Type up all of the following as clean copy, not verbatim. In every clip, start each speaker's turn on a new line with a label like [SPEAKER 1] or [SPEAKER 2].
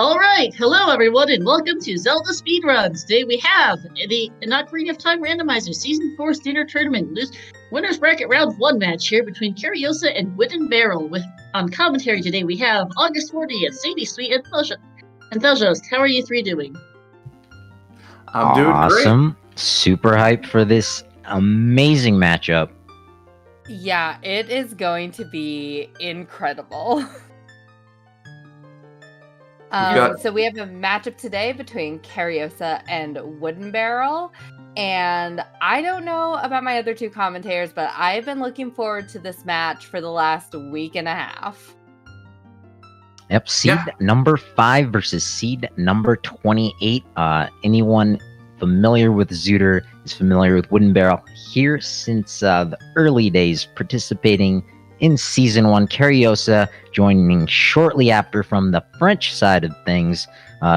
[SPEAKER 1] All right, hello everyone, and welcome to Zelda Speedruns. Today we have the Ocarina of Time Randomizer Season 4 Standard Tournament Winners Bracket Round 1 match here between Kariossa and WoodenBarrel. On commentary today we have August 40th, Sadie Sweet, and Theljost. How are you three doing?
[SPEAKER 2] I'm doing great.
[SPEAKER 3] Awesome. Super hyped for this amazing matchup.
[SPEAKER 4] Yeah, it is going to be incredible. So we have a matchup today between Kariossa and WoodenBarrel, and I don't know about my other two commentators, but I've been looking forward to this match for the last week and a half.
[SPEAKER 3] Yep, seed number 5 versus seed number 28. Anyone familiar with Zooter is familiar with WoodenBarrel here since the early days, participating in Season 1. Kariossa joining shortly after from the French side of things,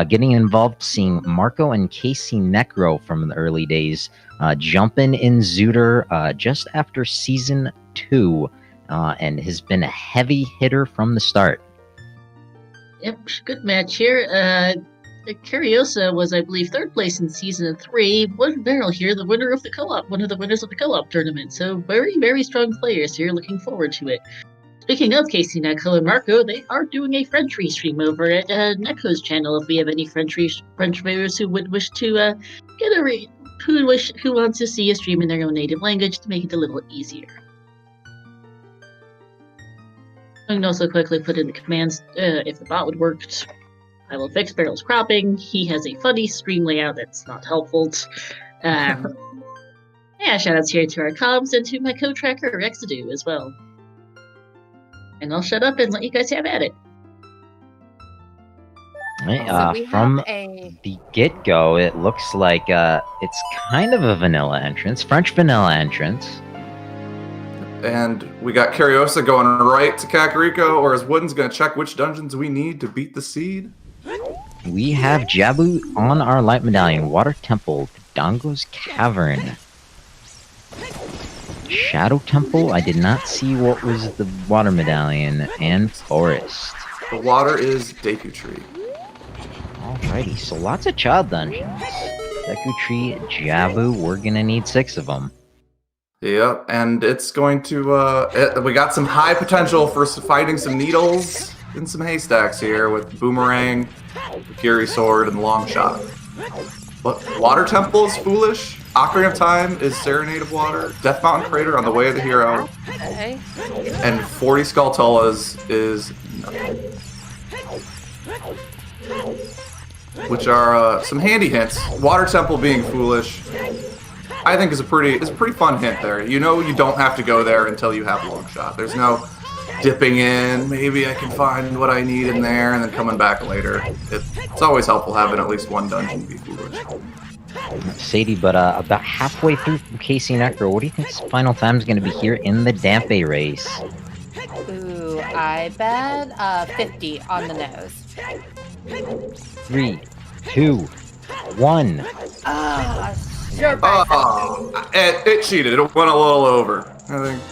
[SPEAKER 3] getting involved, seeing Marco and Casey Necro from the early days, jumping in Zooter just after Season 2, and has been a heavy hitter from the start.
[SPEAKER 1] Yep, good match here. Kariossa was, I believe, third place in Season 3. WoodenBarrel here, the winner of the co-op, one of the winners of the co-op tournament. So very, very strong players here. Looking forward to it. Speaking of Casey, Neko, and Marco, they are doing a French restream over at Neko's channel. If we have any French viewers who would wish to who wants to see a stream in their own native language to make it a little easier. I can also quickly put in the commands if the bot would work. I will fix Barrel's cropping. He has a funny stream layout that's not helpful. Yeah, shoutouts here to our comms and to my co-tracker Rexadu as well. And I'll shut up and let you guys have at it.
[SPEAKER 3] From the get-go, it looks like it's kind of a vanilla entrance, French vanilla entrance.
[SPEAKER 2] And we got Kariossa going right to Kakariko, whereas Wooden's going to check which dungeons we need to beat the seed.
[SPEAKER 3] We have Jabu on our Light Medallion, Water Temple, Dongo's Cavern, Shadow Temple. I did not see what was the Water Medallion, and Forest.
[SPEAKER 2] The water is Deku Tree.
[SPEAKER 3] Alrighty, so lots of child dungeons. Deku Tree, Jabu, we're gonna need 6 of them.
[SPEAKER 2] Yep, and it's going to, we got some high potential for fighting some needles in some haystacks here with Boomerang, the Fury Sword, and the Long Shot. But Water Temple is foolish. Ocarina of Time is Serenade of Water. Death Mountain Crater on the Way of the Hero.
[SPEAKER 4] Okay.
[SPEAKER 2] And 40 Skulltulas is nothing. Which are some handy hints. Water Temple being foolish, I think is a pretty fun hint there. You know, you don't have to go there until you have Long Shot. There's no dipping in, maybe I can find what I need in there, and then coming back later. It's always helpful having at least one dungeon be foolish.
[SPEAKER 3] Sadie, but about halfway through from Casey Necro, what do you think his final time is going to be here in the Dampe race?
[SPEAKER 4] Ooh, I bet 50 on the nose.
[SPEAKER 3] 3, 2, 1.
[SPEAKER 4] Sure.
[SPEAKER 2] It cheated. It went a little over, I think.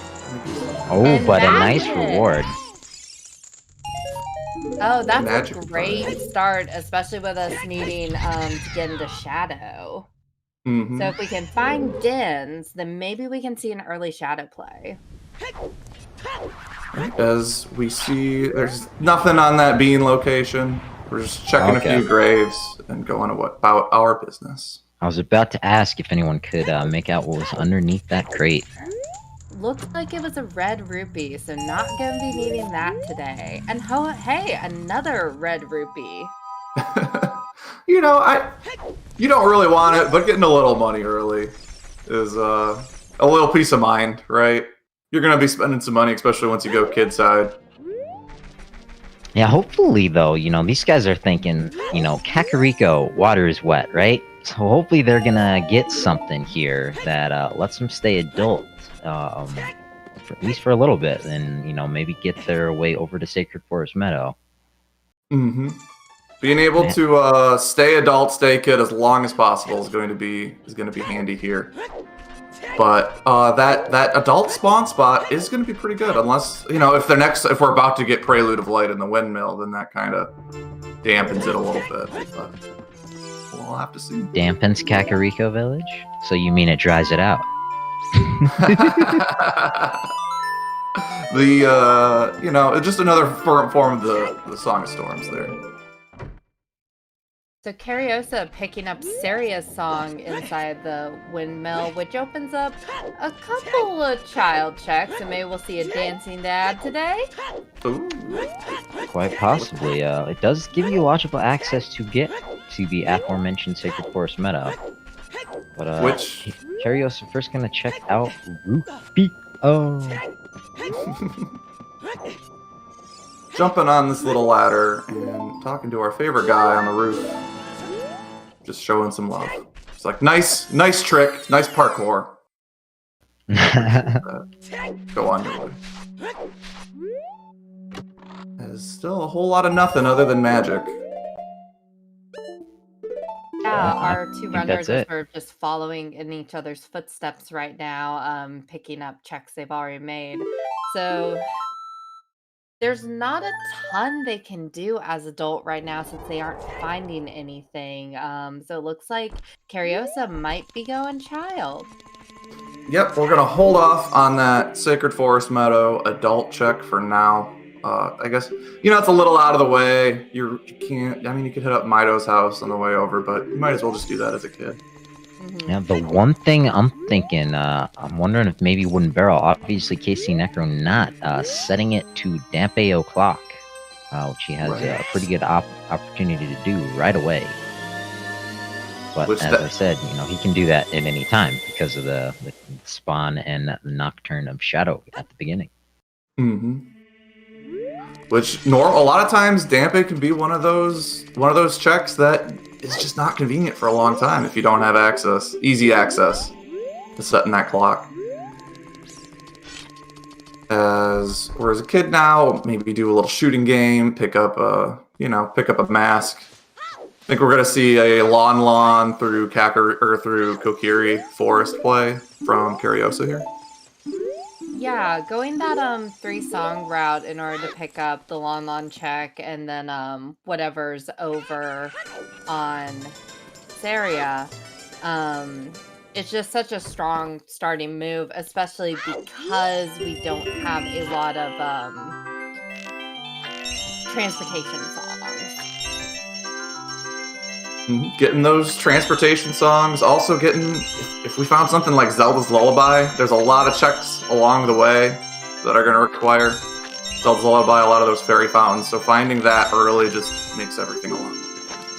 [SPEAKER 3] Oh, but a nice reward.
[SPEAKER 4] Oh, that's a great start, especially with us needing to get into Shadow.
[SPEAKER 2] Mm-hmm.
[SPEAKER 4] So if we can find Dins, then maybe we can see an early Shadow play.
[SPEAKER 2] As we see, there's nothing on that bean location. We're just checking a few graves and going about our business.
[SPEAKER 3] I was about to ask if anyone could make out what was underneath that crate.
[SPEAKER 4] Looks like it was a red rupee, so not gonna be needing that today. And hey, another red rupee.
[SPEAKER 2] You know, you don't really want it, but getting a little money early is a little peace of mind, right? You're gonna be spending some money, especially once you go kid side.
[SPEAKER 3] Yeah, hopefully though, you know, these guys are thinking, you know, Kakariko, water is wet, right? So hopefully they're gonna get something here that lets them stay adult. For, at least for a little bit, and you know, maybe get their way over to Sacred Forest Meadow.
[SPEAKER 2] Mm-hmm. Being able to stay adult, stay kid as long as possible is going to be handy here. But that adult spawn spot is going to be pretty good, unless, you know, if we're about to get Prelude of Light in the windmill, then that kind of dampens it a little bit. But we'll have to see.
[SPEAKER 3] Dampens Kakariko Village? So you mean it dries it out?
[SPEAKER 2] You know, just another form of the Song of Storms there.
[SPEAKER 4] So Kariossa picking up Saria's song inside the windmill, which opens up a couple of child checks, and maybe we'll see a dancing dad today.
[SPEAKER 2] Ooh.
[SPEAKER 3] Quite possibly. It does give you logical access to get to the aforementioned Sacred Forest Meadow. But
[SPEAKER 2] Which
[SPEAKER 3] Kariossa first gonna check out Rufio.
[SPEAKER 2] Jumping on this little ladder and talking to our favorite guy on the roof. Just showing some love. It's like, nice trick, nice parkour. Go on your way. There's still a whole lot of nothing other than magic.
[SPEAKER 4] Yeah, our two
[SPEAKER 3] think
[SPEAKER 4] runners
[SPEAKER 3] that's
[SPEAKER 4] are
[SPEAKER 3] it.
[SPEAKER 4] sort of just following in each other's footsteps right now, picking up checks they've already made. So there's not a ton they can do as adult right now since they aren't finding anything. So it looks like Kariossa might be going child.
[SPEAKER 2] Yep, we're gonna hold off on that Sacred Forest Meadow adult check for now. I guess, you know, it's a little out of the way. You can't, I mean, you could hit up Mido's house on the way over, but you might as well just do that as a kid.
[SPEAKER 3] Yeah, the one thing I'm thinking, I'm wondering if maybe WoodenBarrel, obviously Casey Necro not, setting it to Dampe o'clock, which he has a pretty good opportunity to do right away. But as I said, you know, he can do that at any time because of the spawn and the nocturne of shadow at the beginning.
[SPEAKER 2] Mm-hmm. Which a lot of times Dampe can be one of those checks that is just not convenient for a long time if you don't have easy access to setting that clock. Whereas a kid now, maybe do a little shooting game, pick up a mask. I think we're gonna see a lawn through through Kokiri Forest play from Kariossa here.
[SPEAKER 4] Yeah, going that 3-song route in order to pick up the Lon check and then whatever's over on Saria. It's just such a strong starting move, especially because we don't have a lot of transportation songs.
[SPEAKER 2] Getting those transportation songs, also getting, if we found something like Zelda's Lullaby, there's a lot of checks along the way that are going to require Zelda's Lullaby, a lot of those fairy fountains, so finding that early just makes everything a lot.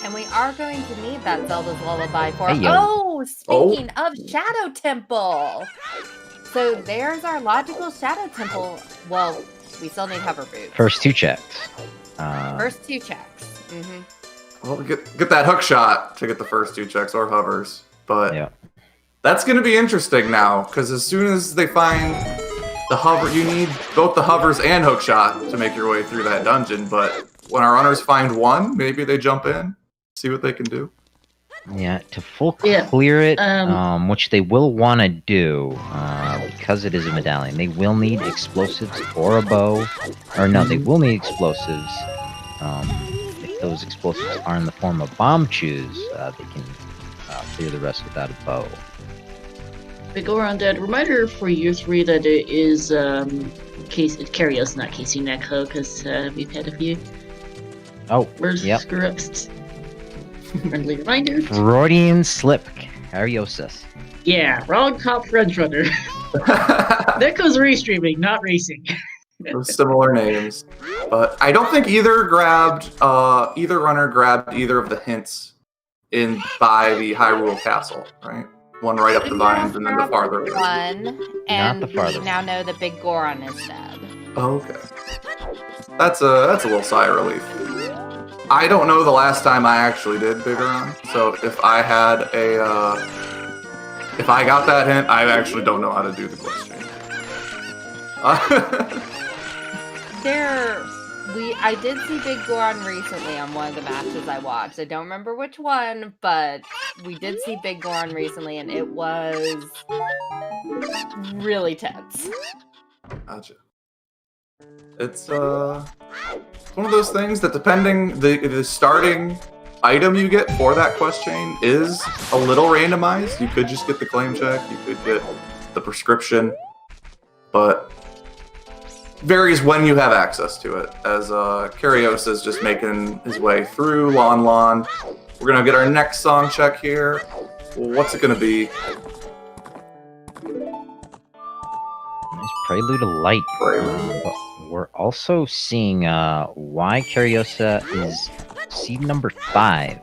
[SPEAKER 4] And we are going to need that Zelda's Lullaby for, speaking of Shadow Temple! So there's our logical Shadow Temple. Well, we still need hover boots.
[SPEAKER 3] First 2 checks.
[SPEAKER 4] First 2 checks. Mm-hmm.
[SPEAKER 2] Well, get that hook shot to get the first 2 checks or hovers, but that's going to be interesting now because as soon as they find the hover, you need both the hovers and hook shot to make your way through that dungeon. But when our runners find one, maybe they jump in, see what they can do.
[SPEAKER 3] Yeah, to full clear it, which they will want to do because it is a medallion. They will need explosives or a bow, or no, they will need explosives. Those explosives are in the form of bomb chews, they can clear the rest without a bow.
[SPEAKER 1] Big Undead, reminder for you 3 that it is Kariossa, not Casey Necro, because we've had a few. Screw-ups. Friendly reminder.
[SPEAKER 3] Freudian slip, Kariossa.
[SPEAKER 1] Yeah, wrong top French runner. Necro's restreaming, not racing.
[SPEAKER 2] Those similar names, but I don't think either runner grabbed either of the hints by the Hyrule Castle, right? One right up the vines and then the farther
[SPEAKER 4] one, and we now know that Big Goron is dead.
[SPEAKER 2] Oh, okay, that's a little sigh of relief. I don't know the last time I actually did Big Goron, so if I got that hint, I actually don't know how to do the question.
[SPEAKER 4] I did see Big Goron recently on one of the matches I watched. I don't remember which one, but we did see Big Goron recently, and it was really tense.
[SPEAKER 2] Gotcha. It's one of those things that depending the starting item you get for that quest chain is a little randomized. You could just get the claim check, you could get the prescription, but varies when you have access to it. As Kariossa is just making his way through Lon Lon. We're gonna get our next song check here. What's it gonna be?
[SPEAKER 3] Nice Prelude of Light. But we're also seeing why Kariossa is seed number 5.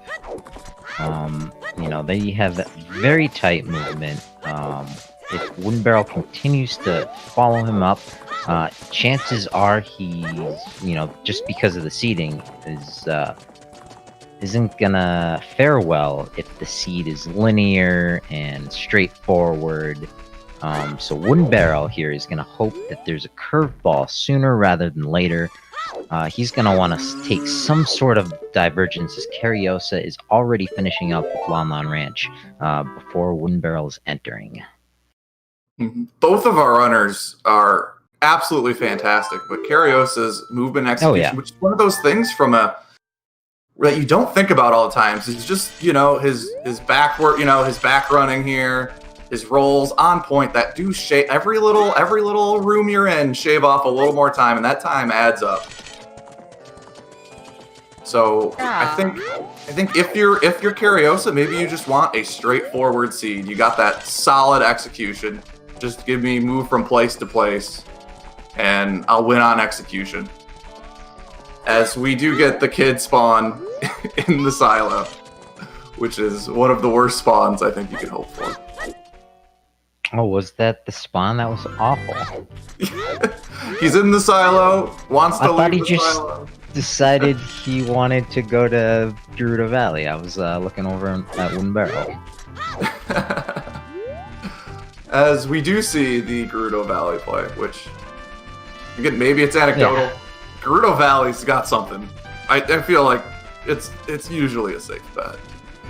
[SPEAKER 3] You know, they have very tight movement. If WoodenBarrel continues to follow him up, chances are he's, you know, just because of the seeding, isn't gonna fare well if the seed is linear and straightforward. So WoodenBarrel here is gonna hope that there's a curveball sooner rather than later. He's gonna want to take some sort of divergence as Kariossa is already finishing up with Lon Lon Ranch before WoodenBarrel is entering.
[SPEAKER 2] Both of our runners are absolutely fantastic, but Kariossa's movement execution, which is one of those things from that you don't think about all the times. It's just, you know, his backward, you know, his back running here, his rolls on point that do shave every little room you're in, shave off a little more time, and that time adds up. So I think if you're Kariossa, maybe you just want a straightforward seed. You got that solid execution. Just give me move from place to place, and I'll win on execution. As we do get the kid spawn in the silo, which is one of the worst spawns I think you could hope for.
[SPEAKER 3] Oh, was that the spawn? That was awful.
[SPEAKER 2] He's in the silo, wants to leave the
[SPEAKER 3] just
[SPEAKER 2] silo.
[SPEAKER 3] Decided he wanted to go to Gerudo Valley. I was looking over at WoodenBarrel.
[SPEAKER 2] As we do see the Gerudo Valley play, which, again, maybe it's anecdotal.
[SPEAKER 3] Yeah.
[SPEAKER 2] Gerudo Valley's got something. I feel like it's usually a safe bet,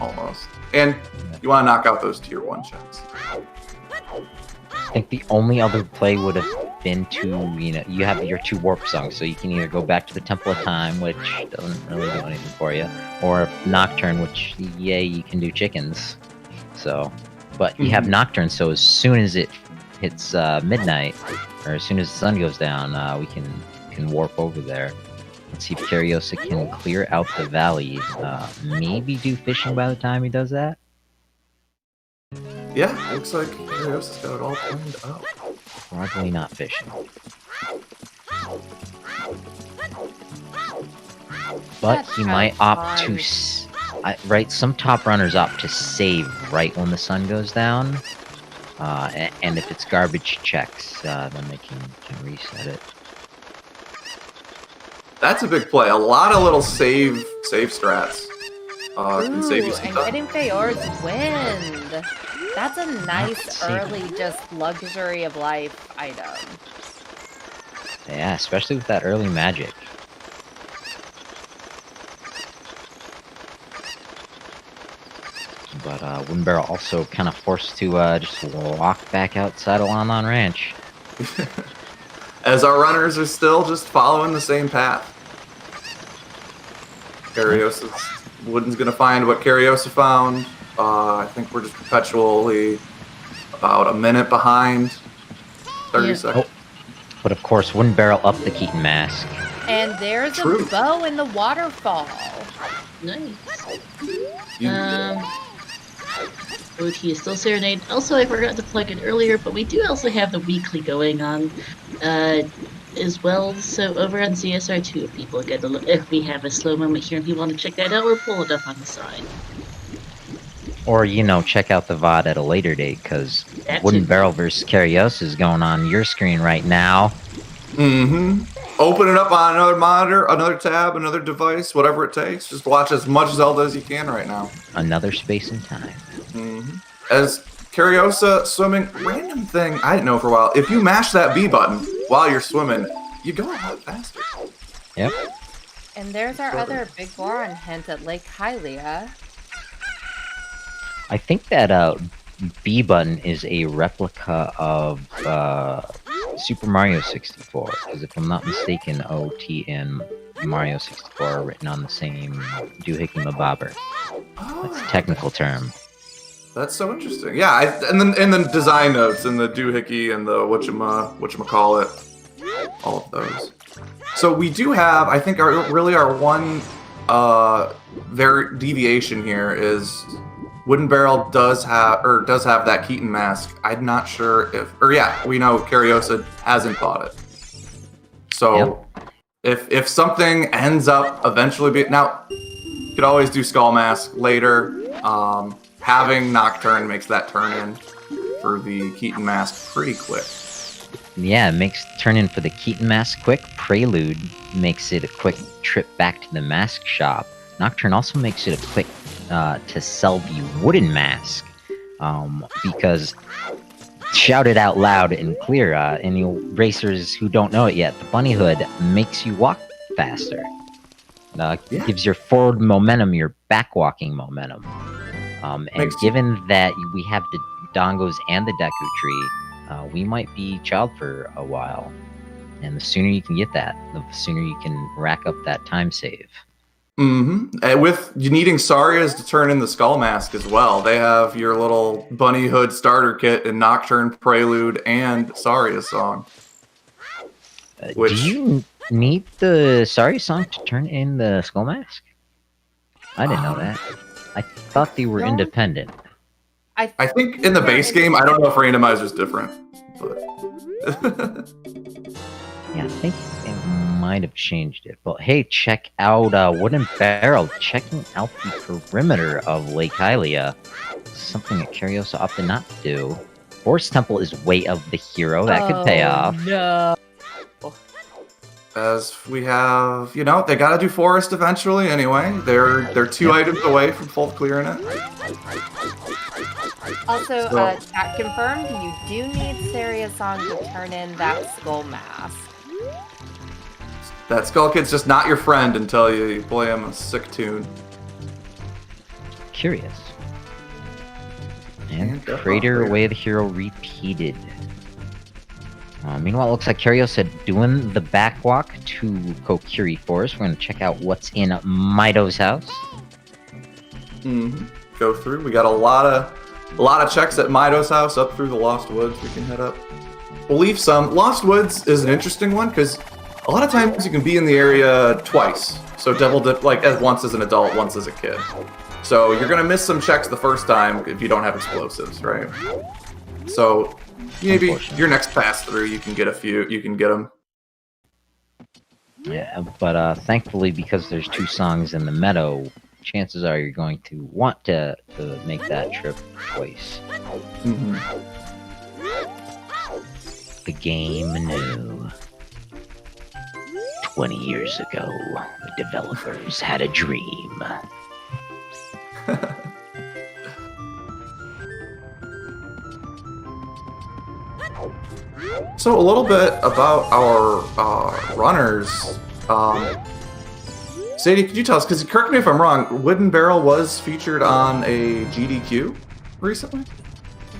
[SPEAKER 2] almost. And you want to knock out those tier 1 checks.
[SPEAKER 3] I think the only other play would have been to, you know, you have your 2 warp songs, so you can either go back to the Temple of Time, which doesn't really do anything for you, or Nocturne, which, yay, you can do chickens. So, but you have Nocturne, so as soon as it hits midnight, or as soon as the sun goes down, we can warp over there. Let's see if Kariossa can clear out the valley. Maybe do fishing by the time he does that?
[SPEAKER 2] Yeah, looks like Kariossa's got it all planned out.
[SPEAKER 3] Probably not fishing. But he might opt to... right, some top runners opt to save right when the sun goes down. And if it's garbage checks, then they can reset it.
[SPEAKER 2] That's a big play. A lot of little save strats. Can save you some
[SPEAKER 4] and
[SPEAKER 2] time.
[SPEAKER 4] getting Feyor's Wind. That's a nice early just luxury of life item.
[SPEAKER 3] Yeah, especially with that early magic. But WoodenBarrel also kind of forced to just walk back outside of Lon Lon Ranch.
[SPEAKER 2] As our runners are still just following the same path. Wooden's gonna find what Kariossa found. I think we're just perpetually about a minute behind. 30 seconds.
[SPEAKER 3] Oh. But of course, WoodenBarrel up the Keaton mask.
[SPEAKER 4] And there's a bow in the waterfall.
[SPEAKER 1] Nice. OoT is still Serenade. Also, I forgot to plug it earlier, but we do also have the weekly going on as well. So over on CSR2, if people get if we have a slow moment here and you want to check that out, we'll pull it up on the side.
[SPEAKER 3] Or, you know, check out the VOD at a later date, because WoodenBarrel versus Kariossa is going on your screen right now.
[SPEAKER 2] Open it up on another monitor, another tab, another device, whatever it takes. Just watch as much Zelda as you can right now.
[SPEAKER 3] Another space and time.
[SPEAKER 2] As Kariossa swimming, random thing I didn't know for a while. If you mash that B button while you're swimming, you go a lot faster.
[SPEAKER 3] Yep.
[SPEAKER 4] And there's our other Big Boron hint at Lake Hylia.
[SPEAKER 3] I think that B button is a replica of Super Mario 64, because if I'm not mistaken, OoT and Mario 64 written on the same doohickey mabobber. That's a technical term.
[SPEAKER 2] That's so interesting. Yeah, and the design notes and the doohickey and the whatchamacallit, all of those. So we do have, I think, our one deviation here is WoodenBarrel does have that Keaton mask. I'm not sure we know Kariossa hasn't bought it. So if something ends up eventually now, you could always do Skull Mask later. Having Nocturne makes that turn in for the Keaton mask pretty quick.
[SPEAKER 3] Yeah, it makes turn in for the Keaton mask quick. Prelude makes it a quick trip back to the mask shop. Nocturne also makes it a quick to sell the wooden mask, because shout it out loud and clear, any racers who don't know it yet, the bunny hood makes you walk faster. Gives your forward momentum your back walking momentum. And given that we have the Dongos and the Deku Tree, we might be child for a while. And the sooner you can get that, the sooner you can rack up that time save.
[SPEAKER 2] And with you needing Sarias to turn in the Skull Mask as well, they have your little Bunny Hood starter kit in Nocturne, Prelude, and Saria's song.
[SPEAKER 3] Do you need the Sarias song to turn in the Skull Mask? I didn't know that. I thought they were independent.
[SPEAKER 2] I think in the base game, I don't know if Randomizer's different. But
[SPEAKER 3] Yeah, I think they might have changed it. But hey, check out WoodenBarrel, checking out the perimeter of Lake Hylia. Something that Kariossa opted not to do. Forest Temple is way of the hero. That could pay off.
[SPEAKER 4] No.
[SPEAKER 2] as we have, they gotta do Forest eventually anyway. They're 2 items away from full clearing it.
[SPEAKER 4] Also, chat confirmed, you do need Saria's song to turn in that Skull Mask.
[SPEAKER 2] That Skull Kid's just not your friend until you play him a sick tune.
[SPEAKER 3] Curious. And Crater Way of the Hero repeated. Meanwhile, it looks like Kariossa doing the backwalk to Kokiri Forest. We're going to check out what's in Mido's house.
[SPEAKER 2] Go through. We got a lot of checks at Mido's house up through the Lost Woods. We can head up. We'll leave some. Lost Woods is an interesting one because a lot of times you can be in the area twice. So double dip, like once as an adult, once as a kid. So you're gonna miss some checks the first time if you don't have explosives, right? So maybe your next pass through, you can get a few. You can get them.
[SPEAKER 3] Yeah, but thankfully, because there's 2 songs in the meadow, chances are you're going to want to make that trip twice. The game knew. 20 years ago, the developers had a dream.
[SPEAKER 2] So a little bit about our runners. Sadie, could you tell us, because correct me if I'm wrong, WoodenBarrel was featured on a GDQ recently?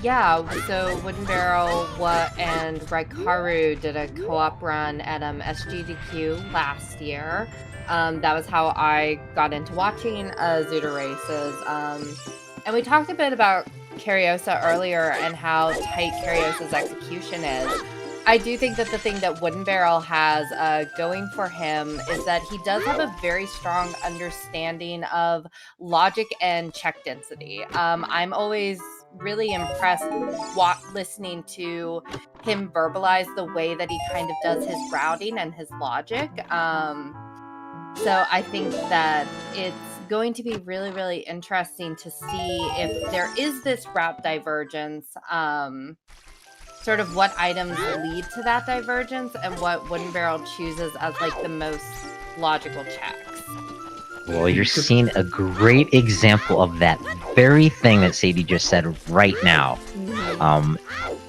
[SPEAKER 4] Yeah, so WoodenBarrel and Raikaru did a co-op run at SGDQ last year. That was how I got into watching Zoota races. And we talked a bit about Kariossa earlier and how tight Kariossa's execution is. I do think that the thing that WoodenBarrel has going for him is that he does have a very strong understanding of logic and check density. I'm always really impressed listening to him verbalize the way that he kind of does his routing and his logic. So I think that it's going to be really, really interesting to see if there is this route divergence, sort of what items lead to that divergence and what WoodenBarrel chooses as like the most logical checks.
[SPEAKER 3] Well, you're seeing a great example of that very thing that Sadie just said right now.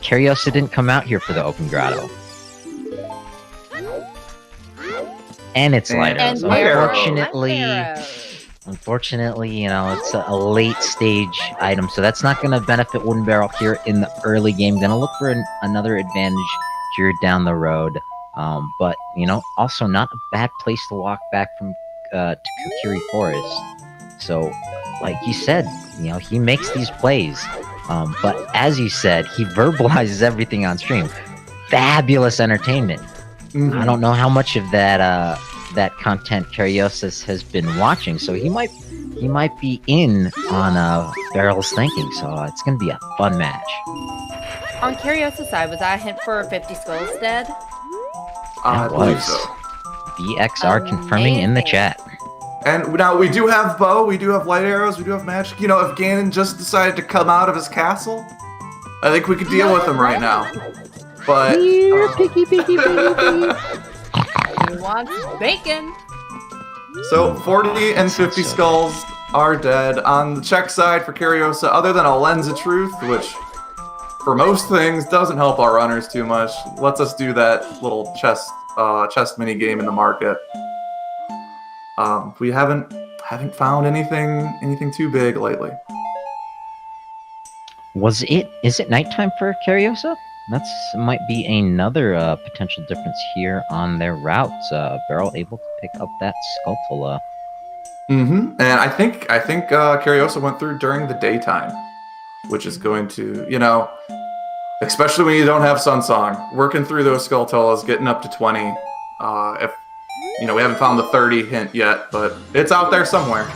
[SPEAKER 3] Kariossa didn't come out here for the open grotto. And it's lighter. So unfortunately, it's a late stage item, so that's not going to benefit WoodenBarrel here in the early game. Gonna look for another advantage here down the road. But also not a bad place to walk back from to Kokiri Forest. So, like you said, he makes these plays. But as you said, he verbalizes everything on stream. Fabulous entertainment.
[SPEAKER 2] Mhm.
[SPEAKER 3] I don't know how much of that content Kariossa has been watching, so he might be in on Barrel's thinking. So it's gonna be a fun match.
[SPEAKER 4] On Kariossa's side, was that a hint for 50 Skulls dead?
[SPEAKER 2] I believe
[SPEAKER 3] was.
[SPEAKER 2] so.
[SPEAKER 3] VXR confirming in the
[SPEAKER 4] Amazing.
[SPEAKER 3] chat.
[SPEAKER 2] And now we do have bow, we do have light arrows, we do have magic. If Ganon just decided to come out of his castle, I think we could deal with him right now. But
[SPEAKER 3] Piggy.
[SPEAKER 4] He wants bacon.
[SPEAKER 2] so 40 and 50 skulls are dead. On the check side for Kariossa, other than a Lens of Truth, which for most things doesn't help our runners too much, lets us do that little chest mini game in the market. We haven't found anything too big lately.
[SPEAKER 3] Is it nighttime for Kariossa? Might be another potential difference here on their routes. Barrel able to pick up that Skulltula.
[SPEAKER 2] And I think Kariossa went through during the daytime, which is going to, especially when you don't have Sunsong, working through those Skulltulas, getting up to 20. If we haven't found the 30 hint yet, but it's out there somewhere.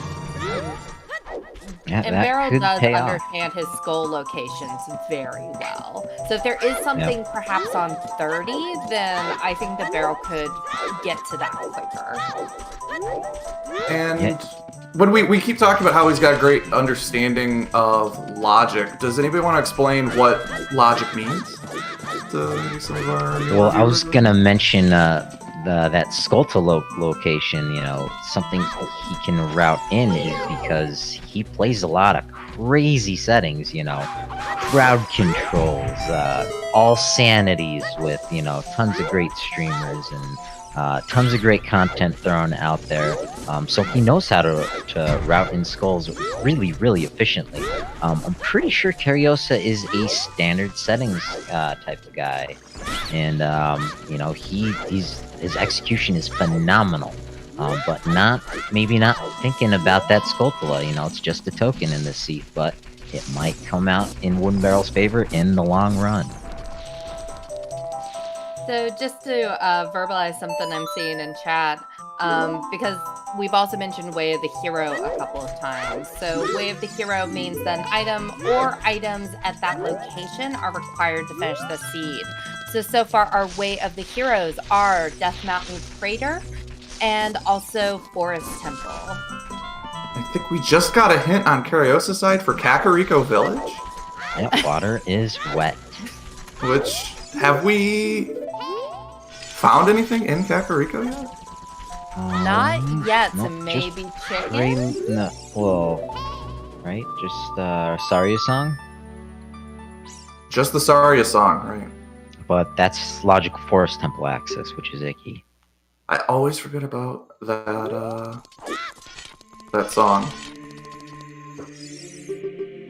[SPEAKER 3] Yeah,
[SPEAKER 4] And
[SPEAKER 3] that
[SPEAKER 4] Barrel
[SPEAKER 3] could
[SPEAKER 4] does
[SPEAKER 3] pay off.
[SPEAKER 4] understand his skull locations very well. So if there is something perhaps on 30, then I think the Barrel could get to that quicker.
[SPEAKER 2] And when we keep talking about how he's got a great understanding of logic, does anybody want to explain what logic means to some of our
[SPEAKER 3] Well, I was gonna mention that Skulltula location. Something he can route in is because he plays a lot of crazy settings. Crowd controls, all sanities with tons of great streamers and tons of great content thrown out there. So he knows how to route in skulls really, really efficiently. I'm pretty sure Kariossa is a standard settings type of guy, and his execution is phenomenal. But maybe not thinking about that Skulltula. It's just a token in this seat, but it might come out in WoodenBarrel's favor in the long run.
[SPEAKER 4] So just to verbalize something I'm seeing in chat, because we've also mentioned Way of the Hero a couple of times. So Way of the Hero means that an item or items at that location are required to finish the seed. So far our Way of the Heroes are Death Mountain Crater and also Forest Temple.
[SPEAKER 2] I think we just got a hint on Kariossa's side for Kakariko Village.
[SPEAKER 3] Yep, water is wet.
[SPEAKER 2] Which, have we found anything in Kakariko yet?
[SPEAKER 4] Not yet, so
[SPEAKER 3] nope,
[SPEAKER 4] maybe chicken?
[SPEAKER 3] Right? Just Saria song?
[SPEAKER 2] Just the Saria song, right?
[SPEAKER 3] But that's logical forest temple access, which is icky.
[SPEAKER 2] I always forget about that song.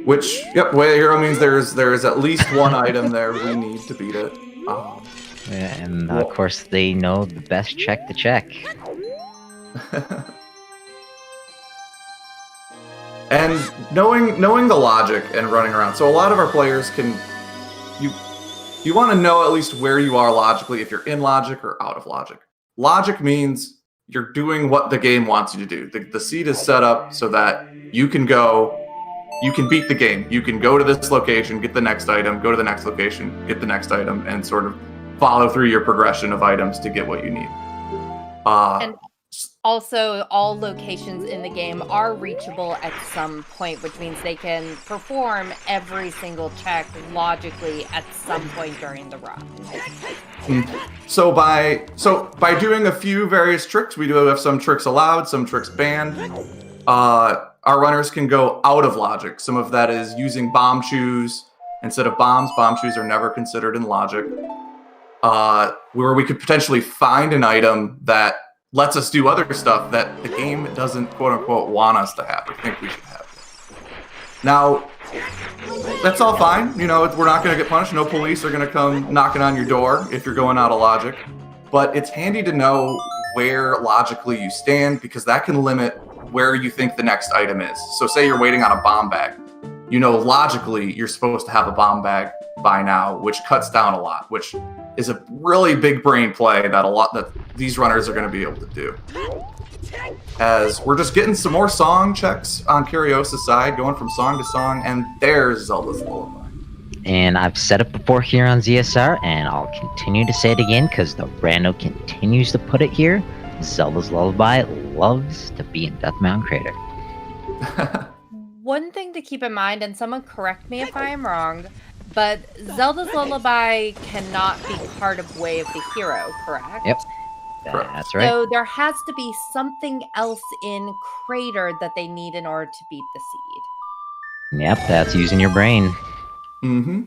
[SPEAKER 2] Which, yep, Way of the Hero means there is at least one item there. We need to beat it.
[SPEAKER 3] Yeah, and of course they know the best check to check.
[SPEAKER 2] And knowing the logic and running around. So a lot of our players can... You want to know at least where you are logically, if you're in logic or out of logic. Logic means you're doing what the game wants you to do. The seed is set up so that you can beat the game. You can go to this location, get the next item, go to the next location, get the next item, and sort of follow through your progression of items to get what you need.
[SPEAKER 4] And also, all locations in the game are reachable at some point, which means they can perform every single check logically at some point during the run.
[SPEAKER 2] So by doing a few various tricks, we do have some tricks allowed, some tricks banned. Our runners can go out of logic. Some of that is using bomb shoes instead of bombs. Bomb shoes are never considered in logic. Where we could potentially find an item that lets us do other stuff that the game doesn't quote-unquote want us to have or think we should have. Now, that's all fine. We're not going to get punished. No police are going to come knocking on your door if you're going out of logic. but it's handy to know where logically you stand because that can limit where you think the next item is. So say you're waiting on a bomb bag. You know, logically, you're supposed to have a bomb bag by now, which cuts down a lot, which is a really big brain play that these runners are going to be able to do. As we're just getting some more song checks on Kariossa's side, going from song to song, and there's Zelda's Lullaby.
[SPEAKER 3] And I've said it before here on ZSR, and I'll continue to say it again because the rando continues to put it here. Zelda's Lullaby loves to be in Death Mountain Crater.
[SPEAKER 4] One thing to keep in mind, and someone correct me if I am wrong, but Zelda's Lullaby cannot be part of Way of the Hero, correct?
[SPEAKER 3] Yep. That's right.
[SPEAKER 4] So there has to be something else in Crater that they need in order to beat the seed.
[SPEAKER 3] Yep, that's using your brain.
[SPEAKER 2] Mm-hmm.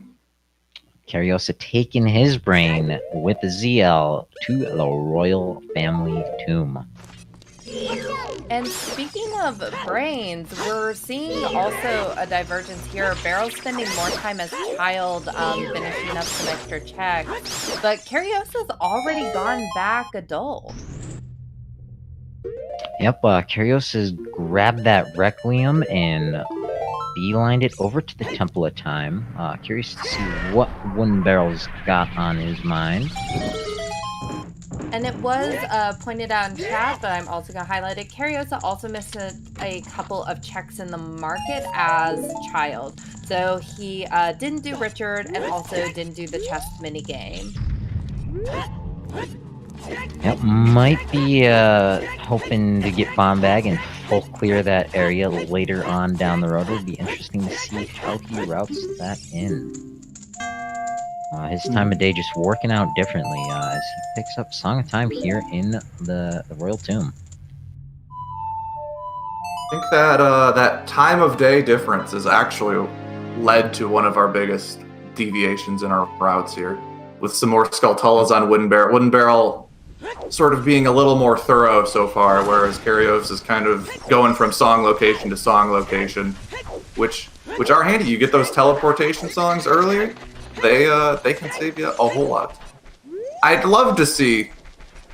[SPEAKER 3] Kariossa taking his brain with the ZL to the royal family tomb.
[SPEAKER 4] And speaking of brains, we're seeing also a divergence here. Barrel spending more time as child, finishing up some extra checks, but Kariossa's already gone back adult.
[SPEAKER 3] Yep, Kariossa's grabbed that Requiem and beelined it over to the Temple of Time. Curious to see what WoodenBarrel's got on his mind.
[SPEAKER 4] And it was pointed out in chat, but I'm also going to highlight it. Kariossa also missed a couple of checks in the market as child. So he didn't do Richard and also didn't do the chest minigame.
[SPEAKER 3] Yep, might be hoping to get Bomb Bag and full clear that area later on down the road. It'll be interesting to see how he routes that in. His time of day just working out differently as he picks up Song of Time here in the Royal Tomb.
[SPEAKER 2] I think that that time of day difference has actually led to one of our biggest deviations in our routes here, with some more Skulltulas on WoodenBarrel. WoodenBarrel sort of being a little more thorough so far, whereas Kariossa is kind of going from song location to song location, which are handy. You get those teleportation songs earlier. They can save you a whole lot. I'd love to see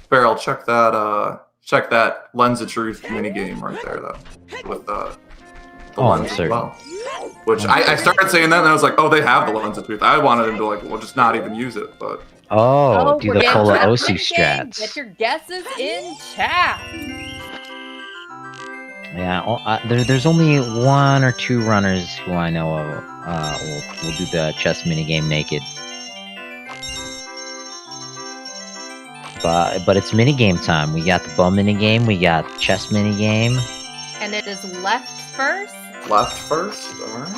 [SPEAKER 2] Barrel check that Lens of Truth minigame right there though, with the lens as well. Which I started saying that and I was like, oh, they have the Lens of Truth. I wanted them to well, just not even use it, but
[SPEAKER 3] do the full Osu strats.
[SPEAKER 4] Get your guesses in chat.
[SPEAKER 3] Yeah, there's only one or two runners who I know of will do the chess minigame naked. But it's minigame time. We got the bow minigame, we got chess minigame.
[SPEAKER 4] And it is left first?
[SPEAKER 2] Left first, alright.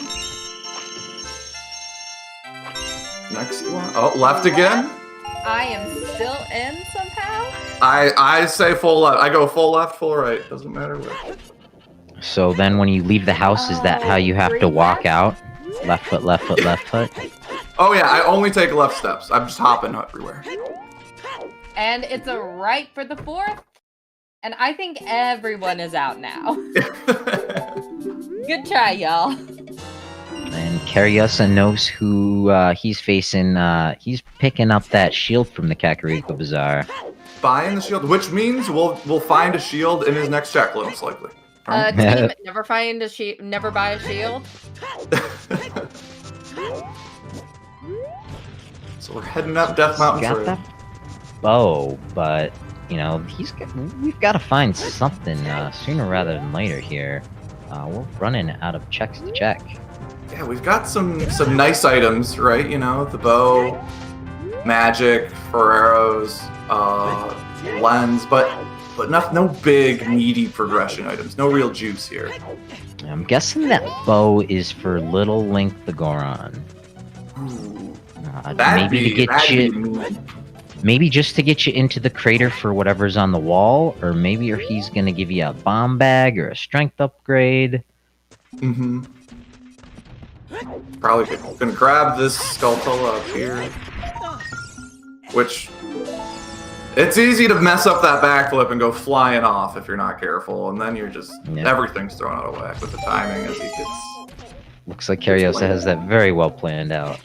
[SPEAKER 2] Next one. Oh, left again?
[SPEAKER 4] I am still in somehow?
[SPEAKER 2] I say full left. I go full left, full right. Doesn't matter which.
[SPEAKER 3] So then when you leave the house, is that how you have to walk out? Left foot, left foot, left foot?
[SPEAKER 2] Oh yeah, I only take left steps. I'm just hopping everywhere.
[SPEAKER 4] And it's a right for the fourth. And I think everyone is out now. Good try, y'all.
[SPEAKER 3] And Kariossa knows who he's facing. He's picking up that shield from the Kakariko Bazaar.
[SPEAKER 2] Buying the shield, which means we'll find a shield in his next check, most likely.
[SPEAKER 4] Team, never buy a shield.
[SPEAKER 2] So we're heading up Death Mountain
[SPEAKER 3] got
[SPEAKER 2] Trail.
[SPEAKER 3] that bow, but we've got to find something sooner rather than later here. We're running out of checks to check.
[SPEAKER 2] Yeah, we've got some nice items, right? You know, the bow, magic, Ferrero's, lens, but no big meaty progression items. No real juice here.
[SPEAKER 3] I'm guessing that bow is for Little Link the Goron. Maybe just to get you into the crater for whatever's on the wall, or maybe he's gonna give you a bomb bag or a strength upgrade.
[SPEAKER 2] Mm-hmm. Probably gonna grab this Skulltula up here, which it's easy to mess up that backflip and go flying off if you're not careful, and then you're just everything's thrown out of whack with the timing as he gets.
[SPEAKER 3] Looks like Kariossa has that very well planned out.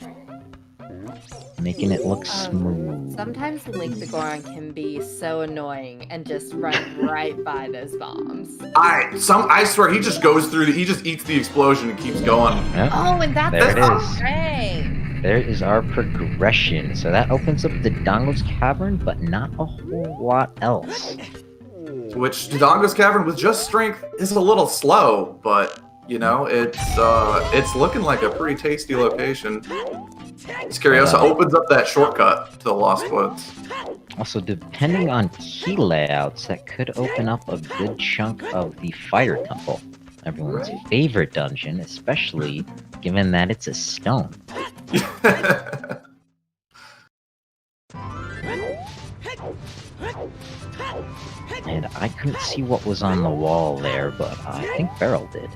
[SPEAKER 3] making it look smooth.
[SPEAKER 4] Sometimes Link the Goron can be so annoying and just run right by those bombs.
[SPEAKER 2] I swear he just goes through. He just eats the explosion and keeps going.
[SPEAKER 3] Yep.
[SPEAKER 4] Oh, and that's
[SPEAKER 3] There it is.
[SPEAKER 4] Dang.
[SPEAKER 3] There is our progression. So that opens up the Dodongo's Cavern, but not a whole lot else.
[SPEAKER 2] Which Dodongo's Cavern with just strength is a little slow, but you know it's looking like a pretty tasty location. This Kariossa opens up that shortcut to the Lost Woods.
[SPEAKER 3] Also, depending on key layouts, that could open up a good chunk of the Fire Temple, everyone's favorite dungeon, especially given that it's a stone. And I couldn't see what was on the wall there, but I think Barrel did.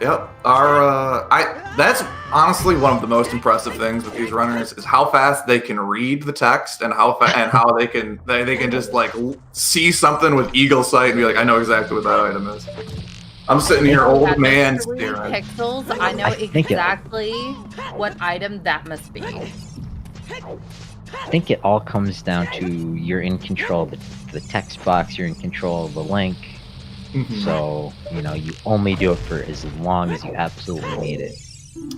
[SPEAKER 2] Yep. That's honestly one of the most impressive things with these runners is how fast they can read the text and how they can just like see something with eagle sight and be like, I know exactly what that item is. I'm sitting here, old man staring.
[SPEAKER 4] Pixels. I know exactly what item that must be.
[SPEAKER 3] I think it all comes down to you're in control of the text box, you're in control of the link. Mm-hmm. So, you know, you only do it for as long as you absolutely need it.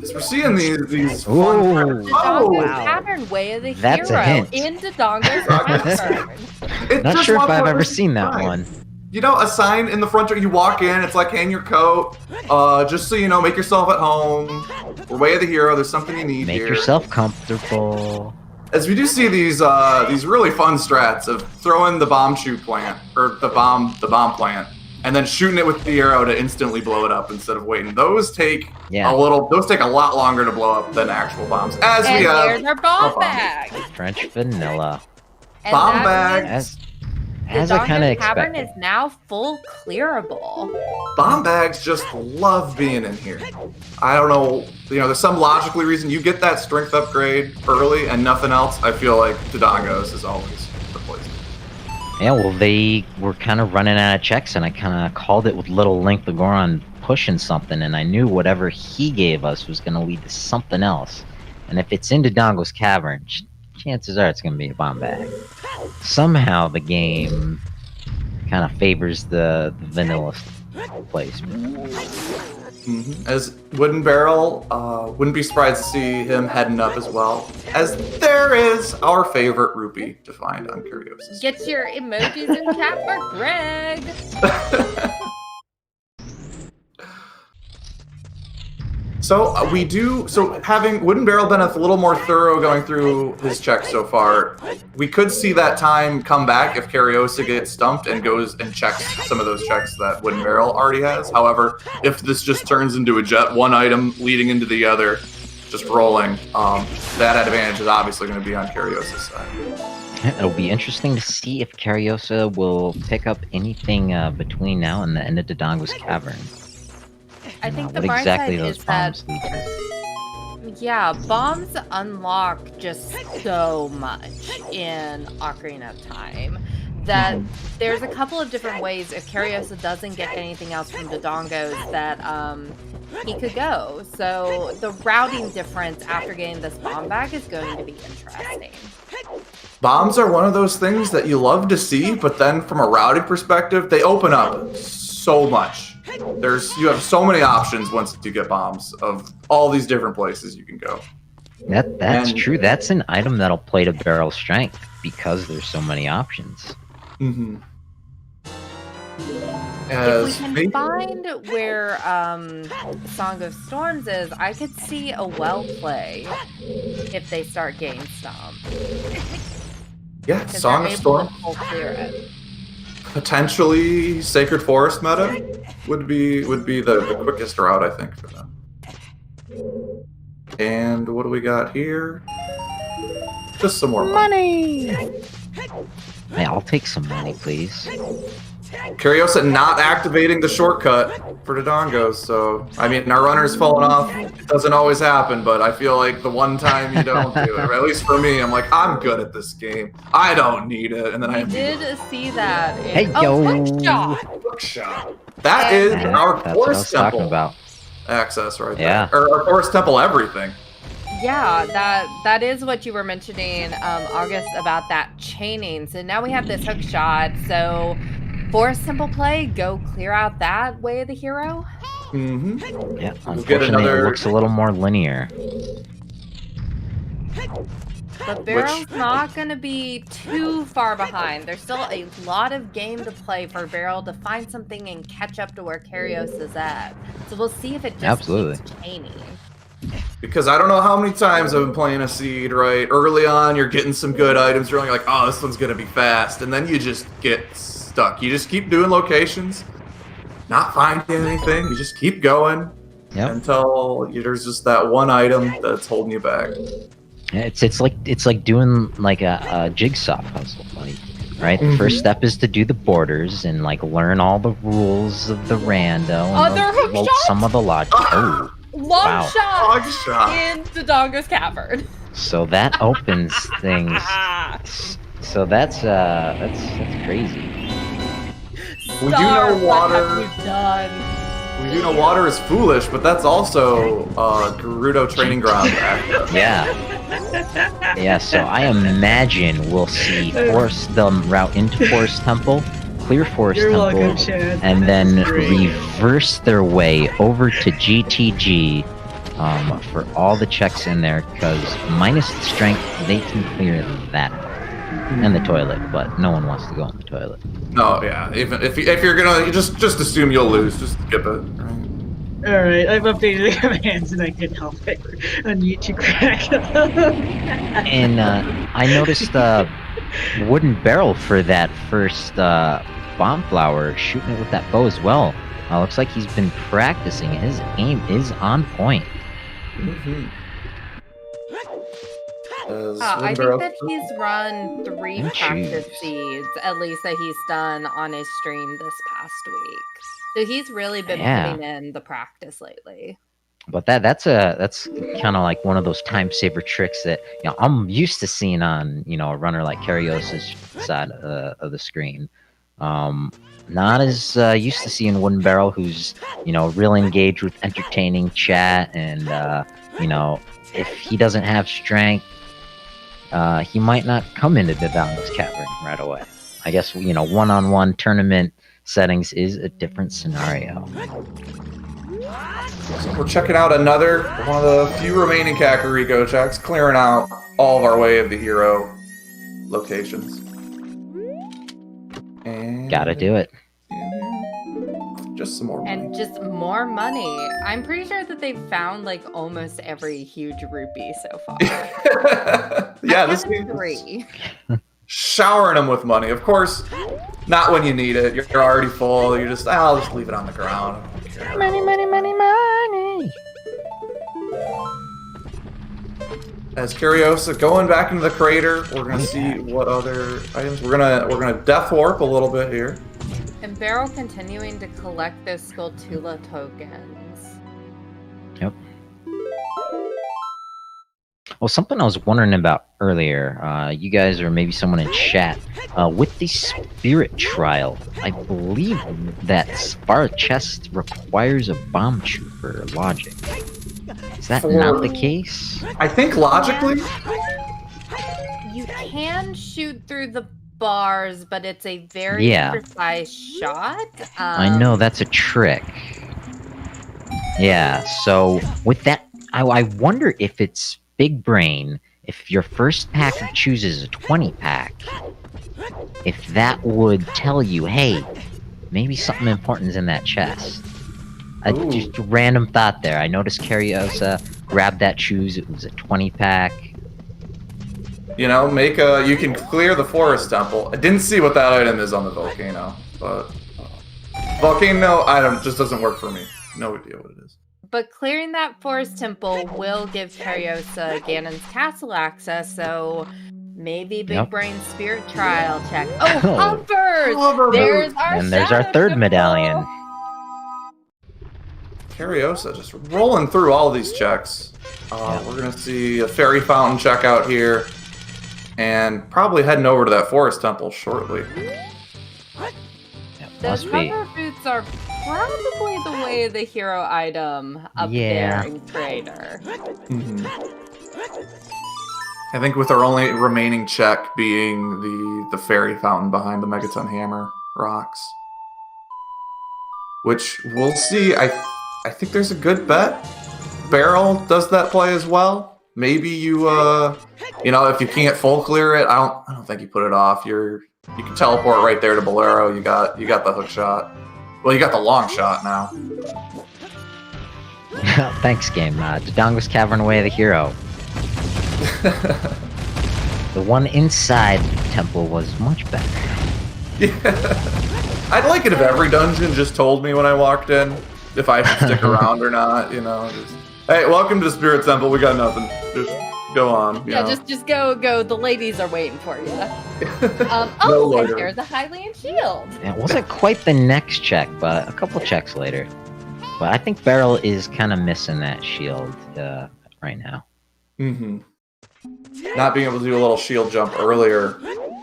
[SPEAKER 2] As we're seeing these
[SPEAKER 4] Dodongo's Cavern, way of the
[SPEAKER 3] That's
[SPEAKER 4] hero
[SPEAKER 3] a hint.
[SPEAKER 4] in Dodongo's Cavern.
[SPEAKER 3] Not sure if I've ever seen that one.
[SPEAKER 2] You know, a sign in the front door, you walk in, it's like, hang your coat, just so you know, make yourself at home. We're way of the hero, there's something you need
[SPEAKER 3] Make
[SPEAKER 2] here.
[SPEAKER 3] yourself comfortable.
[SPEAKER 2] As we do see these really fun strats of throwing the bomb shoot plant, or the bomb plant, and then shooting it with the arrow to instantly blow it up instead of waiting. Those take a lot longer to blow up than actual bombs. As
[SPEAKER 4] and
[SPEAKER 2] we have
[SPEAKER 4] here's our bomb bag.
[SPEAKER 3] French vanilla.
[SPEAKER 4] And
[SPEAKER 2] bomb bags.
[SPEAKER 3] As I kind of
[SPEAKER 4] Cavern
[SPEAKER 3] expected.
[SPEAKER 4] is now full clearable.
[SPEAKER 2] Bomb bags just love being in here. I don't know, you know, there's some logical reason you get that strength upgrade early and nothing else. I feel like Dodongo's is always the place.
[SPEAKER 3] Yeah, well, they were kind of running out of checks, and I kind of called it with little Link the Goron pushing something, and I knew whatever he gave us was going to lead to something else. And if it's in Dodongo's Cavern, chances are it's going to be a bomb bag. Somehow the game kind of favors the vanilla placement.
[SPEAKER 2] Mm-hmm. As WoodenBarrel, wouldn't be surprised to see him heading up as well. As there is our favorite rupee to find on Kariossa.
[SPEAKER 4] Get your emojis in chat for Greg.
[SPEAKER 2] So having WoodenBarrel been a little more thorough going through his checks so far, we could see that time come back if Kariossa gets stumped and goes and checks some of those checks that WoodenBarrel already has. However, if this just turns into one item leading into the other, just rolling, that advantage is obviously going to be on Kariossa's side.
[SPEAKER 3] It'll be interesting to see if Kariossa will pick up anything between now and the end of Dodongo's Cavern.
[SPEAKER 4] I think the
[SPEAKER 3] what
[SPEAKER 4] bright
[SPEAKER 3] exactly
[SPEAKER 4] side
[SPEAKER 3] those
[SPEAKER 4] is
[SPEAKER 3] bombs
[SPEAKER 4] that,
[SPEAKER 3] lead to.
[SPEAKER 4] yeah, bombs unlock just so much in Ocarina of Time that there's a couple of different ways if Kariossa doesn't get anything else from Dodongo's that he could go. So the routing difference after getting this bomb bag is going to be interesting.
[SPEAKER 2] Bombs are one of those things that you love to see, but then from a routing perspective, they open up so much. You have so many options once you get bombs of all these different places you can go.
[SPEAKER 3] That's true. That's an item that'll play to Barrel's strength because there's so many options.
[SPEAKER 2] Mm-hmm.
[SPEAKER 4] If we can find where Song of Storms is, I could see a well play if they start getting stomped.
[SPEAKER 2] Yeah, Song of Storms.
[SPEAKER 4] Clear it.
[SPEAKER 2] Potentially Sacred Forest meta would be the quickest route, I think, for them. And what do we got here? Just some more money.
[SPEAKER 3] Hey, I'll take some money, please.
[SPEAKER 2] Kariossa not activating the shortcut for Dodongo, so I mean our runner's falling off. It doesn't always happen, but I feel like the one time you don't do it, or at least for me, I'm like, I'm good at this game. I don't need it, and then I
[SPEAKER 4] did see that.
[SPEAKER 3] Hey yo,
[SPEAKER 2] hook shot. That is our
[SPEAKER 3] That's what I
[SPEAKER 2] Forest
[SPEAKER 3] was talking
[SPEAKER 2] Temple
[SPEAKER 3] about.
[SPEAKER 2] access right
[SPEAKER 3] Yeah.
[SPEAKER 2] there, or our Forest Temple everything.
[SPEAKER 4] Yeah, that is what you were mentioning, August, about that chaining. So now we have this hook shot. So for a simple play, go clear out that way of the hero.
[SPEAKER 2] Mm-hmm.
[SPEAKER 3] Yeah,
[SPEAKER 2] We'll
[SPEAKER 3] unfortunately,
[SPEAKER 2] get another...
[SPEAKER 3] it looks a little more linear.
[SPEAKER 4] But Barrel's not going to be too far behind. There's still a lot of game to play for Barrel to find something and catch up to where Kariossa's at. So we'll see if it just keeps chaining.
[SPEAKER 2] Because I don't know how many times I've been playing a seed, right? Early on, you're getting some good items. You're like, oh, this one's going to be fast. And then you just get stuck. You just keep doing locations, not finding anything. You just keep going until there's just that one item that's holding you back.
[SPEAKER 3] Yeah, it's like doing like a jigsaw puzzle, like, right? The first step is to do the borders and like learn all the rules of the rando and some of the logic. Oh,
[SPEAKER 4] long shot into Dongo's cavern.
[SPEAKER 3] So that opens things. So that's crazy.
[SPEAKER 2] We do know water. We do know water is foolish, but that's also Gerudo training ground.
[SPEAKER 3] Yeah, so I imagine we'll see the route into Forest Temple, clear Forest Temple, and then reverse their way over to GTG for all the checks in there, because minus the strength, they can clear that. And the toilet, but no one wants to go in the toilet.
[SPEAKER 2] No, yeah. Even if you're gonna, you just assume you'll lose. Just skip it. Right?
[SPEAKER 1] All right, I've updated the commands and I can help it on YouTube crack.
[SPEAKER 3] And I noticed WoodenBarrel for that first bomb flower, shooting it with that bow as well. Looks like he's been practicing. His aim is on point.
[SPEAKER 2] Mm-hmm.
[SPEAKER 4] I think that he's run 3 practice seeds, at least that he's done on his stream this past week. So he's really been putting in the practice lately.
[SPEAKER 3] But that's kind of like one of those time saver tricks that I'm used to seeing on a runner like Kariossa's side of the screen. Not as used to seeing WoodenBarrel, who's really engaged with entertaining chat, and if he doesn't have strength, he might not come into Medallion's cavern right away. I guess one-on-one tournament settings is a different scenario.
[SPEAKER 2] So we're checking out another one of the few remaining Kakariko checks, clearing out all of our way of the hero locations. And
[SPEAKER 3] gotta do it.
[SPEAKER 2] Just some more money.
[SPEAKER 4] And just more money. I'm pretty sure that they've found like almost every huge rupee so far.
[SPEAKER 2] Yeah, this is
[SPEAKER 4] 3.
[SPEAKER 2] Showering them with money. Of course, not when you need it. You're already full. You're just, I'll just leave it on the ground.
[SPEAKER 3] Money, money, money, money.
[SPEAKER 2] As Kariossa going back into the crater, we're gonna see what other items. We're gonna death warp a little bit here.
[SPEAKER 4] And Barrel continuing to collect those Skulltula tokens.
[SPEAKER 3] Yep. Well, something I was wondering about earlier, you guys or maybe someone in chat, with the spirit trial, I believe that Spar chest requires a bomb trooper logic. Is that not the case?
[SPEAKER 2] I think logically,
[SPEAKER 4] you can shoot through the bars, but it's a very precise shot.
[SPEAKER 3] I know that's a trick. Yeah, so with that, I wonder if it's big brain, if your first pack chooses a 20 pack, if that would tell you, hey, maybe something important is in that chest. Just a random thought there. I noticed Kariossa grabbed that choose. It was a 20 pack.
[SPEAKER 2] you can clear the Forest Temple. I didn't see what that item is on the volcano, but volcano item just doesn't work for me. No idea what it is.
[SPEAKER 4] But clearing that Forest Temple will give Kariossa Ganon's castle access, so maybe Big Brain Spirit Trial check. Oh, hovers!
[SPEAKER 3] There's our third medallion.
[SPEAKER 2] Kariossa just rolling through all of these checks. We're going to see a fairy fountain check out here, and probably heading over to that Forest Temple shortly.
[SPEAKER 4] Those hover boots are probably the way of the hero item up there in Crater.
[SPEAKER 2] I think with our only remaining check being the fairy fountain behind the Megaton Hammer rocks. Which we'll see. I think there's a good bet. Barrel does that play as well. Maybe you if you can't full clear it, I don't think you put it off. You can teleport right there to Bolero. You got the hook shot. Well, you got the long shot now.
[SPEAKER 3] Thanks, game. Dodongo's Cavern away the hero. The one inside the temple was much better.
[SPEAKER 2] Yeah. I'd like it if every dungeon just told me when I walked in if I should stick around or not. Just, hey, welcome to the Spirit Temple. We got nothing. Just go on.
[SPEAKER 4] Just go. The ladies are waiting for you.
[SPEAKER 2] No
[SPEAKER 4] and here's a Hylian shield.
[SPEAKER 3] It wasn't quite the next check, but a couple checks later. But I think Barrel is kind of missing that shield right now.
[SPEAKER 2] Mm-hmm. Not being able to do a little shield jump earlier,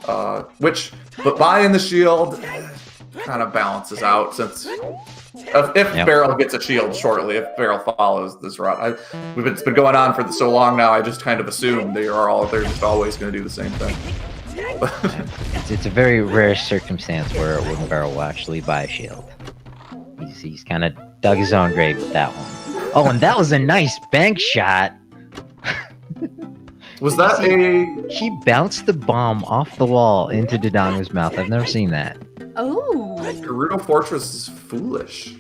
[SPEAKER 2] but buying the shield kind of balances out since if Barrel gets a shield shortly, if Barrel follows this route. It's been going on for so long now, I just kind of assume they're just always going to do the same thing.
[SPEAKER 3] It's a very rare circumstance where WoodenBarrel will actually buy a shield. He's kind of dug his own grave with that one. Oh, and that was a nice bank shot.
[SPEAKER 2] Was that
[SPEAKER 3] He bounced the bomb off the wall into Dodongo's mouth. I've never seen that.
[SPEAKER 4] Oh.
[SPEAKER 2] Gerudo Fortress is foolish.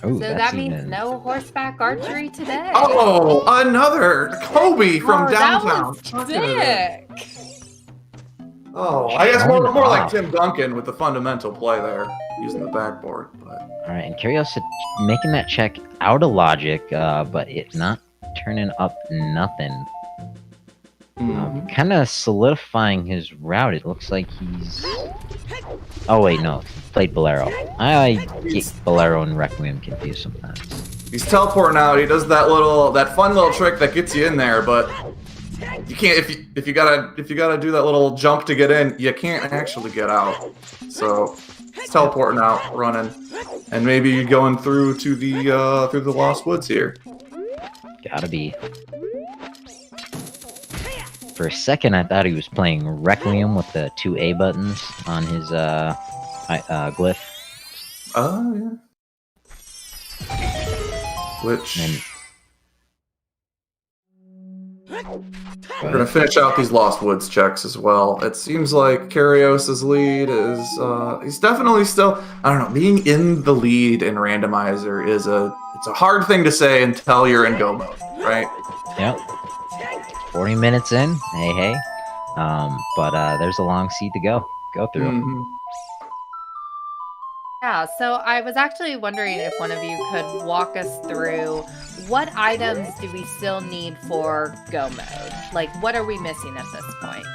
[SPEAKER 3] Oh,
[SPEAKER 4] so that means no horseback archery today.
[SPEAKER 2] Oh, another Kobe from downtown.
[SPEAKER 4] That was sick.
[SPEAKER 2] Oh, I guess more like Tim Duncan with the fundamental play there, using the backboard. But
[SPEAKER 3] all right, and Kariossa making that check out of logic, but it's not turning up nothing. Kind of solidifying his route. It looks like he's... Oh wait, no, he played Bolero. I get Bolero and Requiem confused sometimes.
[SPEAKER 2] He's teleporting out. He does that fun little trick that gets you in there, but you can't if you gotta do that little jump to get in. You can't actually get out. So he's teleporting out, running, and maybe going through to the Lost Woods here.
[SPEAKER 3] Gotta be. For a second, I thought he was playing Requiem with the 2 A buttons on his glyph.
[SPEAKER 2] Oh, yeah. Which... We're going to finish out these Lost Woods checks as well. It seems like Kariossa's lead is... he's definitely still... I don't know, being in the lead in Randomizer is it's a hard thing to say until you're in go mode, right?
[SPEAKER 3] Yep. 40 minutes in, hey. But there's a long seed to go through.
[SPEAKER 2] Mm-hmm.
[SPEAKER 4] Yeah, so I was actually wondering if one of you could walk us through what items do we still need for go mode? Like, what are we missing at this point?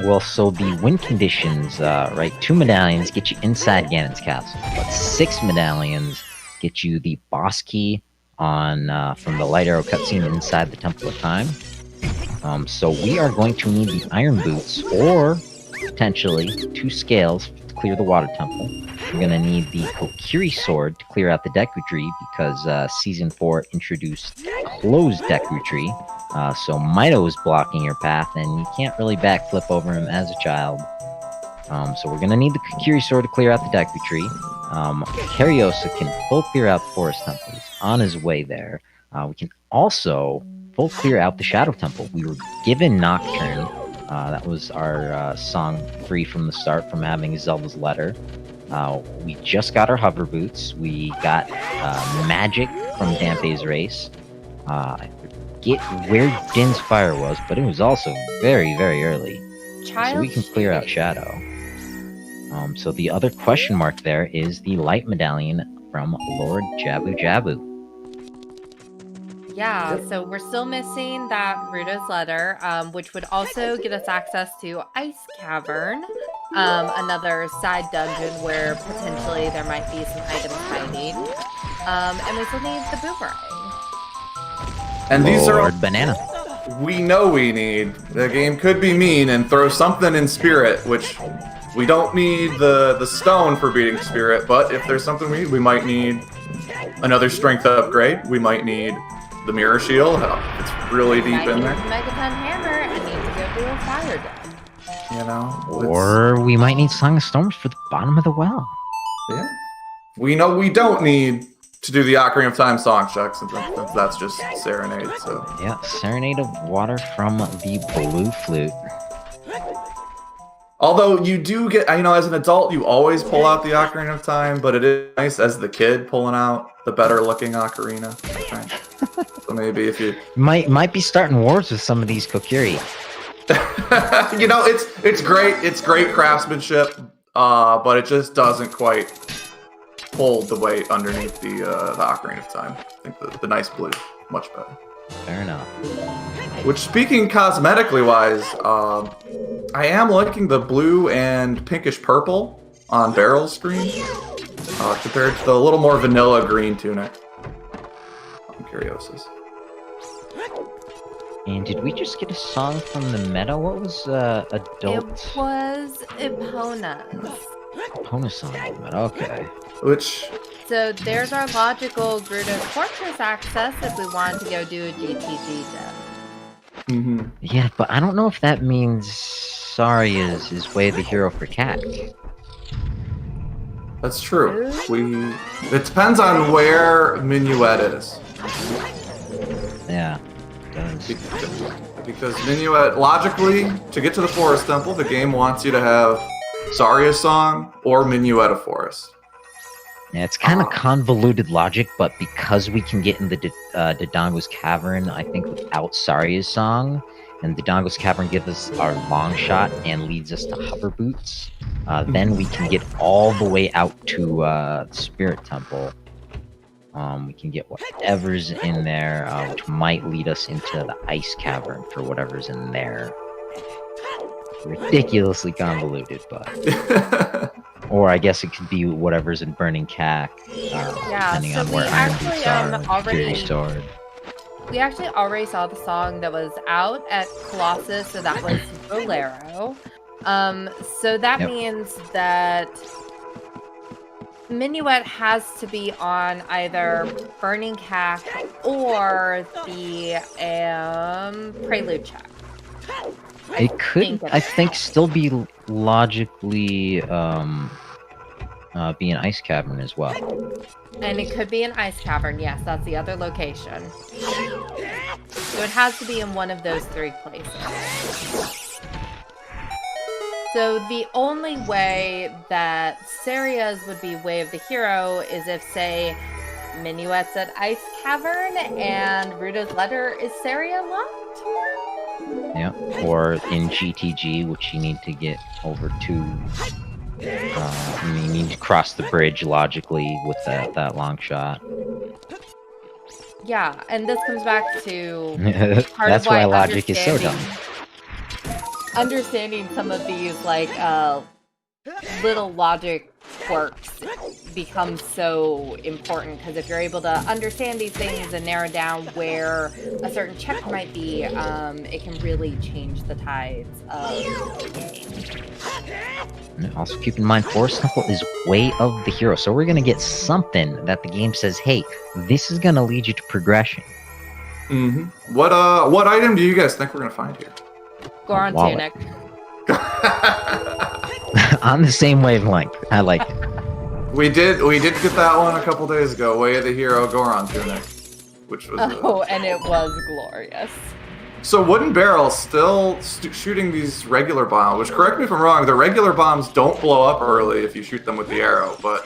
[SPEAKER 3] Well, so the win conditions, right, 2 medallions get you inside Ganon's castle, but 6 medallions get you the boss key on from the Light Arrow cutscene inside the Temple of Time. So we are going to need the Iron Boots, or potentially 2 scales to clear the Water Temple. We're going to need the Kokiri Sword to clear out the Deku Tree, because Season 4 introduced closed Deku Tree. So Mito is blocking your path, and you can't really backflip over him as a child. So we're going to need the Kokiri Sword to clear out the Deku Tree. Kariossa can full clear out the Forest Temple. He's on his way there. We can also full clear out the Shadow Temple. We were given Nocturne. That was our song free from the start from having Zelda's Letter. We just got our hover boots. We got magic from Dampe's Race. I forget where Din's Fire was, but it was also very, very early. So we can clear out Shadow. So the other question mark there is the Light Medallion from Lord Jabu Jabu.
[SPEAKER 4] Yeah, so we're still missing that Ruto's Letter, which would also get us access to Ice Cavern, another side dungeon where potentially there might be some items hiding. And we still need the Boomerang.
[SPEAKER 2] And these are all
[SPEAKER 3] Banana.
[SPEAKER 2] we know we need. The game could be mean and throw something in Spirit, which we don't need the stone for beating Spirit, but if there's something we might need another strength upgrade. We might need the mirror shield. It's really deep in there.
[SPEAKER 4] Megaton Hammer and need to go do a fire dome.
[SPEAKER 2] You know,
[SPEAKER 3] Or we might need Song of Storms for the bottom of the well.
[SPEAKER 2] yeah. We know we don't need to do the Ocarina of Time song check since that's just Serenade. So
[SPEAKER 3] Yeah, Serenade of Water from the Blue Flute.
[SPEAKER 2] although you do get, you know, as an adult, you always pull out the Ocarina of Time, but it is nice as the kid pulling out the better looking Ocarina. I think. So maybe if you
[SPEAKER 3] Might be starting wars with some of these Kokiri.
[SPEAKER 2] you know, it's great. It's great craftsmanship, but it just doesn't quite hold the weight underneath the Ocarina of Time. I think the nice blue, much better.
[SPEAKER 3] Fair enough.
[SPEAKER 2] Which, speaking cosmetically wise, I am liking the blue and pinkish purple on Barrel's screen compared to the little more vanilla green tunic on Kariossa's.
[SPEAKER 3] And did we just get a song from the meta? What was adult?
[SPEAKER 4] It was Epona's.
[SPEAKER 3] Epona song. Okay.
[SPEAKER 2] Which,
[SPEAKER 4] So there's our logical Gerudo's Fortress access if we wanted to go do a GTG then.
[SPEAKER 3] Yeah, but I don't know if that means Sorry is Way of the Hero for Cat.
[SPEAKER 2] that's true. It depends on where Minuet is.
[SPEAKER 3] Yeah. It does.
[SPEAKER 2] Because Minuet, logically, to get to the Forest Temple, the game wants you to have Saria's song or Minuet of Forest.
[SPEAKER 3] Yeah, it's kind of convoluted logic, but because we can get in the Dodongo's Cavern, I think without Saria's song, and Dodongo's Cavern gives us our long shot and leads us to Hover Boots, then we can get all the way out to the Spirit Temple. We can get whatever's in there, which might lead us into the Ice Cavern for whatever's in there. Ridiculously convoluted, but... Or I guess it could be whatever's in Burning Cack, depending
[SPEAKER 4] so
[SPEAKER 3] on where
[SPEAKER 4] we
[SPEAKER 3] Iron
[SPEAKER 4] actually,
[SPEAKER 3] Boots are,
[SPEAKER 4] already-
[SPEAKER 3] Fury Sword.
[SPEAKER 4] We actually already saw the song that was out at Colossus, so that was Bolero. So that means that Minuet has to be on either Burning Cack or the Prelude check.
[SPEAKER 3] It could, I think, still be logically be an Ice Cavern as well.
[SPEAKER 4] And it could be an Ice Cavern, yes, that's the other location. So it has to be in one of those three places. So the only way that Saria's would be Way of the Hero is if, say, Minuet's at Ice Cavern and Ruto's letter is Saria locked?
[SPEAKER 3] Yeah, or in GTG, which you need to get over to. You need to cross the bridge logically with that long shot.
[SPEAKER 4] Yeah, and this comes back to part
[SPEAKER 3] That's
[SPEAKER 4] of why
[SPEAKER 3] logic is so dumb.
[SPEAKER 4] Understanding some of these like little logic quirks becomes so important, because if you're able to understand these things and narrow down where a certain check might be, it can really change the tides of the game.
[SPEAKER 3] And also keep in mind, Forest Temple is Way of the Hero, so we're gonna get something that the game says, hey, this is gonna lead you to progression.
[SPEAKER 2] What item do you guys think we're gonna find here?
[SPEAKER 4] Goron
[SPEAKER 3] Wallet.
[SPEAKER 4] Tunic.
[SPEAKER 3] On the same wavelength. I like it.
[SPEAKER 2] We did get that one a couple days ago. Way of the Hero Goron Tunic, which was
[SPEAKER 4] And it was glorious.
[SPEAKER 2] So WoodenBarrel still shooting these regular bombs. Which, correct me if I'm wrong, the regular bombs don't blow up early if you shoot them with the arrow, but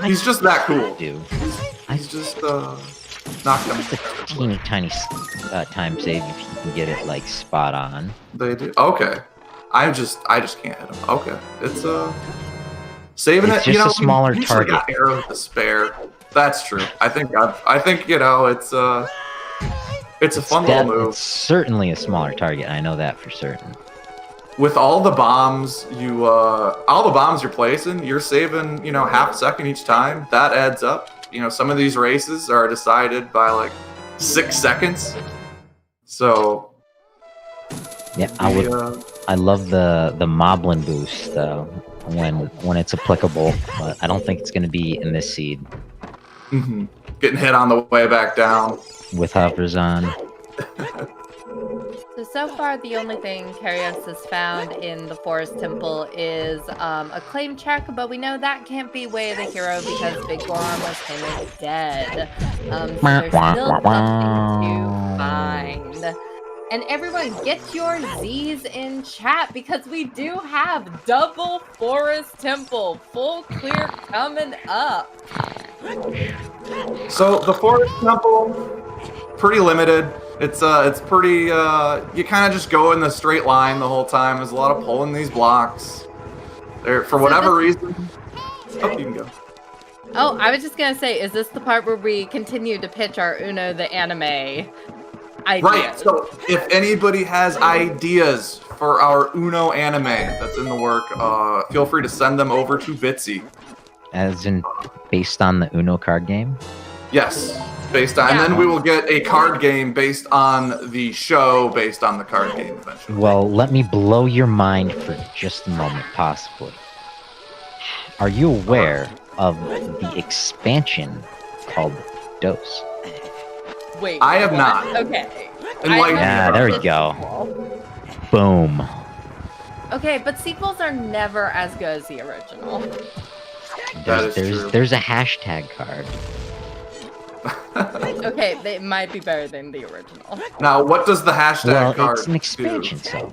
[SPEAKER 2] he's just that cool. He's just knock them.
[SPEAKER 3] It's a teeny tiny time save if you can get it like spot on.
[SPEAKER 2] They do. Okay. I just can't hit them. Okay. It's saving
[SPEAKER 3] It's
[SPEAKER 2] it.
[SPEAKER 3] just a smaller target.
[SPEAKER 2] Got arrows to spare. That's true. I think you know it's a fun little move.
[SPEAKER 3] It's certainly a smaller target. I know that for certain.
[SPEAKER 2] With all the bombs you're placing, you're saving, you know, half a second each time. That adds up. You know, some of these races are decided by like 6 seconds. So
[SPEAKER 3] yeah, I love the Moblin boost when it's applicable, but I don't think it's going to be in this seed.
[SPEAKER 2] Getting hit on the way back down.
[SPEAKER 3] with hovers on.
[SPEAKER 4] So far, the only thing Kariossa has found in the Forest Temple is a claim check, but we know that can't be Way of the Hero because Big Goron was kind of dead. So there's still something to find. And everyone, get your Z's in chat because we do have double Forest Temple full clear coming up.
[SPEAKER 2] So the Forest Temple, pretty limited. It's pretty, you kind of just go in the straight line the whole time. There's a lot of pulling these blocks. There, for whatever reason. Oh, you can go.
[SPEAKER 4] Oh, I was just going to say, is this the part where we continue to pitch our Uno the anime ideas?
[SPEAKER 2] Right, so if anybody has ideas for our Uno anime that's in the work, feel free to send them over to Bitsy.
[SPEAKER 3] As in, based on the Uno card game?
[SPEAKER 2] Yes, based on, and then we will get a card game based on the show, based on the card game eventually.
[SPEAKER 3] Well, let me blow your mind for just a moment, possibly. Are you aware of the expansion called Dose?
[SPEAKER 4] Wait,
[SPEAKER 2] I have not.
[SPEAKER 4] Okay.
[SPEAKER 3] Yeah, there we go. Boom.
[SPEAKER 4] Okay, but sequels are never as good as the original.
[SPEAKER 3] There's a hashtag card.
[SPEAKER 4] Okay, they might be better than the original.
[SPEAKER 2] Now, what does the hashtag card
[SPEAKER 3] Well, it's an expansion, so.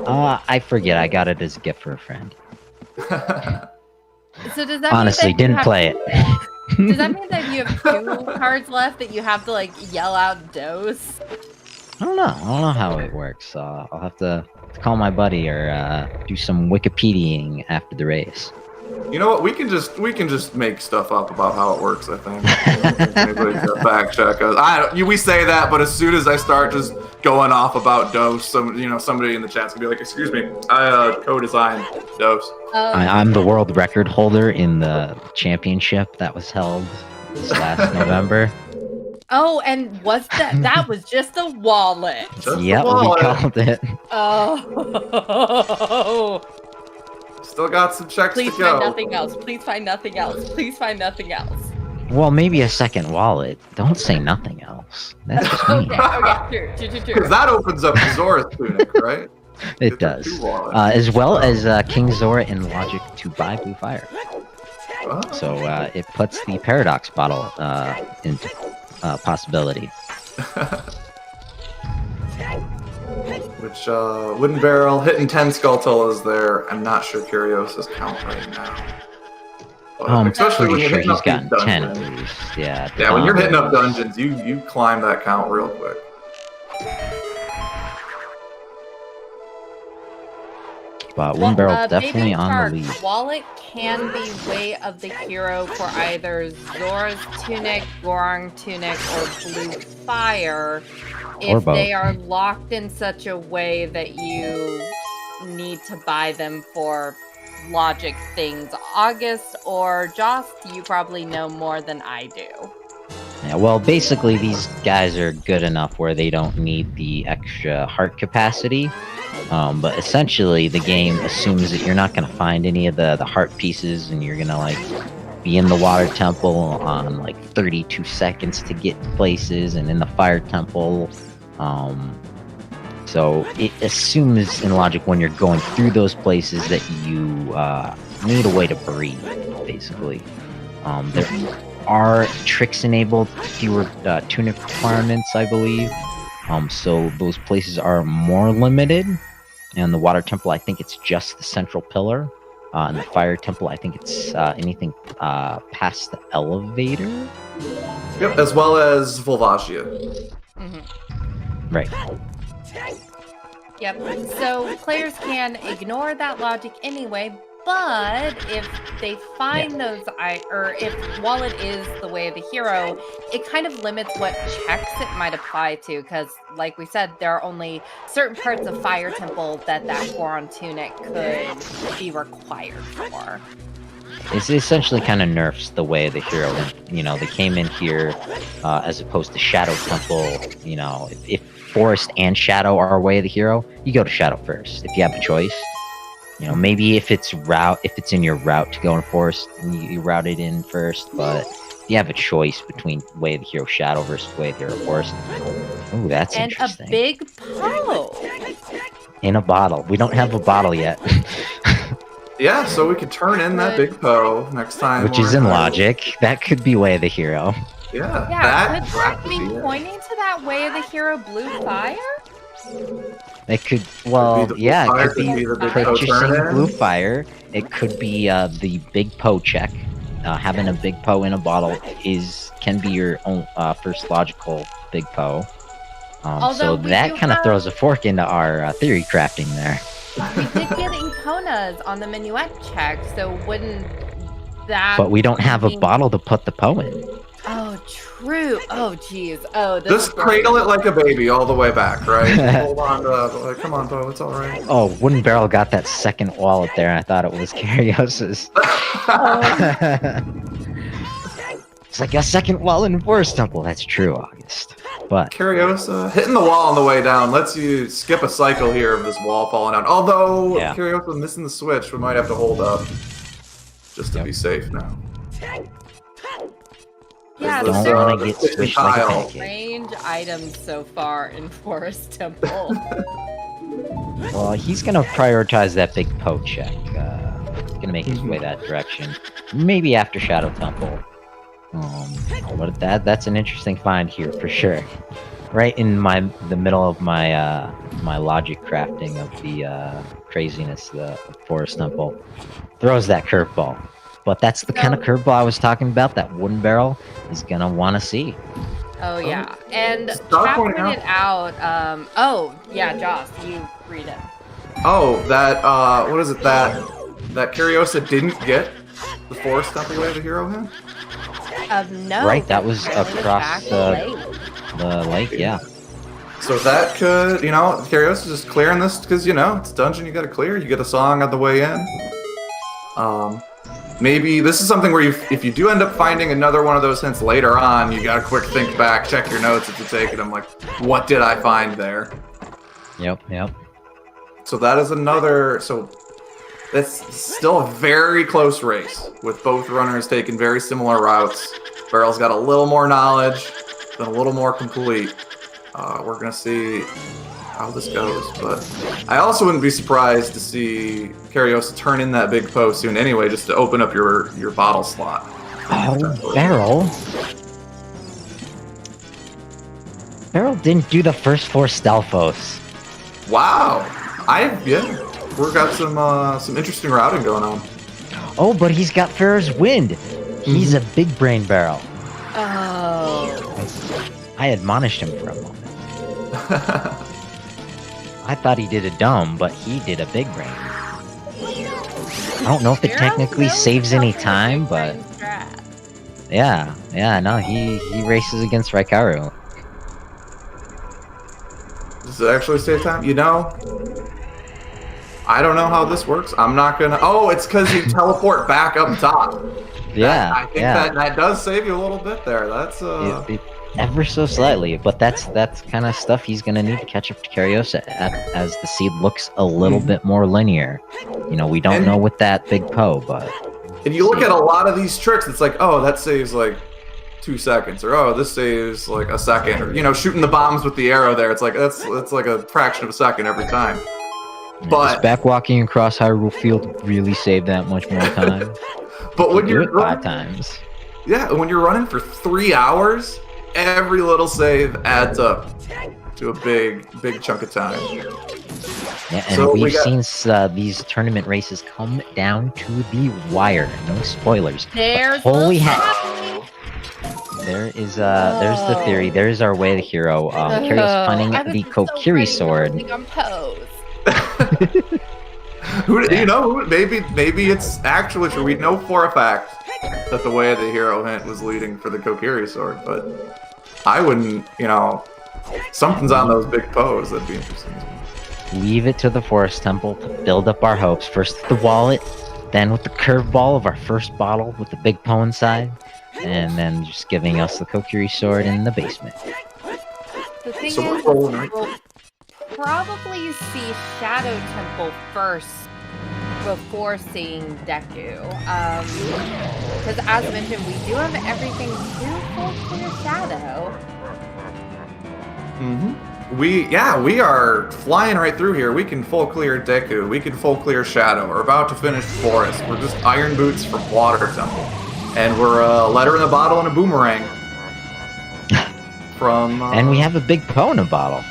[SPEAKER 3] I forget. I got it as a gift for a friend.
[SPEAKER 4] So does that
[SPEAKER 3] honestly
[SPEAKER 4] mean that
[SPEAKER 3] didn't play it?
[SPEAKER 4] Does that mean that you have 2 cards left that you have to like yell out dose?
[SPEAKER 3] I don't know how it works. I'll have to call my buddy or do some Wikipediaing after the race.
[SPEAKER 2] You know what? We can just make stuff up about how it works. I think. Anybody's got fact check us. We say that, but as soon as I start just going off about Dose, somebody in the chat's gonna be like, "Excuse me, I co-designed Dose."
[SPEAKER 3] I'm the world record holder in the championship that was held this last November.
[SPEAKER 4] Oh, and was that was just a wallet?
[SPEAKER 3] Yep, we called it.
[SPEAKER 4] Oh.
[SPEAKER 2] Still got some checks
[SPEAKER 4] Please
[SPEAKER 2] to go.
[SPEAKER 4] find nothing else. Please find nothing else. Please find nothing else.
[SPEAKER 3] Well, maybe a second wallet. Don't say nothing else. That's just me.
[SPEAKER 4] Okay, true.
[SPEAKER 2] Because that opens up the Zora's tunic, right?
[SPEAKER 3] It does. As well as King Zora in Logic to buy Blue Fire.
[SPEAKER 2] Oh.
[SPEAKER 3] So it puts the Paradox bottle into possibility.
[SPEAKER 2] Which, WoodenBarrel hitting 10 Skulltulas there. I'm not sure Kariossa's count right now.
[SPEAKER 3] I'm
[SPEAKER 2] especially when
[SPEAKER 3] pretty
[SPEAKER 2] you're
[SPEAKER 3] sure
[SPEAKER 2] hitting
[SPEAKER 3] he's
[SPEAKER 2] up
[SPEAKER 3] gotten
[SPEAKER 2] these
[SPEAKER 3] 10
[SPEAKER 2] dungeons.
[SPEAKER 3] at least. Yeah.
[SPEAKER 2] Yeah, when you're hitting up dungeons, you climb that count real quick.
[SPEAKER 3] But WoodenBarrel definitely on the lead.
[SPEAKER 4] Wallet can be Way of the Hero for either Zora's Tunic, Gorong Tunic, or Blue Fire if they are locked in such a way that you need to buy them for logic things. August or Jost, you probably know more than I do.
[SPEAKER 3] Yeah, well, basically these guys are good enough where they don't need the extra heart capacity. But essentially, the game assumes that you're not going to find any of the heart pieces, and you're going to, like, be in the water temple on, like, 32 seconds to get places, and in the fire temple. So it assumes, in logic, when you're going through those places that you need a way to breathe, basically. There are tricks enabled, fewer tunic requirements, I believe. So those places are more limited. And the water temple, I think it's just the central pillar. And the fire temple, I think it's anything past the elevator.
[SPEAKER 2] Yep, as well as Volvagia.
[SPEAKER 4] Mm-hmm.
[SPEAKER 3] Right.
[SPEAKER 4] Yep. So players can ignore that logic anyway. But if they find those, or if Wallet is the Way of the Hero, it kind of limits what checks it might apply to. Because, like we said, there are only certain parts of Fire Temple that Goron Tunic could be required for.
[SPEAKER 3] It essentially kind of nerfs the Way of the Hero. They came in here as opposed to Shadow Temple. If Forest and Shadow are Way of the Hero, you go to Shadow first if you have a choice. Maybe if it's in your route to go in Forest, you route it in first, but you have a choice between Way of the Hero Shadow versus Way of the Hero Forest. Ooh, that's
[SPEAKER 4] And
[SPEAKER 3] interesting.
[SPEAKER 4] a big Poe.
[SPEAKER 3] In a bottle. We don't have a bottle yet.
[SPEAKER 2] Yeah, so we could turn in that big Poe next time.
[SPEAKER 3] Which is in logic. That could be Way of the Hero.
[SPEAKER 2] Yeah,
[SPEAKER 4] Yeah, could that
[SPEAKER 2] could
[SPEAKER 4] be
[SPEAKER 2] it.
[SPEAKER 4] pointing to that Way of the Hero blue fire?
[SPEAKER 3] It could, well,
[SPEAKER 2] Could be the
[SPEAKER 3] yeah,
[SPEAKER 2] blue
[SPEAKER 3] it
[SPEAKER 2] fire,
[SPEAKER 3] could be
[SPEAKER 2] could be the big Poe
[SPEAKER 3] purchasing
[SPEAKER 2] turn-in.
[SPEAKER 3] blue fire. It could be the big Poe check. Having a big Poe in a bottle can be your own first logical big Poe. So that kind of throws a fork into our theory crafting there.
[SPEAKER 4] We did get Eponas on the minuet check, so wouldn't that...
[SPEAKER 3] But we don't have a bottle to put the Poe in.
[SPEAKER 4] Oh, true. Oh, jeez. Oh, this
[SPEAKER 2] Just
[SPEAKER 4] is
[SPEAKER 2] cradle it like a baby all the way back, right? Hold on to like, come on, Poe, it's all right.
[SPEAKER 3] Oh, WoodenBarrel got that second wallet there, and I thought it was Kariossa's. It's like a second wall in Forest Temple. That's true, August. But
[SPEAKER 2] Kariossa hitting the wall on the way down lets you skip a cycle here of this wall falling down. Although Kariossa missing the switch, we might have to hold up just to be safe now.
[SPEAKER 4] Yeah,
[SPEAKER 3] don't want to get switched like a pancake.
[SPEAKER 4] Strange items so far in Forest Temple.
[SPEAKER 3] Well, he's gonna prioritize that big Poe check. He's gonna make his way that direction. Maybe after Shadow Temple. But that's an interesting find here for sure. Right in the middle of my my logic crafting of the craziness, the Forest Temple throws that curveball. But that's the kind of curveball I was talking about that WoodenBarrel is gonna want to see.
[SPEAKER 4] Oh yeah, and Chad pointed out. Oh yeah, Joss, you read it.
[SPEAKER 2] Oh, that what is it that Kariossa didn't get the Forest Temple Way of the Hero him?
[SPEAKER 4] No.
[SPEAKER 3] Right, that was across the lake, yeah.
[SPEAKER 2] So that could, Kariossa just clearing this because, it's a dungeon you gotta clear. You get a song on the way in. Maybe this is something where if you do end up finding another one of those hints later on, you gotta quick think back, check your notes if you're taking them, like, what did I find there?
[SPEAKER 3] Yep.
[SPEAKER 2] So that is another, that's still a very close race, with both runners taking very similar routes. Barrel's got a little more knowledge, been a little more complete. We're going to see how this goes, but I also wouldn't be surprised to see Kariossa turn in that big Poe soon anyway, just to open up your bottle slot.
[SPEAKER 3] Oh, Barrel didn't do the first 4 Stelphos.
[SPEAKER 2] Wow. We've got some interesting routing going on.
[SPEAKER 3] Oh, but he's got Farrah's Wind. He's a big brain Barrel.
[SPEAKER 4] Oh.
[SPEAKER 3] I admonished him for a moment. I thought he did a dumb, but he did a big brain. I don't know if it technically saves any time, but yeah, no, he races against Raikaru.
[SPEAKER 2] Does it actually save time? I don't know how this works. I'm not gonna. Oh, it's because you teleport back up top.
[SPEAKER 3] Yeah,
[SPEAKER 2] I think that does save you a little bit there. That's
[SPEAKER 3] ever so slightly, but that's kind of stuff he's gonna need to catch up to Kariossa as the seed looks a little bit more linear. We don't know with that big Poe, but
[SPEAKER 2] and you look at a lot of these tricks, it's like, oh, that saves like 2 seconds, or oh, this saves like a second, or shooting the bombs with the arrow there. It's like that's like a fraction of a second every time. But
[SPEAKER 3] backwalking across Hyrule Field really saved that much more time.
[SPEAKER 2] But when you're
[SPEAKER 3] running 5 times,
[SPEAKER 2] when you're running for 3 hours, every little save adds up to a big chunk of time.
[SPEAKER 3] Yeah, and we've seen these tournament races come down to the wire. No spoilers.
[SPEAKER 4] There's
[SPEAKER 3] holy heck! There's the theory. There's our Way of the Hero. Kariossa finding the Kokiri sword.
[SPEAKER 2] Maybe it's actually true. We know for a fact that the Way of the Hero hint was leading for the Kokiri sword, but I wouldn't, something's on those big Poes. That'd be interesting.
[SPEAKER 3] Leave it to the Forest Temple to build up our hopes. First with the wallet, then with the curveball of our first bottle with the big Poe inside, and then just giving us the Kokiri sword in the basement.
[SPEAKER 4] The thing
[SPEAKER 2] So
[SPEAKER 4] is,
[SPEAKER 2] we're rolling, right?
[SPEAKER 4] we'll probably see Shadow Temple first before seeing Deku. Because as mentioned, we do have everything to full clear Shadow.
[SPEAKER 2] We are flying right through here. We can full clear Deku. We can full clear Shadow. We're about to finish Forest. We're just Iron Boots from Water Temple. And we're a letter in a bottle and a boomerang. From
[SPEAKER 3] and we have a big Poe in a bottle.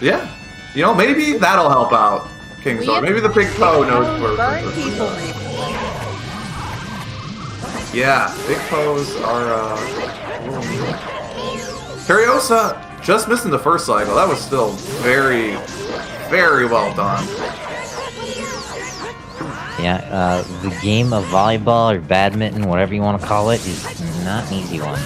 [SPEAKER 2] Yeah. You know, maybe that'll help out King's Sword. Maybe the big Poe knows where
[SPEAKER 4] burn people recently.
[SPEAKER 2] Yeah, big Poes are Kariossa just missing the first cycle. That was still very, very well done.
[SPEAKER 3] Yeah, the game of volleyball or badminton, whatever you want to call it, is not an easy one.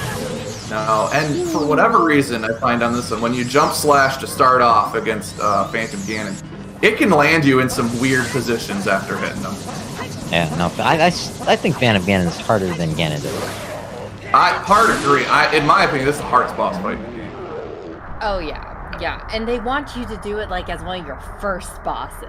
[SPEAKER 2] No, and for whatever reason, I find on this one, when you jump slash to start off against Phantom Ganon, it can land you in some weird positions after hitting them.
[SPEAKER 3] Yeah, no, I think Phantom Ganon is harder than Ganon is.
[SPEAKER 2] I hard agree. In my opinion, this is the hardest boss fight.
[SPEAKER 4] Oh yeah, and they want you to do it like as one of your first bosses.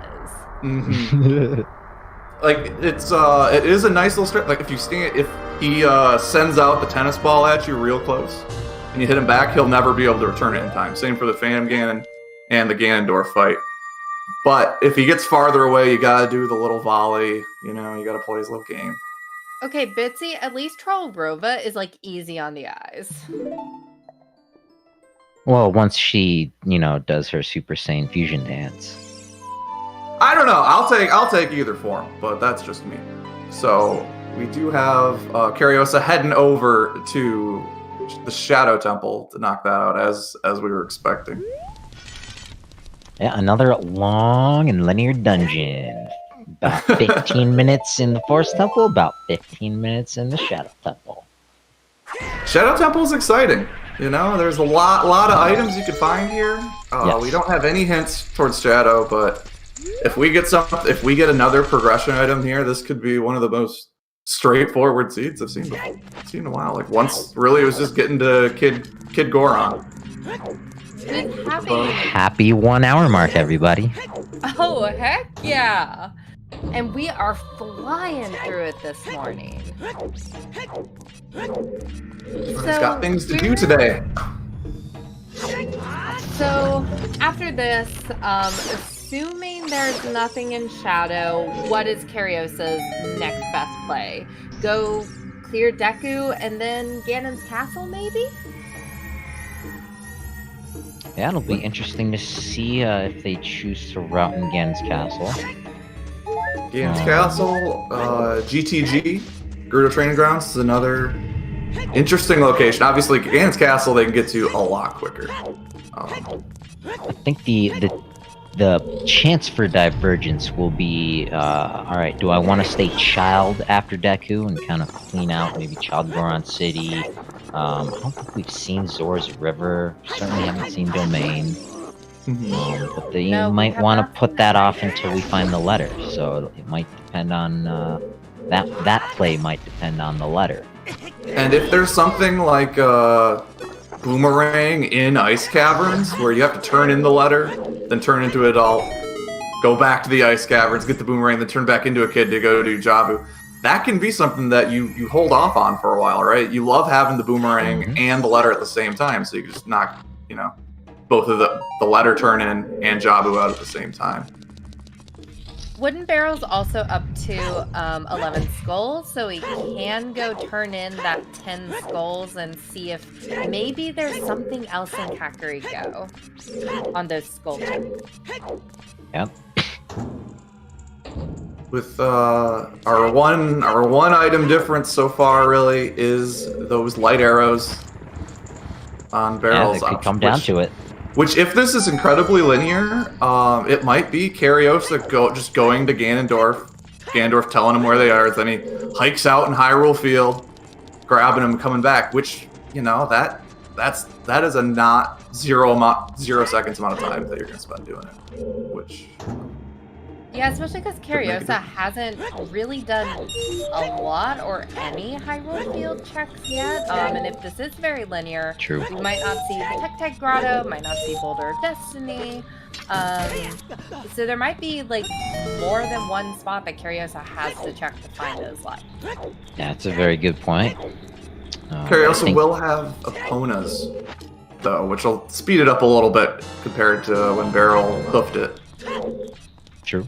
[SPEAKER 2] Like it is a nice little stretch. Like if he sends out the tennis ball at you real close, and you hit him back, he'll never be able to return it in time. Same for the Phantom Ganon and the Ganondorf fight. But if he gets farther away, you gotta do the little volley. You know, you gotta play his little game.
[SPEAKER 4] Okay, Bitsy, at least Trollrova is like easy on the eyes.
[SPEAKER 3] Well, once she, does her Super Saiyan fusion dance.
[SPEAKER 2] I don't know. I'll take either form, but that's just me. So we do have Kariossa heading over to the Shadow Temple to knock that out, as we were expecting.
[SPEAKER 3] Yeah, another long and linear dungeon. About 15 minutes in the Forest Temple, about 15 minutes in the Shadow Temple.
[SPEAKER 2] Shadow Temple is exciting. You know, there's a lot of items you can find here.
[SPEAKER 3] Yes.
[SPEAKER 2] We don't have any hints towards Shadow, but if we get another progression item here, this could be one of the most straightforward seeds I've seen in a while. Like once, really, it was just getting to Kid Goron.
[SPEAKER 3] Happy 1 hour mark, everybody.
[SPEAKER 4] Oh heck yeah! And we are flying through it this morning.
[SPEAKER 2] He's got things to do today.
[SPEAKER 4] So after this, assuming there's nothing in Shadow, what is Kariossa's next best play? Go clear Deku and then Ganon's Castle, maybe?
[SPEAKER 3] Yeah, it'll be interesting to see if they choose to route in Ganon's Castle.
[SPEAKER 2] Ganon's Castle, GTG, Gerudo Training Grounds, is another interesting location. Obviously, Ganon's Castle they can get to a lot quicker.
[SPEAKER 3] I think the chance for divergence will be, alright, do I want to stay Child after Deku and kind of clean out maybe Child Goron City? I don't think we've seen Zora's River. Certainly haven't seen Domain. But you might want to put that off until we find the letter. So it might depend on that play might depend on the letter.
[SPEAKER 2] And if there's something like Boomerang in Ice Caverns, where you have to turn in the letter, then turn into it all, go back to the Ice Caverns, get the Boomerang, then turn back into a kid to go to Jabu. That can be something that you hold off on for a while, right? You love having the Boomerang and the letter at the same time, so you can just knock, both of the letter turn in and Jabu out at the same time.
[SPEAKER 4] WoodenBarrel's also up to 11 skulls, so we can go turn in that 10 skulls and see if maybe there's something else in Kakariko on those skulls.
[SPEAKER 3] Yep.
[SPEAKER 2] With our one item difference so far really is those light arrows on barrels.
[SPEAKER 3] Yeah, they could come down to it.
[SPEAKER 2] Which, if this is incredibly linear, it might be Kariossa just going to Ganondorf telling him where they are, then he hikes out in Hyrule Field, grabbing him, coming back. Which that is a not 0 seconds amount of time that you're gonna spend doing it. Which
[SPEAKER 4] Yeah, especially because Kariossa hasn't really done a lot or any Hyrule Field checks yet. And if this is very linear,
[SPEAKER 3] True.
[SPEAKER 4] we might not see the Tech Grotto, might not see Boulder of Destiny. So there might be like more than one spot that Kariossa has to check to find those lights.
[SPEAKER 3] Yeah, that's a very good point.
[SPEAKER 2] Kariossa will have Eponas, though, which will speed it up a little bit compared to when Barrel hoofed it.
[SPEAKER 3] True.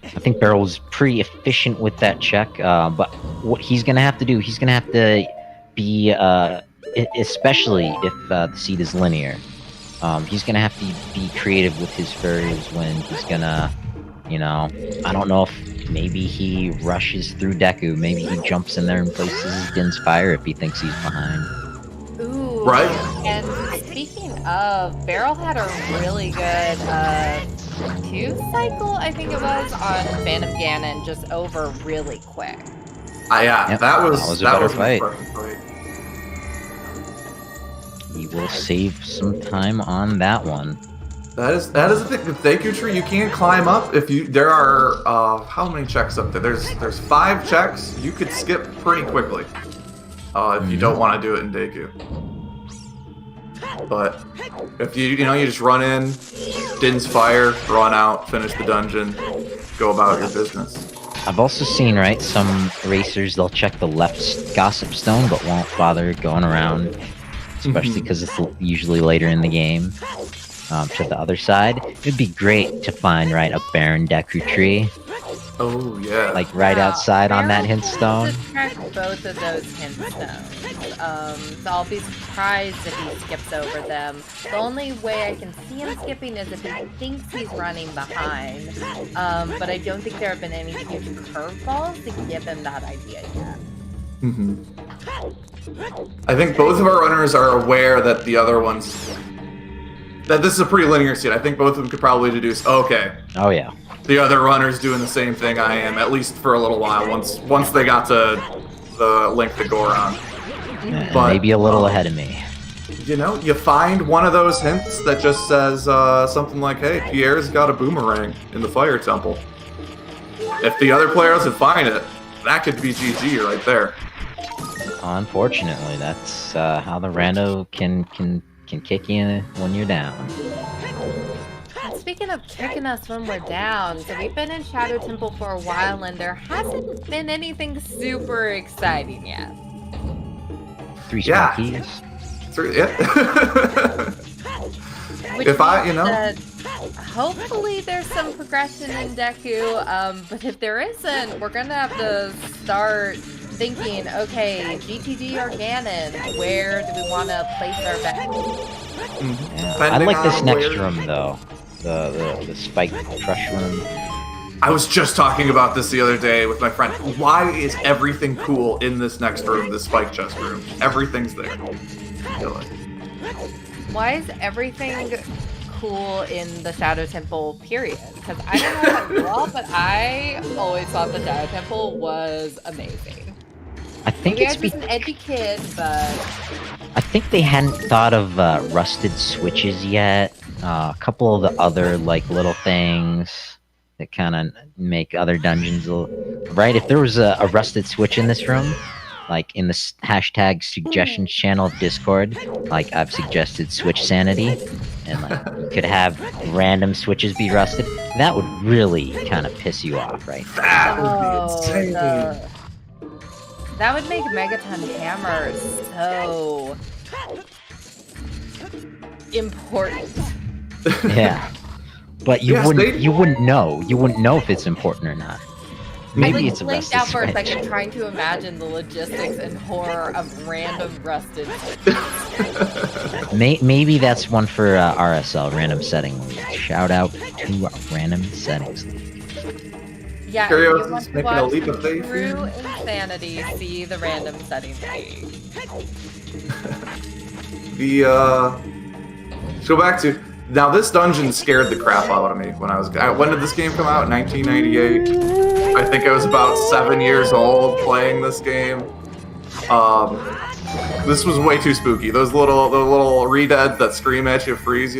[SPEAKER 3] I think Barrel was pretty efficient with that check, but what he's going to have to do, he's going to have to be, especially if the seed is linear, he's going to have to be creative with his fairies when he's going to, I don't know if maybe he rushes through Deku, maybe he jumps in there and places Din's Fire if he thinks he's behind.
[SPEAKER 4] Ooh.
[SPEAKER 2] Right.
[SPEAKER 4] And speaking of, Barrel had a really good 2 cycle, I think it was, on Phantom Ganon just over really quick.
[SPEAKER 2] Yeah,
[SPEAKER 3] Yep,
[SPEAKER 2] that was
[SPEAKER 3] a better
[SPEAKER 2] an
[SPEAKER 3] fight.
[SPEAKER 2] impressive fight.
[SPEAKER 3] He will save some time on that one.
[SPEAKER 2] That is the thing. With Deku Tree, you can't climb up if you. There are how many checks up there? There's 5 checks. You could skip pretty quickly if you don't want to do it in Deku. But if you just run in, Din's Fire, run out, finish the dungeon, go about your business.
[SPEAKER 3] I've also seen, some racers, they'll check the left Gossip Stone, but won't bother going around, especially because it's usually later in the game. To the other side, it'd be great to find, a barren Deku Tree.
[SPEAKER 2] Oh, yeah.
[SPEAKER 3] Right outside on that hint stone.
[SPEAKER 4] Track both of those hint stones. So I'll be surprised if he skips over them. The only way I can see him skipping is if he thinks he's running behind. But I don't think there have been any huge curveballs to give him that idea yet.
[SPEAKER 2] I think both of our runners are aware that the other ones... that this is a pretty linear scene. I think both of them could probably deduce, okay.
[SPEAKER 3] Oh, yeah.
[SPEAKER 2] The other runner's doing the same thing I am, at least for a little while, once they got to the Link to Goron.
[SPEAKER 3] But maybe a little ahead of me.
[SPEAKER 2] You find one of those hints that just says something like, hey, Pierre's got a boomerang in the Fire Temple. If the other player doesn't find it, that could be GG right there.
[SPEAKER 3] Unfortunately, that's how the rando can kick you when you're down.
[SPEAKER 4] Speaking of kicking us when we're down, so we've been in Shadow Temple for a while and there hasn't been anything super exciting yet.
[SPEAKER 3] 3 small keys.
[SPEAKER 2] 3, yeah.
[SPEAKER 4] Which
[SPEAKER 2] if I,
[SPEAKER 4] means that hopefully there's some progression in Deku, but if there isn't, we're gonna have to start thinking, okay, GTG or Ganon, where do we want to place our bet?
[SPEAKER 3] Yeah, I like this next room though, the spiked crush room.
[SPEAKER 2] I was just talking about this the other day with my friend. Why is everything cool in this next room, this spike chest room? Everything's there.
[SPEAKER 4] Why is everything cool in the Shadow Temple, period? Because I don't know how well, but I always thought the Shadow Temple was amazing.
[SPEAKER 3] I think
[SPEAKER 4] Maybe
[SPEAKER 3] it's
[SPEAKER 4] I'm just an edgy kid, but...
[SPEAKER 3] I think they hadn't thought of rusted switches yet. A couple of the other little things that kind of make other dungeons right. If there was a rusted switch in this room, in the hashtag suggestions channel of Discord, I've suggested switch sanity, and you could have random switches be rusted. That would really kind of piss you off, right?
[SPEAKER 2] That would be insane.
[SPEAKER 4] That would make Megaton Hammer so important.
[SPEAKER 3] Yeah, but you wouldn't know. You wouldn't know if it's important or not. Maybe it's a
[SPEAKER 4] blinked
[SPEAKER 3] rusted
[SPEAKER 4] out for a
[SPEAKER 3] switch.
[SPEAKER 4] second, trying to imagine the logistics and horror of random rusted switches.
[SPEAKER 3] Maybe that's one for RSL, Random Setting League. Shout out to Random Settings League.
[SPEAKER 4] Yeah,
[SPEAKER 2] Kariosa's
[SPEAKER 4] if you
[SPEAKER 2] making a
[SPEAKER 4] want
[SPEAKER 2] leap
[SPEAKER 4] to
[SPEAKER 2] of
[SPEAKER 4] watch
[SPEAKER 2] faith
[SPEAKER 4] True
[SPEAKER 2] here.
[SPEAKER 4] Insanity, see the Random Setting League.
[SPEAKER 2] Go back to... Now, this dungeon scared the crap out of me when I was... When did this game come out? 1998? I think I was about 7 years old playing this game. This was way too spooky. The little re-deads that scream at you, freeze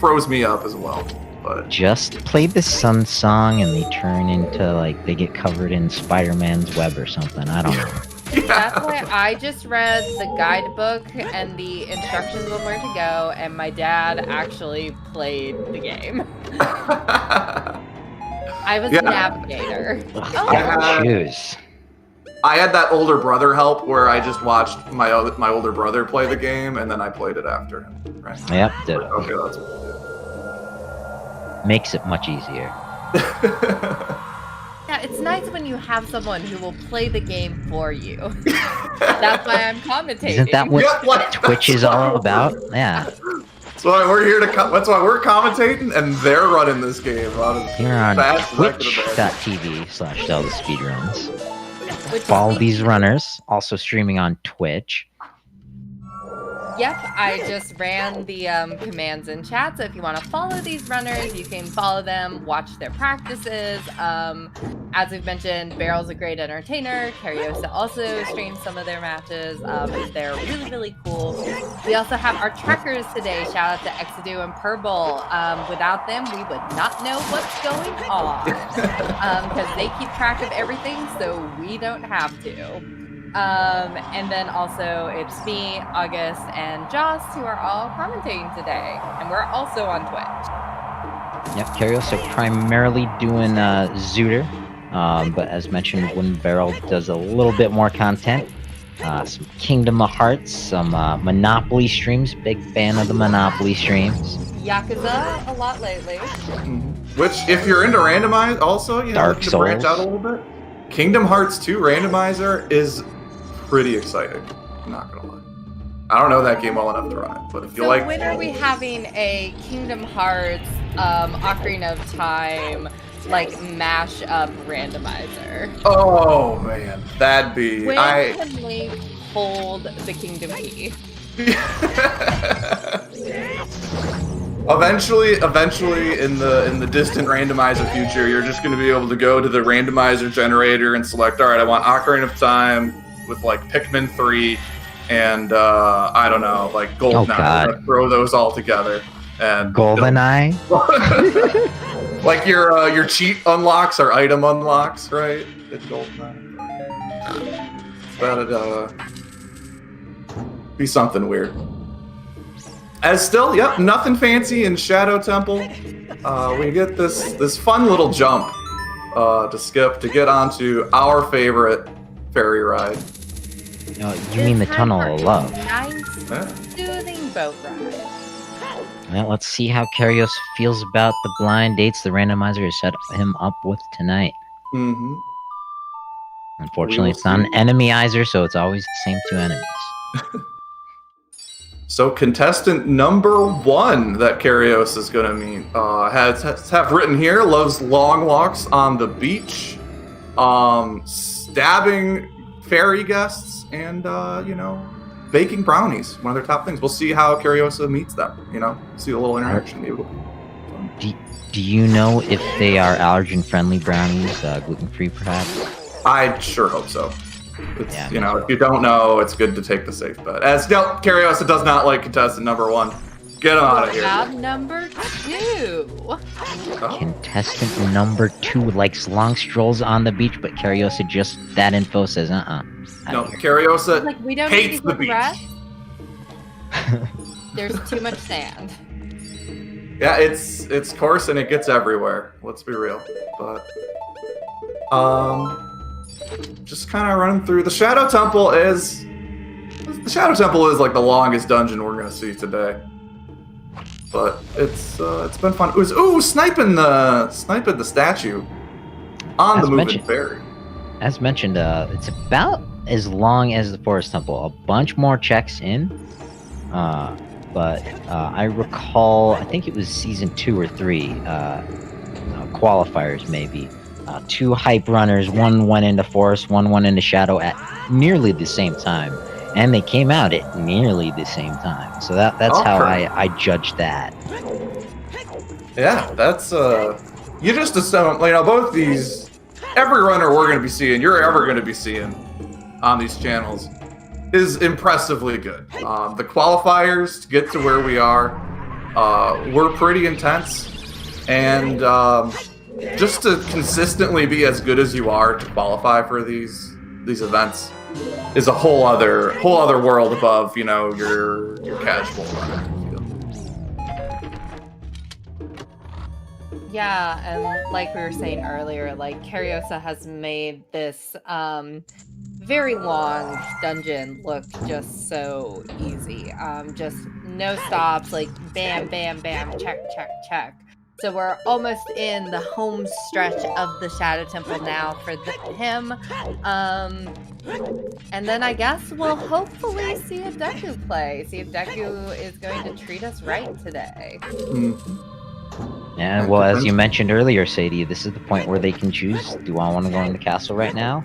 [SPEAKER 2] froze me up as well. But
[SPEAKER 3] Just play the Sun Song and they turn into, like, they get covered in Spider-Man's web or something. I don't know.
[SPEAKER 4] That's why I just read the guidebook and the instructions on where to go, and my dad actually played the game. I was a navigator.
[SPEAKER 3] Shoes.
[SPEAKER 2] I had that older brother help where I just watched my older brother play the game and then I played it after him. Right?
[SPEAKER 3] Yep, did it.
[SPEAKER 2] Okay, that's what
[SPEAKER 3] Makes it much easier.
[SPEAKER 4] Yeah, it's nice when you have someone who will play the game for you. That's why I'm commentating.
[SPEAKER 3] Isn't that what Twitch is all about? Yeah.
[SPEAKER 2] That's why we're here to. That's why we're commentating, and they're running this game.
[SPEAKER 3] Here on Twitch.tv/ZeldaSpeedRuns. Follow these runners. Also streaming on Twitch.
[SPEAKER 4] Yep, I just ran the commands in chat, so if you want to follow these runners, you can follow them, watch their practices. As we've mentioned, Barrel's a great entertainer. Kariossa also streams some of their matches. They're really, really cool. We also have our trackers today. Shout out to Exadu and Purple. Without them, we would not know what's going on because they keep track of everything, so we don't have to. And then also it's me, August, and Joss who are all commentating today. And we're also on Twitch.
[SPEAKER 3] Yep, Kariossa primarily doing Zooter. But as mentioned, WoodenBarrel does a little bit more content. Some Kingdom of Hearts, some Monopoly streams. Big fan of the Monopoly streams.
[SPEAKER 4] Yakuza a lot lately.
[SPEAKER 2] Which, if you're into randomize, also, you know,
[SPEAKER 3] Dark
[SPEAKER 2] to branch
[SPEAKER 3] Souls.
[SPEAKER 2] out a little bit. Kingdom Hearts 2 Randomizer is pretty exciting. I'm not gonna lie. I don't know that game well enough to run it, but if you
[SPEAKER 4] So
[SPEAKER 2] like,
[SPEAKER 4] when are we having a Kingdom Hearts, Ocarina of Time, like mash-up randomizer?
[SPEAKER 2] oh man, that'd be.
[SPEAKER 4] When can Link hold the Kingdom Key?
[SPEAKER 2] Eventually, in the distant randomizer future, you're just gonna be able to go to the randomizer generator and select. All right, I want Ocarina of Time with like Pikmin 3 and I don't know, like GoldenEye. Throw those all together and
[SPEAKER 3] GoldenEye.
[SPEAKER 2] Like your cheat unlocks or item unlocks, right? In GoldenEye. That'd be something weird. As still, yep, nothing fancy in Shadow Temple. We get this fun little jump to skip to get onto our favorite ferry ride.
[SPEAKER 3] You mean the Tunnel of Love.
[SPEAKER 4] Nice, soothing boat ride.
[SPEAKER 3] Well, let's see how Kariossa feels about the blind dates the randomizer has set him up with tonight.
[SPEAKER 2] Mm-hmm.
[SPEAKER 3] Unfortunately, it's not an enemizer, so it's always the same two enemies.
[SPEAKER 2] So contestant number 1 that Kariossa is going to meet have written here, loves long walks on the beach, stabbing fairy guests, and, baking brownies, one of their top things. We'll see how Kariossa meets them, see a little interaction. Maybe it'll be fun.
[SPEAKER 3] Do you know if they are allergen-friendly brownies, gluten-free perhaps?
[SPEAKER 2] I sure hope so. It's,
[SPEAKER 3] Yeah,
[SPEAKER 2] if you don't know, it's good to take the safe bet. As Kariossa does not like contestant number 1. Get him out of here.
[SPEAKER 4] Job number 2.
[SPEAKER 2] Oh.
[SPEAKER 3] Contestant number 2 likes long strolls on the beach, but Kariossa just that info says
[SPEAKER 2] No, Kariossa
[SPEAKER 4] Like, we don't
[SPEAKER 2] hates
[SPEAKER 4] need
[SPEAKER 2] the beach.
[SPEAKER 4] rest. There's too much sand.
[SPEAKER 2] Yeah, it's coarse and it gets everywhere. Let's be real. But just kind of running through. The Shadow Temple is like the longest dungeon we're gonna see today. But it's been fun. It was sniping the statue on the moving ferry.
[SPEAKER 3] As mentioned, it's about as long as the Forest Temple. A bunch more checks in. But I recall, I think it was season 2 or 3, qualifiers maybe. 2 hype runners, one went into Forest, one went into Shadow at nearly the same time. And they came out at nearly the same time. So that's how I judge that.
[SPEAKER 2] Yeah, that's you just assume, both these, every runner we're going to be seeing, you're ever going to be seeing on these channels is impressively good. The qualifiers to get to where we are, were pretty intense, and just to consistently be as good as you are to qualify for these events is a whole other world above, you know, your casual runner.
[SPEAKER 4] Yeah, and like we were saying earlier, like Kariossa has made this very long dungeon look just so easy. Just no stops, like bam, bam, bam, check, check, check. So we're almost in the home stretch of the Shadow Temple now for him. And then I guess we'll hopefully see a Deku play. See if Deku is going to treat us right today.
[SPEAKER 3] Yeah, well, as you mentioned earlier, Sadie, this is the point where they can choose, do I want to go in the castle right now?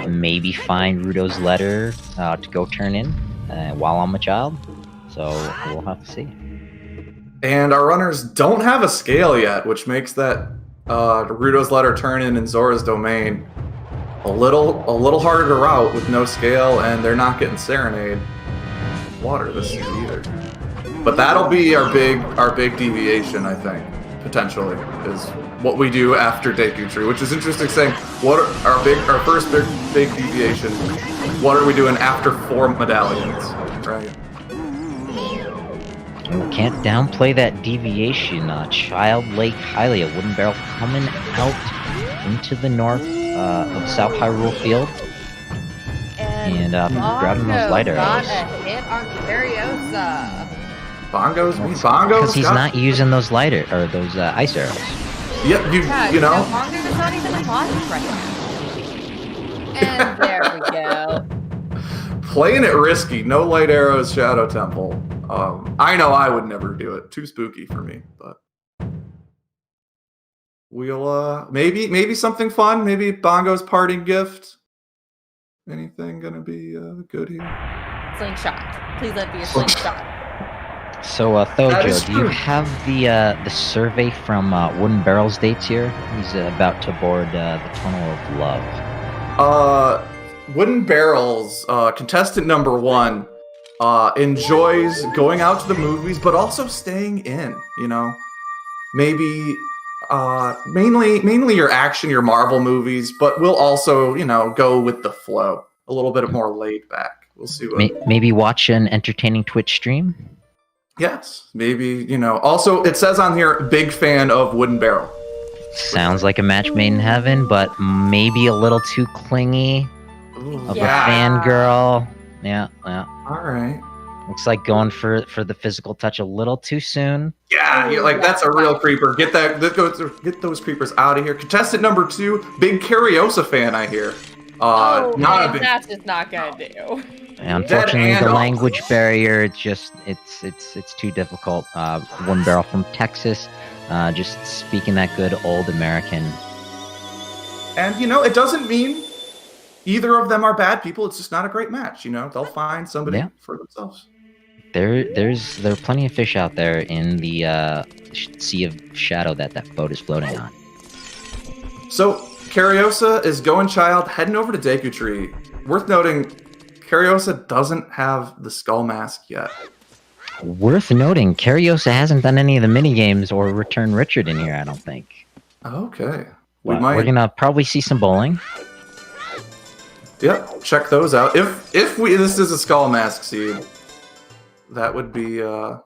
[SPEAKER 3] Maybe find Rudo's letter to go turn in while I'm a child. So we'll have to see.
[SPEAKER 2] And our runners don't have a scale yet, which makes that Rudo's letter turn in Zora's domain a little harder to route with no scale, and they're not getting Serenade water this season either. But that'll be our big deviation, I think, potentially, is what we do after Deku Tree, which is interesting saying, what are our first big deviation, what are we doing after 4 medallions, right?
[SPEAKER 3] Can't downplay that deviation. Child Lake Hylia, WoodenBarrel coming out into the north of South Hyrule Field. And grabbing those light arrows.
[SPEAKER 4] Got a hit on Kariossa.
[SPEAKER 2] Bongos?
[SPEAKER 3] Because he's not using those those ice arrows.
[SPEAKER 2] Yep, you know.
[SPEAKER 4] Bongo's not even alive right now. And there we go.
[SPEAKER 2] Playing it risky. No light arrows, Shadow Temple. I know I would never do it. Too spooky for me, but we'll maybe something fun. Maybe Bongo's parting gift. Anything gonna be good here?
[SPEAKER 4] Slingshot. Please let it be a slingshot.
[SPEAKER 3] So, Thojo, do you have the survey from WoodenBarrel's dates here? He's about to board the Tunnel of Love.
[SPEAKER 2] WoodenBarrel's contestant number 1 enjoys going out to the movies, but also staying in. You know, maybe mainly your action, your Marvel movies, but we'll also go with the flow, a little bit more laid back. We'll see what.
[SPEAKER 3] Maybe watch an entertaining Twitch stream.
[SPEAKER 2] Yes, maybe, Also, it says on here, big fan of WoodenBarrel.
[SPEAKER 3] Sounds like a match made in heaven, but maybe a little too clingy of a fangirl. Yeah.
[SPEAKER 2] All right.
[SPEAKER 3] Looks like going for the physical touch a little too soon.
[SPEAKER 2] Yeah, that's a real creeper. Get those creepers out of here. Contestant number 2, big Kariossa fan, I hear.
[SPEAKER 4] That's just not gonna do.
[SPEAKER 3] Unfortunately, the language barrier, it's too difficult. WoodenBarrel from Texas, just speaking that good old American.
[SPEAKER 2] And it doesn't mean either of them are bad people. It's just not a great match. They'll find somebody for themselves.
[SPEAKER 3] There are plenty of fish out there in the sea of shadow that boat is floating on.
[SPEAKER 2] So Kariossa is going child, heading over to Deku Tree. Worth noting, Kariossa doesn't have the skull mask yet.
[SPEAKER 3] Worth noting, Kariossa hasn't done any of the mini-games or returned Richard in here, I don't think.
[SPEAKER 2] Okay.
[SPEAKER 3] We're going to probably see some bowling.
[SPEAKER 2] Yep, check those out. If this is a skull mask seed, that would be a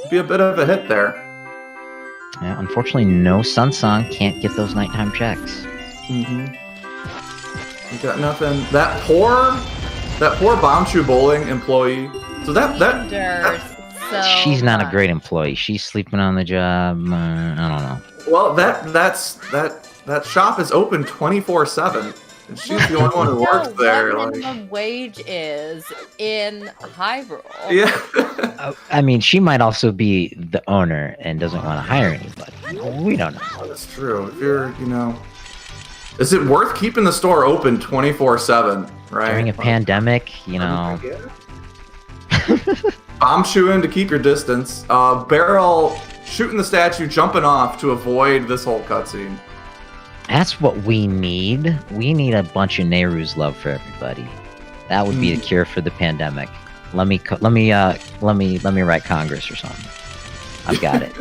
[SPEAKER 2] bit of a hit there.
[SPEAKER 3] Yeah, unfortunately, no Sun Song, can't get those nighttime checks.
[SPEAKER 2] Mm-hmm. You got nothing. That poor Bombchu Bowling employee. So
[SPEAKER 3] she's not a great employee. She's sleeping on the job. I don't know.
[SPEAKER 2] Well, that shop is open 24/7, and she's the only one who works there.
[SPEAKER 4] What minimum wage is in Hyrule?
[SPEAKER 2] Yeah.
[SPEAKER 3] I mean, she might also be the owner and doesn't want to hire anybody. We don't know.
[SPEAKER 2] That's true. If you're, is it worth keeping the store open 24/7? Right.
[SPEAKER 3] During a pandemic,
[SPEAKER 2] Bomb chewing to keep your distance. Barrel shooting the statue, jumping off to avoid this whole cutscene.
[SPEAKER 3] That's what we need. We need a bunch of Nehru's love for everybody. That would be the cure for the pandemic. Let me write Congress or something. I've got it.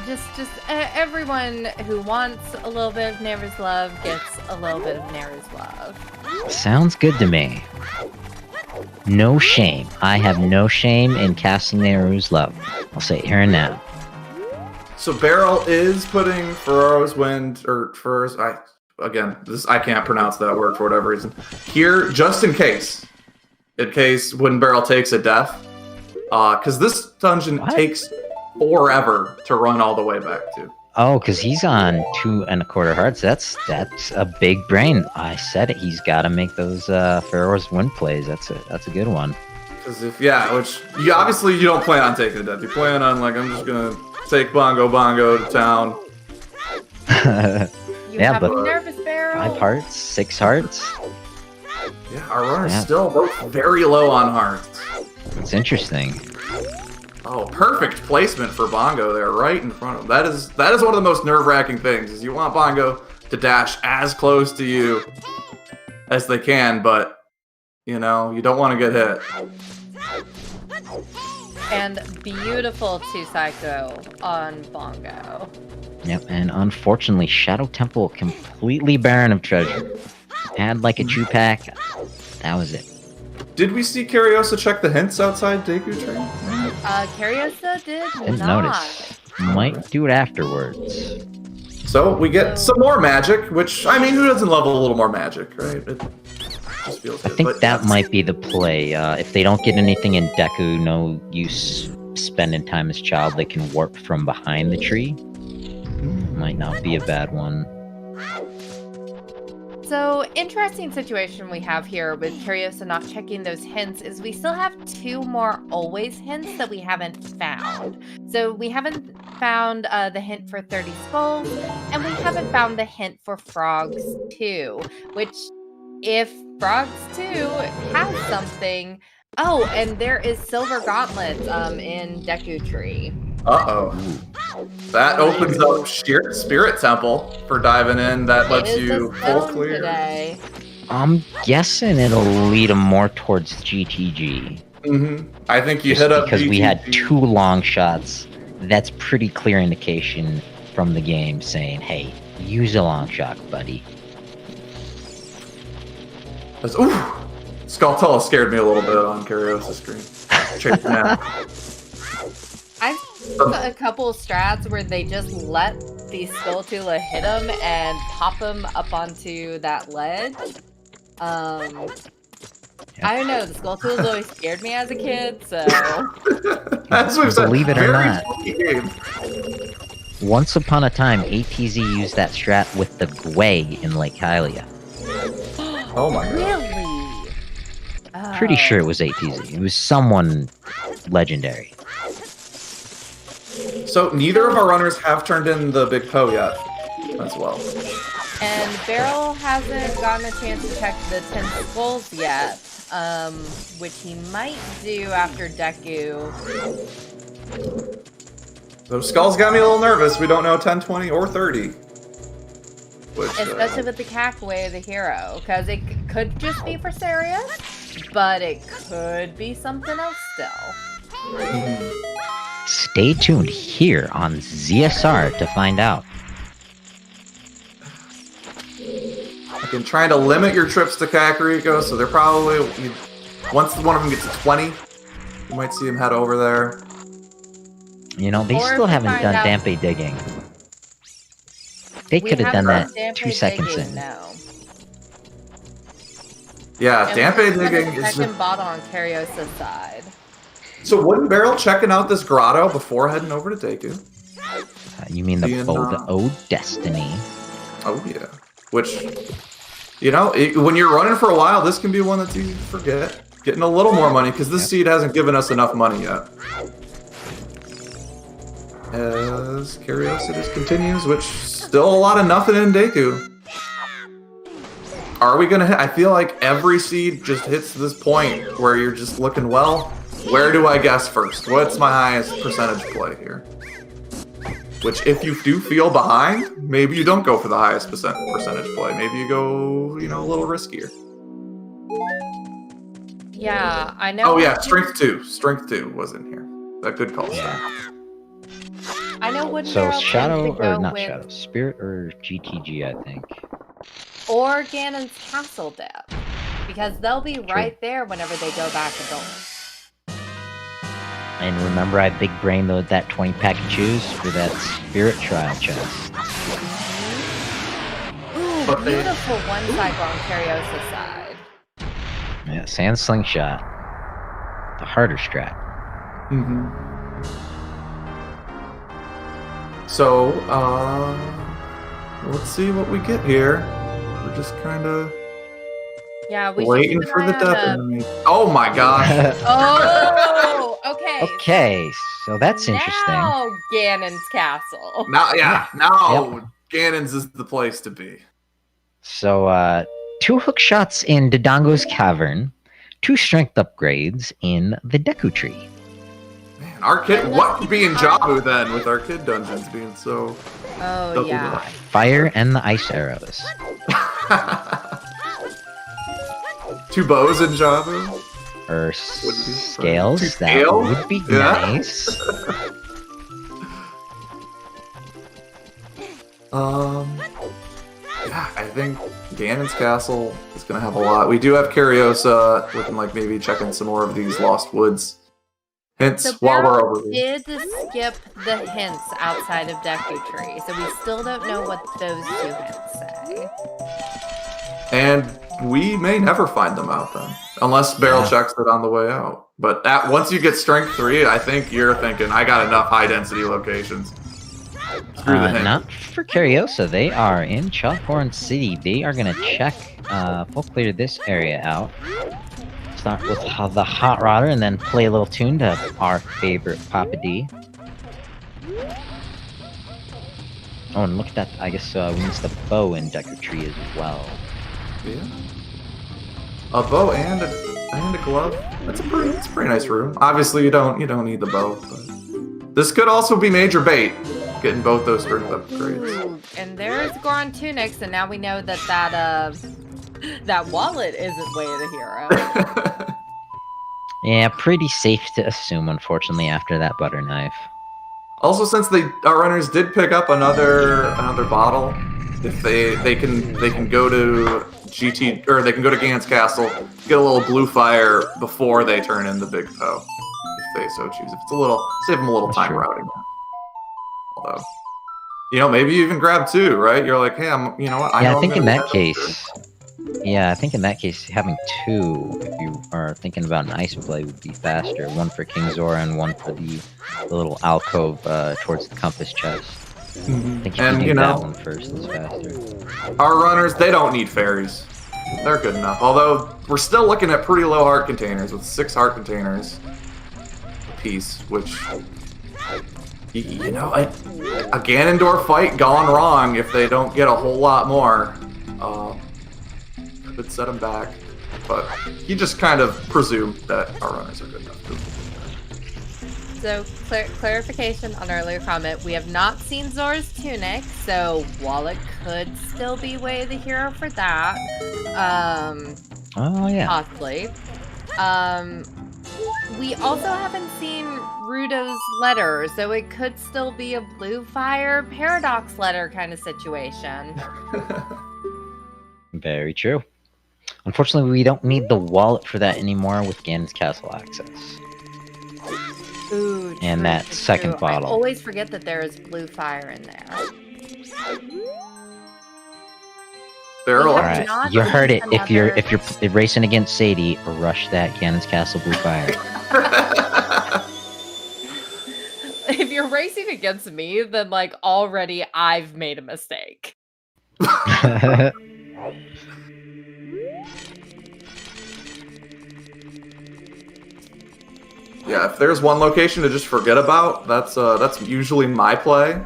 [SPEAKER 4] Just everyone who wants a little bit of Neighbor's love gets a little bit of Neighbor's love.
[SPEAKER 3] Sounds good to me. No shame. I have no shame in casting Nehru's love. I'll say it here and now.
[SPEAKER 2] So Barrel is putting Ferraro's Wind, or Ferraro's... I can't pronounce that word for whatever reason. Here, just in case WoodenBarrel takes a death. Because this dungeon takes forever to run all the way back to.
[SPEAKER 3] Oh, because he's on 2 1/4 hearts. That's a big brain. I said it. He's got to make those Ferraro's Wind plays. That's a good one.
[SPEAKER 2] Because which you obviously you don't plan on taking a death. You plan on I'm just gonna take Bongo to town.
[SPEAKER 4] You have a nervous Barrel.
[SPEAKER 3] 5 hearts, 6 hearts.
[SPEAKER 2] Yeah, our runner's still both very low on hearts.
[SPEAKER 3] It's interesting.
[SPEAKER 2] Oh, perfect placement for Bongo there, right in front of him. That is one of the most nerve-wracking things, is you want Bongo to dash as close to you as they can, but, you don't want to get hit.
[SPEAKER 4] And beautiful 2 Psycho on Bongo.
[SPEAKER 3] Yep, and unfortunately, Shadow Temple completely barren of treasure. Had like a chew pack. That was it.
[SPEAKER 2] Did we see Kariossa check the hints outside Deku Tree?
[SPEAKER 4] Kariossa
[SPEAKER 3] Didn't notice. Might do it afterwards.
[SPEAKER 2] So we get some more magic, which, who doesn't love a little more magic, right? It just feels good.
[SPEAKER 3] I think that might be the play. If they don't get anything in Deku, no use spending time as child, they can warp from behind the tree. Might not be a bad one.
[SPEAKER 4] So, interesting situation we have here with Kariossa not checking those hints is we still have 2 more always hints that we haven't found. So we haven't found the hint for 30 skulls, and we haven't found the hint for Frogs 2, which if Frogs 2 has something... Oh, and there is Silver Gauntlets in Deku Tree.
[SPEAKER 2] Uh-oh. That opens up Spirit Temple for diving in. That lets you full clear.
[SPEAKER 4] Today.
[SPEAKER 3] I'm guessing it'll lead them more towards GTG.
[SPEAKER 2] Mm-hmm. I think you
[SPEAKER 3] just
[SPEAKER 2] hit up
[SPEAKER 3] because
[SPEAKER 2] GTG.
[SPEAKER 3] We had 2 long shots. That's pretty clear indication from the game saying, hey, use a long shot, buddy.
[SPEAKER 2] Ooh! Skulltula scared me a little bit on Kariossa's screen.
[SPEAKER 4] I've seen a couple strats where they just let the Skulltula hit them and pop them up onto that ledge. I don't know, the Skulltula's always scared me as a kid, so...
[SPEAKER 2] That's what
[SPEAKER 3] Believe it or not.
[SPEAKER 2] Game.
[SPEAKER 3] Once upon a time, ATZ used that strat with the Gwei in Lake Hylia.
[SPEAKER 2] Oh my god.
[SPEAKER 4] Really?
[SPEAKER 3] Pretty sure it was ATZ. It was someone legendary.
[SPEAKER 2] So neither of our runners have turned in the Big Poe yet, as well.
[SPEAKER 4] And Barrel hasn't gotten a chance to check the 10 skulls yet, which he might do after Deku.
[SPEAKER 2] Those skulls got me a little nervous. We don't know 10, 20, or 30. Which,
[SPEAKER 4] especially with the Cackway of the hero, because it could just be for Sirius, but it could be something else still.
[SPEAKER 3] Stay tuned here on ZSR to find out.
[SPEAKER 2] I've been trying to limit your trips to Kakariko, so they're probably... Once one of them gets to 20, you might see him head over there.
[SPEAKER 3] You know, they
[SPEAKER 4] Or
[SPEAKER 3] still
[SPEAKER 4] if we
[SPEAKER 3] haven't
[SPEAKER 4] find
[SPEAKER 3] done
[SPEAKER 4] out-
[SPEAKER 3] Dampe digging. They
[SPEAKER 4] We
[SPEAKER 3] could have done
[SPEAKER 4] haven't
[SPEAKER 3] that
[SPEAKER 4] done
[SPEAKER 3] 2
[SPEAKER 4] Dampe
[SPEAKER 3] seconds
[SPEAKER 4] digging,
[SPEAKER 3] in.
[SPEAKER 4] No.
[SPEAKER 2] Yeah,
[SPEAKER 4] And
[SPEAKER 2] Dampe
[SPEAKER 4] we have
[SPEAKER 2] digging
[SPEAKER 4] a
[SPEAKER 2] is...
[SPEAKER 4] second bottle on Kariossa's side.
[SPEAKER 2] So WoodenBarrel checking out this grotto before heading over to Deku.
[SPEAKER 3] You mean the
[SPEAKER 2] Being,
[SPEAKER 3] Fold Ode Destiny?
[SPEAKER 2] Oh yeah. Which, you know, when you're running for a while, this can be one that's easy to forget. Getting a little more money, because this seed hasn't given us enough money yet. As Kariossa just continues, which still a lot of nothing in Deku. Are we gonna hit? I feel like every seed just hits this point where you're just looking, well, where do I guess first? What's my highest percentage play here? Which, if you do feel behind, maybe you don't go for the highest percentage play. Maybe you go, you know, a little riskier.
[SPEAKER 4] Yeah, I know.
[SPEAKER 2] Oh yeah, strength 2. Strength 2 was in here. That good call.
[SPEAKER 4] I know Wooden
[SPEAKER 3] So
[SPEAKER 4] Barrel
[SPEAKER 3] Shadow,
[SPEAKER 4] tends to go
[SPEAKER 3] or not
[SPEAKER 4] with
[SPEAKER 3] Shadow, Spirit or GTG, I think.
[SPEAKER 4] or Ganon's Castle depth, because they'll be right there whenever they go back adult.
[SPEAKER 3] And remember, I big brained that 20 pack of chews for that Spirit Trial chest.
[SPEAKER 4] Ooh, beautiful one cycle on Kariosa's side.
[SPEAKER 3] Yeah, Sand Slingshot. The harder strat.
[SPEAKER 2] So, let's see what we get here. We're just kind of
[SPEAKER 4] we
[SPEAKER 2] waiting
[SPEAKER 4] should keep
[SPEAKER 2] for
[SPEAKER 4] an
[SPEAKER 2] the
[SPEAKER 4] eye
[SPEAKER 2] death
[SPEAKER 4] on
[SPEAKER 2] enemy. Oh my gosh!
[SPEAKER 4] Oh, okay.
[SPEAKER 3] Okay, so that's interesting.
[SPEAKER 4] Now Ganon's Castle.
[SPEAKER 2] Now Ganon's is the place to be.
[SPEAKER 3] So, 2 hook shots in Dodongo's Cavern, 2 strength upgrades in the Deku Tree.
[SPEAKER 2] Man, our kid, what could be in Jabu then with our kid dungeons being so...
[SPEAKER 4] Oh, yeah.
[SPEAKER 3] Fire and the ice arrows.
[SPEAKER 2] 2 bows in Jabu?
[SPEAKER 3] Or scales,
[SPEAKER 2] 2
[SPEAKER 3] that
[SPEAKER 2] scales?
[SPEAKER 3] would be nice.
[SPEAKER 2] Yeah, I think Ganon's Castle is going to have a lot. We do have Kariossa, looking like maybe checking some more of these Lost Woods hints
[SPEAKER 4] So
[SPEAKER 2] while we're
[SPEAKER 4] Barrel
[SPEAKER 2] over here.
[SPEAKER 4] did skip the hints outside of Deku Tree, so we still don't know what those 2 hints say.
[SPEAKER 2] And we may never find them out then, unless Barrel checks it on the way out. But once you get Strength 3, I think you're thinking, I got enough high-density locations. Screw the hint.
[SPEAKER 3] Not for Kariossa. They are in Chalkhorn City. They are going to check, full clear this area out. Start with the Hot Rodder and then play a little tune to our favorite Papa D. Oh, and look at that. I guess we missed a bow in Deku Tree as well.
[SPEAKER 2] Yeah. A bow and a glove. It's a pretty nice room. Obviously, you don't need the bow. But this could also be major bait, getting both those strength upgrades.
[SPEAKER 4] Ooh, and there's Goron Tunics, and now we know that that wallet isn't Way of the Hero.
[SPEAKER 3] Yeah, pretty safe to assume, unfortunately, after that butter knife.
[SPEAKER 2] Also, since our runners did pick up another bottle, if they can go to they can go to Ganon's Castle, get a little blue fire before they turn in the big Poe, if they so choose. If it's save them a little time routing. Although, maybe you even grab 2, right? You're like, hey, I think
[SPEAKER 3] in that case. Yeah, I think in that case, having 2, if you are thinking about an ice play, would be faster. 1 for King Zora and 1 for the little alcove towards the compass chest. I think if you do that one first, it's faster.
[SPEAKER 2] Our runners, they don't need fairies. They're good enough. Although, we're still looking at pretty low heart containers, with 6 heart containers apiece, which... a Ganondorf fight gone wrong if they don't get a whole lot more. Could set them back. But he just kind of presumed that our runners are good enough.
[SPEAKER 4] So, clarification on earlier comment, we have not seen Zora's Tunic, so while it could still be Way of the Hero for that, possibly. We also haven't seen Rudo's letter, so it could still be a Blue Fire Paradox letter kind of situation.
[SPEAKER 3] Very true. Unfortunately, we don't need the wallet for that anymore with Ganon's Castle access.
[SPEAKER 4] Ooh,
[SPEAKER 3] and that second bottle.
[SPEAKER 4] I always forget that there is Blue Fire in there.
[SPEAKER 2] Barrel.
[SPEAKER 3] All right, you heard it. If you're racing against Sadie, rush that Ganon's Castle Blue Fire.
[SPEAKER 4] If you're racing against me, then already I've made a mistake.
[SPEAKER 2] Yeah, if there's one location to just forget about, that's usually my play.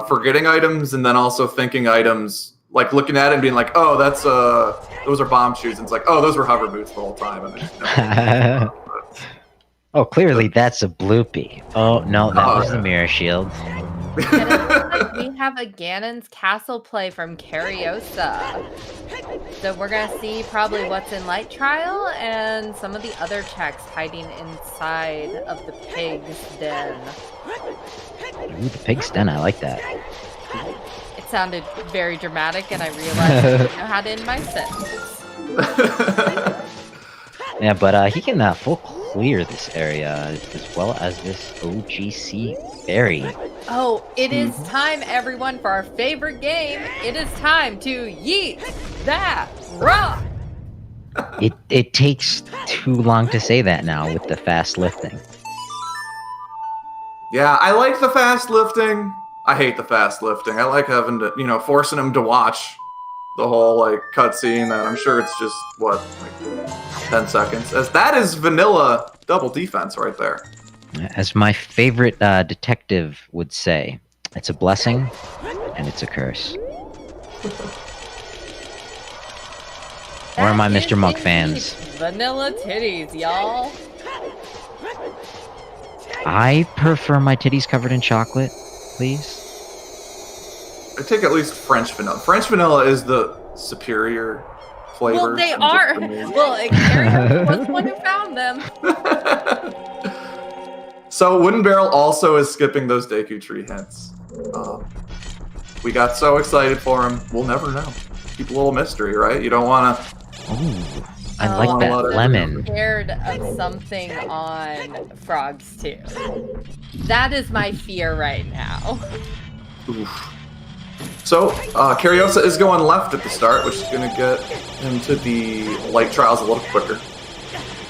[SPEAKER 2] Forgetting items and then also thinking items, looking at it and being like, oh, that's those are bomb shoes, and it's like, oh, those were hover boots the whole time. And
[SPEAKER 3] oh, clearly that's a bloopy. Oh no, that was the mirror shield.
[SPEAKER 4] And it looks like we have a Ganon's Castle play from Kariossa. So we're going to see probably what's in Light Trial and some of the other checks hiding inside of the pig's den.
[SPEAKER 3] Ooh, the pig's den, I like that.
[SPEAKER 4] It sounded very dramatic, and I realized I didn't know how to end my sentence.
[SPEAKER 3] Yeah, but he can full clear this area as well as this OGC berry.
[SPEAKER 4] Oh, it is time, everyone, for our favorite game. It is time to yeet that rock.
[SPEAKER 3] It takes too long to say that now with the fast lifting.
[SPEAKER 2] Yeah, I like the fast lifting. I hate the fast lifting. I like having to, forcing him to watch the whole, cutscene, and I'm sure it's just, 10 seconds. As that is vanilla double defense right there.
[SPEAKER 3] As my favorite detective would say, it's a blessing and it's a curse. Or am I Mr. Monk fans?
[SPEAKER 4] Vanilla titties, y'all.
[SPEAKER 3] I prefer my titties covered in chocolate, please.
[SPEAKER 2] I take at least French vanilla. French vanilla is the superior flavor.
[SPEAKER 4] Well, they are. Well, Kariossa was the one who found them.
[SPEAKER 2] So WoodenBarrel also is skipping those Deku Tree hints. We got so excited for him. We'll never know. Keep a little mystery, right? You don't want to...
[SPEAKER 3] Ooh, I like that lemon.
[SPEAKER 4] I'm scared of something on frogs too. That is my fear right now.
[SPEAKER 2] Oof. So, Kariossa is going left at the start, which is going to get into the light trials a little quicker.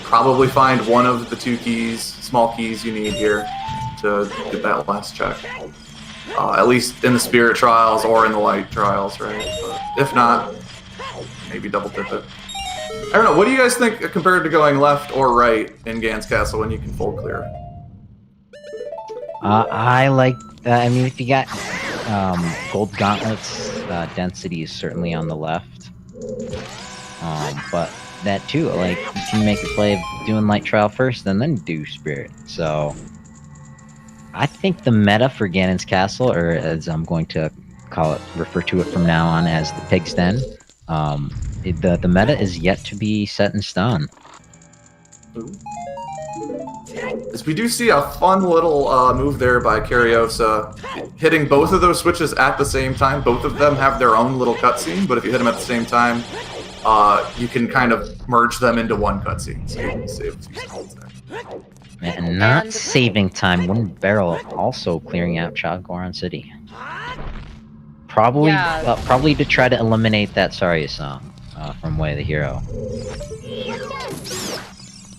[SPEAKER 2] Probably find one of the two keys, small keys you need here to get that last check. At least in the spirit trials or in the light trials, right? But if not, maybe double dip it. I don't know, what do you guys think compared to going left or right in Gan's Castle when you can full clear?
[SPEAKER 3] I like, I mean, if you got gold gauntlets, density is certainly on the left. But that too, like, you can make a play of doing light trial first and then do spirit. So I think the meta for Ganon's Castle, or as I'm going to refer to it from now on as the Pig's Den, the meta is yet to be set in stone.
[SPEAKER 2] As we do see a fun little move there by Kariossa, hitting both of those switches at the same time. Both of them have their own little cutscene, but if you hit them at the same time, you can kind of merge them into one cutscene. So you can save a few seconds there.
[SPEAKER 3] And not saving time, WoodenBarrel also clearing out Chaggoron City. Probably, probably to try to eliminate that Saria song from Way of the Hero.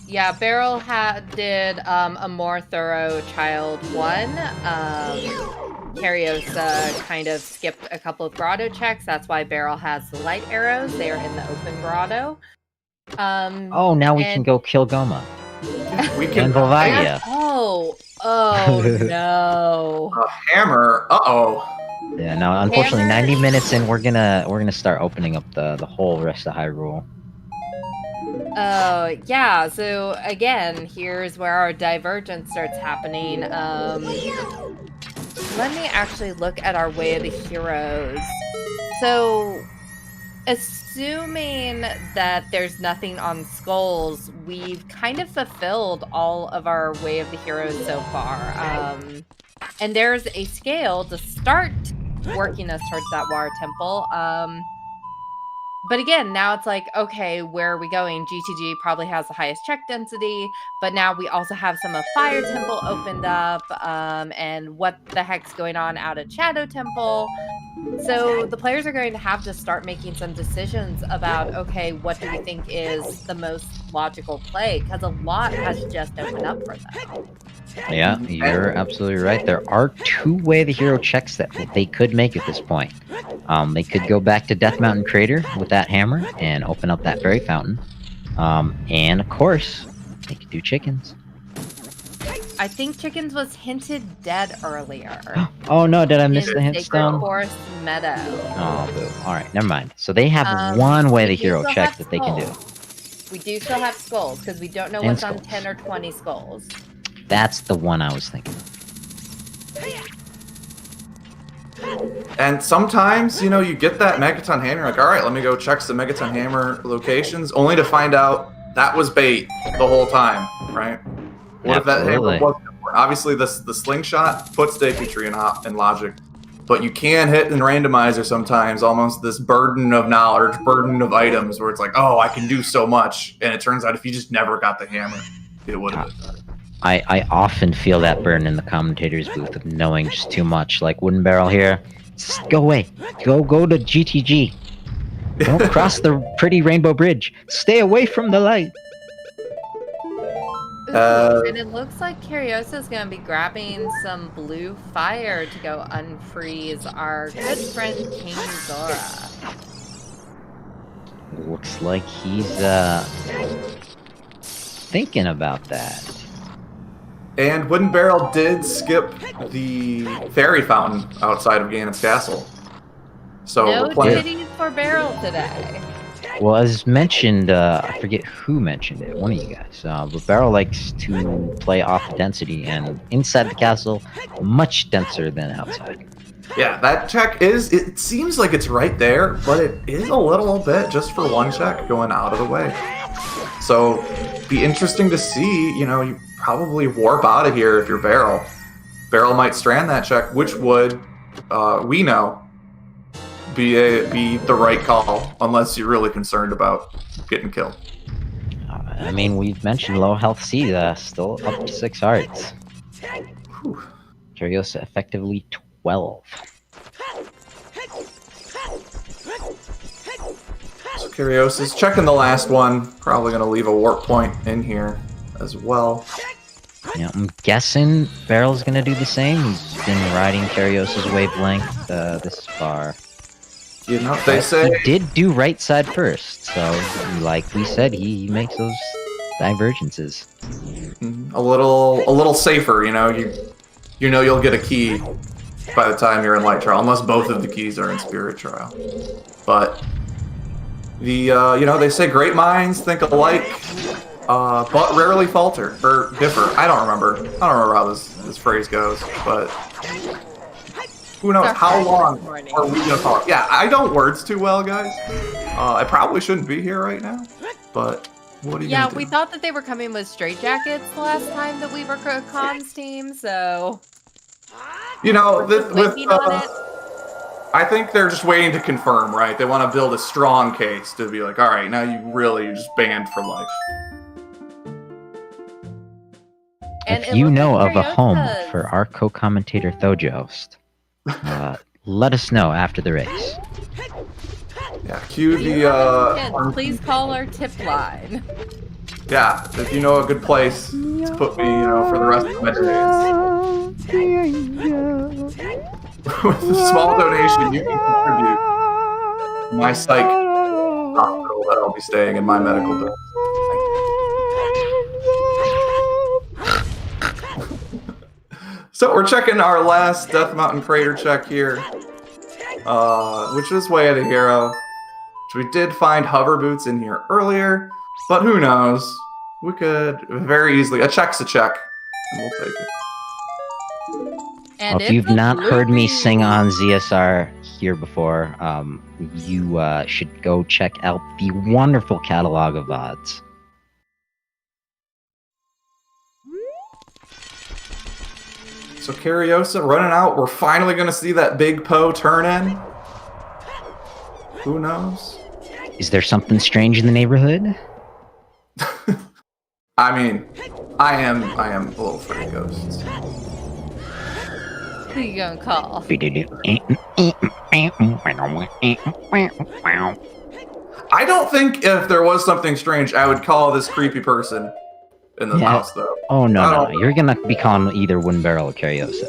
[SPEAKER 4] Yeah, Barrel did a more thorough Child 1. Kariossa kind of skipped a couple of grotto checks. That's why Barrel has the light arrows. They are in the open grotto.
[SPEAKER 3] Oh, now we can go kill Goma.
[SPEAKER 2] We can.
[SPEAKER 3] Volvagia.
[SPEAKER 4] Oh no.
[SPEAKER 2] A hammer. Uh-oh.
[SPEAKER 3] Yeah, no, unfortunately, 90 minutes in, we're gonna start opening up the whole rest of Hyrule.
[SPEAKER 4] Yeah, so again, here's where our divergence starts happening. Let me actually look at our Way of the Heroes. So, assuming that there's nothing on Skulls, we've kind of fulfilled all of our Way of the Heroes so far. And there's a scale to start working us towards that Water Temple. But again, now it's like, okay, where are we going? GTG probably has the highest check density, but now we also have some of Fire Temple opened up, and what the heck's going on out at Shadow Temple. So the players are going to have to start making some decisions about, okay, what do we think is the most logical play? Because a lot has just opened up for them.
[SPEAKER 3] Yeah, you're absolutely right. There are two Way of the Hero checks that they could make at this point. They could go back to Death Mountain Crater with that hammer and open up that fairy fountain. And of course, they could do chickens.
[SPEAKER 4] I think chickens was hinted dead earlier.
[SPEAKER 3] Oh no, did I miss the hint stone?
[SPEAKER 4] Forest Meadow.
[SPEAKER 3] Oh, boo. Alright, never mind. So they have one Way of the Hero check that they can do.
[SPEAKER 4] We do still have skulls, because we don't know what's on 10 or 20 skulls.
[SPEAKER 3] That's the one I was thinking of.
[SPEAKER 2] And sometimes, you know, you get that Megaton Hammer, like, all right, let me go check some Megaton Hammer locations, only to find out that was bait the whole time, right? What if that hammer wasn't important? Obviously, the slingshot puts Sticky Tree in logic, but you can hit in Randomizer sometimes almost this burden of knowledge, burden of items, where it's like, oh, I can do so much, and it turns out if you just never got the hammer, it would have been better.
[SPEAKER 3] I often feel that burn in the commentator's booth of knowing just too much. Like WoodenBarrel here, just go away. Go to GTG. Don't cross the pretty rainbow bridge. Stay away from the light.
[SPEAKER 4] And it looks like Kariossa is going to be grabbing some blue fire to go unfreeze our good friend King Zora.
[SPEAKER 3] Looks like he's thinking about that.
[SPEAKER 2] And WoodenBarrel did skip the fairy fountain outside of Ganon's castle. So
[SPEAKER 4] No
[SPEAKER 2] we're playing.
[SPEAKER 4] titties for Barrel today.
[SPEAKER 3] Well, as mentioned, I forget who mentioned it, one of you guys, but Barrel likes to play off density, and inside the castle, much denser than outside.
[SPEAKER 2] Yeah, that check is, it seems like it's right there, but it is a little bit just for one check going out of the way. So, be interesting to see, you know, you probably warp out of here if you're Barrel. Barrel might strand that check, which would, we know, be the right call, unless you're really concerned about getting killed.
[SPEAKER 3] I mean, we've mentioned low health seed, still up to 6 hearts.
[SPEAKER 2] Whew.
[SPEAKER 3] Kariossa effectively 12.
[SPEAKER 2] So Kariossa's checking the last one, probably going to leave a warp point in here as well.
[SPEAKER 3] Yeah, I'm guessing Barrel's gonna do the same. He's been riding Kariossa's wavelength this far.
[SPEAKER 2] You know, they say
[SPEAKER 3] He did do right side first, so like we said, he makes those divergences.
[SPEAKER 2] a little safer. You know, you know you'll get a key by the time you're in Light Trial, unless both of the keys are in Spirit Trial. But the you know, they say great minds think alike, but rarely falter or differ. I don't remember how this phrase goes, but who knows how long are we gonna talk? Yeah, I don't words too well, guys. I probably shouldn't be here right now, but what do you?
[SPEAKER 4] Yeah,
[SPEAKER 2] do?
[SPEAKER 4] we thought that they were coming with straitjackets the last time that we were comms team, so
[SPEAKER 2] You know,
[SPEAKER 4] just waiting on it.
[SPEAKER 2] I think they're just waiting to confirm, right? They want to build a strong case to be like, all right, now you're just banned for life.
[SPEAKER 4] And
[SPEAKER 3] If
[SPEAKER 4] it
[SPEAKER 3] you
[SPEAKER 4] looks
[SPEAKER 3] know
[SPEAKER 4] like
[SPEAKER 3] of a home
[SPEAKER 4] Kariossa's-
[SPEAKER 3] for our co-commentator Thojost, let us know after the race.
[SPEAKER 2] Yeah, cue
[SPEAKER 4] Kids,
[SPEAKER 2] the
[SPEAKER 4] please call our tip line.
[SPEAKER 2] yeah, if you know a good place to put me, you know, for the rest of my days. With a small donation, you can contribute to my psych hospital that I'll be staying in, my medical bill. So we're checking our last Death Mountain Crater check here, which is Way of the Hero. Which we did find hover boots in here earlier, but who knows? We could very easily, a check's a check, and we'll take it.
[SPEAKER 4] And
[SPEAKER 3] If you've
[SPEAKER 4] it's a
[SPEAKER 3] not heard me
[SPEAKER 4] loopy-
[SPEAKER 3] sing on ZSR here before, you should go check out the wonderful catalog of VODs.
[SPEAKER 2] So Kariossa running out. We're finally going to see that big Poe turn in. Who knows?
[SPEAKER 3] Is there something strange in the neighborhood?
[SPEAKER 2] I mean, I am a little afraid of ghosts.
[SPEAKER 4] Who you gonna call?
[SPEAKER 2] I don't think if there was something strange, I would call this creepy person in the
[SPEAKER 3] Yeah.
[SPEAKER 2] house, though.
[SPEAKER 3] Oh,
[SPEAKER 2] I
[SPEAKER 3] no.
[SPEAKER 2] don't-
[SPEAKER 3] You're gonna be calling either WoodenBarrel or Kariossa.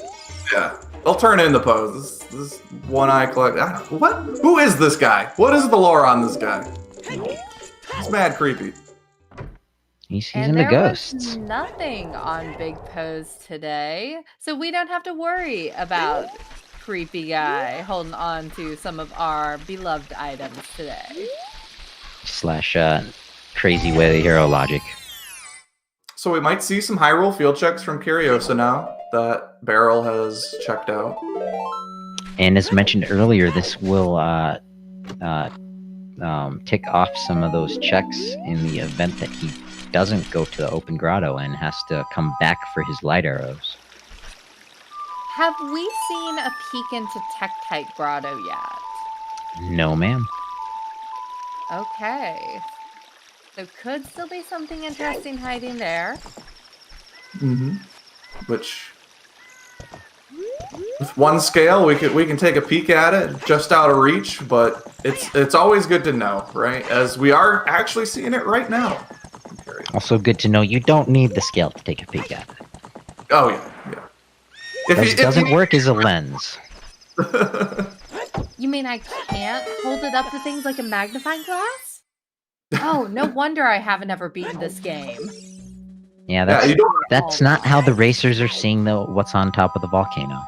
[SPEAKER 2] Yeah, they'll turn into Poes. This one eye collect. What? Who is this guy? What is the lore on this guy? It's mad creepy.
[SPEAKER 3] He's
[SPEAKER 4] And
[SPEAKER 3] into
[SPEAKER 4] there
[SPEAKER 3] ghosts.
[SPEAKER 4] was nothing on Big Pose today, so we don't have to worry about creepy guy holding on to some of our beloved items today.
[SPEAKER 3] / crazy way of the hero logic.
[SPEAKER 2] So we might see some Hyrule field checks from Kariossa now that Barrel has checked out.
[SPEAKER 3] And as mentioned earlier, this will tick off some of those checks in the event that he doesn't go to the open grotto and has to come back for his light arrows.
[SPEAKER 4] Have we seen a peek into Tektite Grotto yet?
[SPEAKER 3] No, ma'am.
[SPEAKER 4] Okay. There could still be something interesting hiding there.
[SPEAKER 2] Mm-hmm. Which, with one scale, we can take a peek at it, just out of reach. But it's always good to know, right? As we are actually seeing it right now.
[SPEAKER 3] Also good to know you don't need the scale to take a peek at it.
[SPEAKER 2] Oh yeah.
[SPEAKER 3] It doesn't work as a lens.
[SPEAKER 4] You mean I can't hold it up to things like a magnifying glass? Oh, no wonder I haven't ever beaten this game.
[SPEAKER 3] Yeah, that's not how the racers are seeing what's on top of the volcano.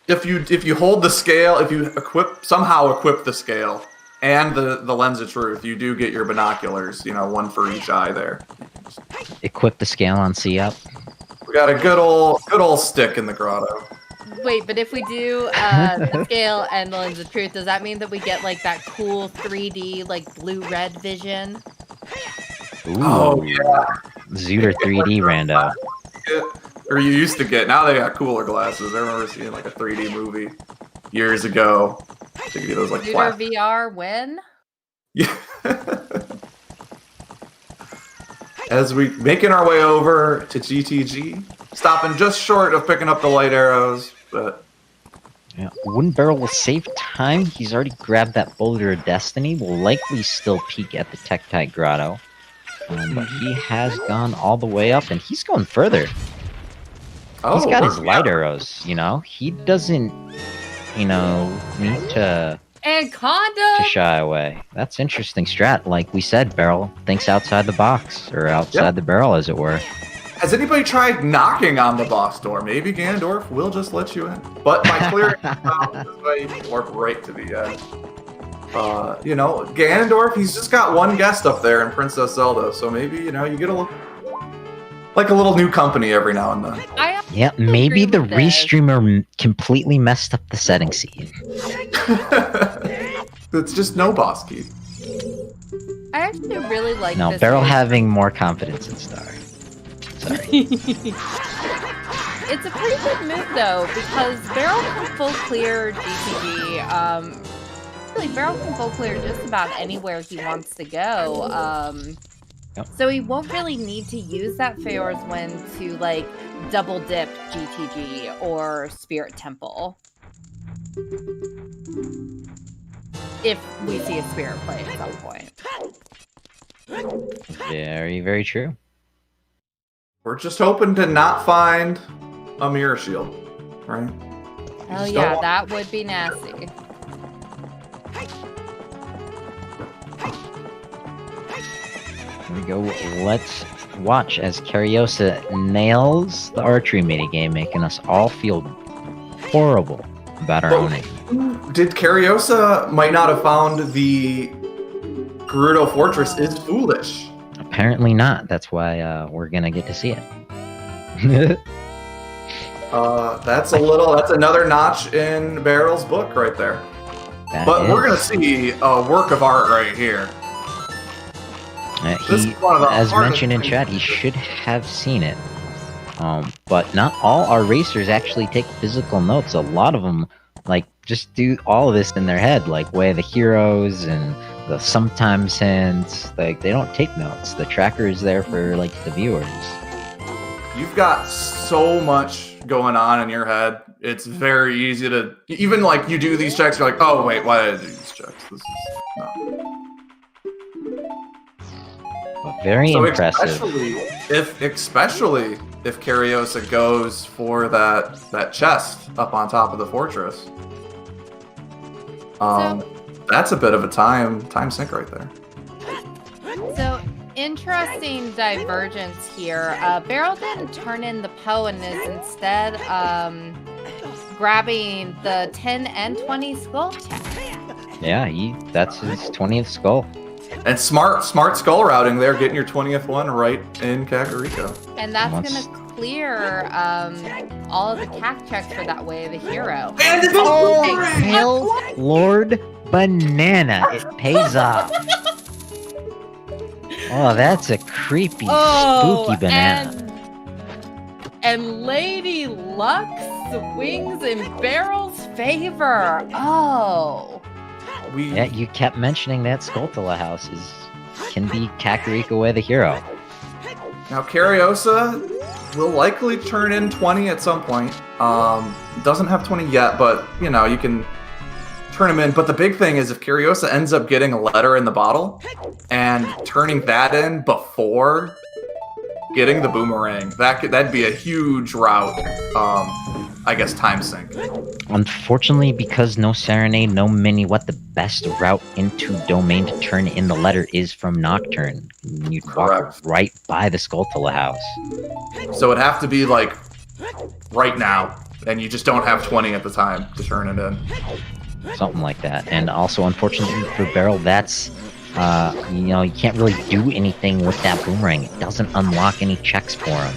[SPEAKER 2] If you hold the scale, if you somehow equip the scale and the lens of truth, you do get your binoculars. One for each eye there.
[SPEAKER 3] Equip the scale on C up.
[SPEAKER 2] We got a good old stick in the grotto.
[SPEAKER 4] Wait, but if we do the scale and the lens of truth, does that mean that we get like that cool 3D like blue-red vision?
[SPEAKER 3] Ooh.
[SPEAKER 2] Oh yeah,
[SPEAKER 3] Zooter 3D rando.
[SPEAKER 2] Or you used to get. Now they got cooler glasses. I remember seeing like a 3D movie years ago. So you get those like
[SPEAKER 4] Zooter VR when?
[SPEAKER 2] Yeah. As we making our way over to GTG, stopping just short of picking up the light arrows, but
[SPEAKER 3] yeah, WoodenBarrel will save time. He's already grabbed that Boulder of Destiny. Will likely still peek at the Tektite Grotto, but he has gone all the way up, and he's going further. He's got his light arrows. He doesn't, need to.
[SPEAKER 4] And Conda!
[SPEAKER 3] To shy away. That's interesting strat. Like we said, Barrel thinks outside the box, or outside the barrel, as it were.
[SPEAKER 2] Has anybody tried knocking on the box door? Maybe Ganondorf will just let you in. But by clearing this way, warp right to the edge. Ganondorf, he's just got one guest up there in Princess Zelda, so maybe, you get a little new company every now and then.
[SPEAKER 3] Yeah, maybe the restreamer completely messed up the setting scene.
[SPEAKER 2] It's just no boss key.
[SPEAKER 4] I actually really like
[SPEAKER 3] this. No, Barrel having more confidence in Star. Sorry.
[SPEAKER 4] It's a pretty good move, though, because Barrel can full clear GTG. Really, Barrel can full clear just about anywhere he wants to go. So he won't really need to use that Feyor's Wind to, like, double dip GTG or Spirit Temple. If we see a Spirit play at some point.
[SPEAKER 3] Very, very true.
[SPEAKER 2] We're just hoping to not find a mirror shield, right?
[SPEAKER 4] Oh yeah, that would be nasty.
[SPEAKER 3] Here we go. Let's watch as Kariossa nails the archery minigame, making us all feel horrible about our own aim.
[SPEAKER 2] Did Kariossa might not have found the Gerudo Fortress is foolish?
[SPEAKER 3] Apparently not. That's why we're gonna get to see it.
[SPEAKER 2] That's another notch in Barrel's book right there. We're gonna see a work of art right here.
[SPEAKER 3] As mentioned in chat, he should have seen it. But not all our racers actually take physical notes. A lot of them, just do all of this in their head, like Way of the Heroes and the sometimes hints. They don't take notes. The tracker is there for, the viewers. You've
[SPEAKER 2] got so much going on in your head. It's very easy to... Even, you do these checks, you're like, oh, wait, why did I do these checks? This is... No.
[SPEAKER 3] Very impressive.
[SPEAKER 2] Especially if Kariossa goes for that chest up on top of the fortress. That's a bit of a time sink right there.
[SPEAKER 4] So interesting divergence here. Barrel didn't turn in the Poe and is instead grabbing the 10 and 20 skull check.
[SPEAKER 3] Yeah, that's his 20th skull.
[SPEAKER 2] And smart skull routing there, getting your 20th one right in Kakariko.
[SPEAKER 4] And that's going to clear all of the CAC checks for that way of the hero.
[SPEAKER 2] And it's
[SPEAKER 3] Hell, Lord Banana. It pays off. Oh, that's a creepy, spooky banana.
[SPEAKER 4] And Lady Luck swings in Barrel's favor. Oh.
[SPEAKER 3] Yeah, you kept mentioning that Skulltula house can be Kakariko way the hero.
[SPEAKER 2] Now Kariossa will likely turn in 20 at some point. Doesn't have 20 yet, but you know, you can turn him in. But the big thing is if Kariossa ends up getting a letter in the bottle and turning that in before getting the boomerang, that'd be a huge route. I guess time sink.
[SPEAKER 3] Unfortunately, because no Serenade, no Mini, what the best route into Domain to turn in the letter is from Nocturne. You'd walk right by the Skulltula house.
[SPEAKER 2] So it'd have to be like right now, and you just don't have 20 at the time to turn it in.
[SPEAKER 3] Something like that. And also, unfortunately for Barrel, that's you can't really do anything with that boomerang. It doesn't unlock any checks for him.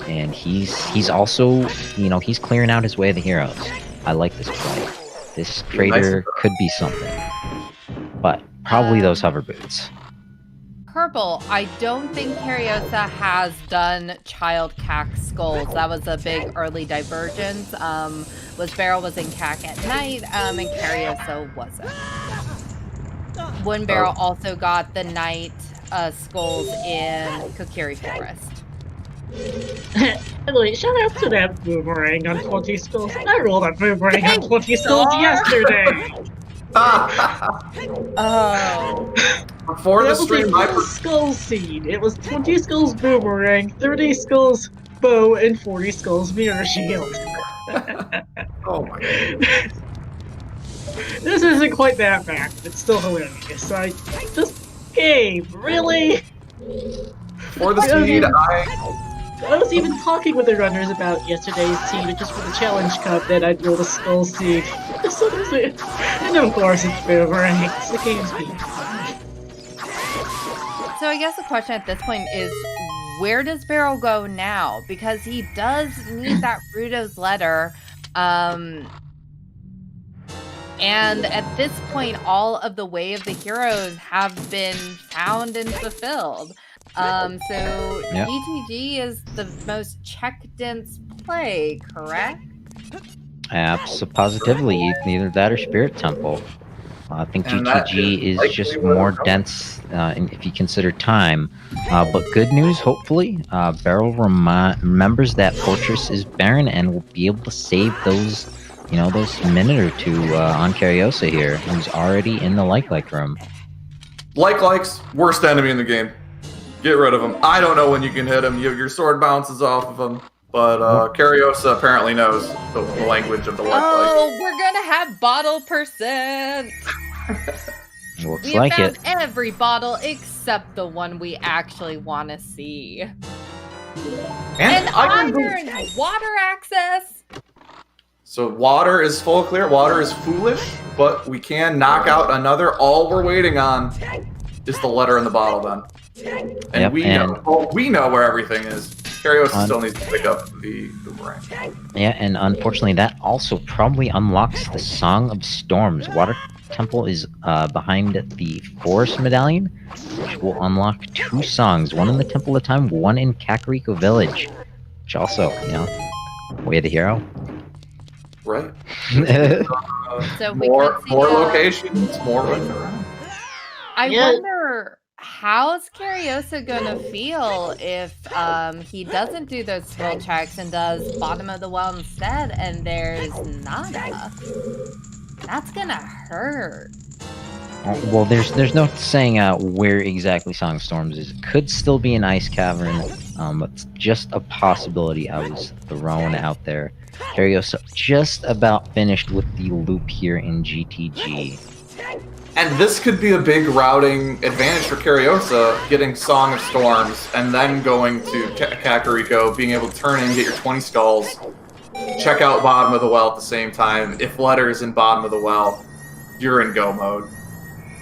[SPEAKER 3] And he's also, he's clearing out his way of the heroes. I like this play. This trader could be something. But probably those hover boots.
[SPEAKER 4] Purple, I don't think Kariossa has done Child CAC Skulls. That was a big early divergence. Barrel was in CAC at night, and Kariossa wasn't. WoodenBarrel also got the night skulls in Kokiri Forest.
[SPEAKER 1] Anyway, shout out to that boomerang on 20 skulls. I rolled a boomerang on 20 skulls yesterday.
[SPEAKER 4] Oh.
[SPEAKER 2] Before the stream,
[SPEAKER 1] my skull seed. It was 20 skulls boomerang, 30 skulls bow, and 40 skulls mirror shield.
[SPEAKER 2] Oh my god.
[SPEAKER 1] This isn't quite that bad, but it's still hilarious. This game, really?
[SPEAKER 2] For the seed,
[SPEAKER 1] I was even talking with the runners about yesterday's seed, just for the challenge cup, that I'd roll the skull seed. So does it. And of course it's boomerang. It's the game's beat.
[SPEAKER 4] So I guess the question at this point is, where does Barrel go now? Because he does need that Rudo's letter. And at this point, all of the Way of the Heroes have been found and fulfilled. So GTG is the most check-dense play, correct?
[SPEAKER 3] Positively, either that or Spirit Temple. I think GTG is just more dense if you consider time. But good news, hopefully, Barrel remembers that Fortress is barren and will be able to save those minute or two on Kariossa here, who's already in the like room.
[SPEAKER 2] Likes, worst enemy in the game. Get rid of him. I don't know when you can hit him. Your sword bounces off of him. But Kariossa apparently knows the language of the like.
[SPEAKER 4] Oh, we're gonna have bottle percent.
[SPEAKER 3] Looks
[SPEAKER 4] we
[SPEAKER 3] like
[SPEAKER 4] found
[SPEAKER 3] it.
[SPEAKER 4] Every bottle except the one we actually want to see. And iron, water access.
[SPEAKER 2] So water is full clear. Water is foolish, but we can knock out another. All we're waiting on is the letter in the bottle then. And we know where everything is. Kariossa still needs to pick up the boomerang.
[SPEAKER 3] Yeah, and unfortunately that also probably unlocks the Song of Storms. Water Temple is behind the Forest Medallion, which will unlock 2 songs, one in the Temple of Time, one in Kakariko Village. Which also, Way of the Hero.
[SPEAKER 2] Right.
[SPEAKER 4] So
[SPEAKER 2] more locations, more running around.
[SPEAKER 4] I wonder, how's Kariossa gonna feel if he doesn't do those skill checks and does bottom of the well instead, and there's nada? That's gonna hurt.
[SPEAKER 3] Well, there's no saying where exactly Song of Storms is. It could still be an ice cavern, but it's just a possibility I was throwing out there. Kariossa just about finished with the loop here in GTG.
[SPEAKER 2] And this could be a big routing advantage for Kariossa, getting Song of Storms, and then going to Kakariko, being able to turn in, get your 20 skulls, check out bottom of the well at the same time. If letter's in bottom of the well, you're in go mode,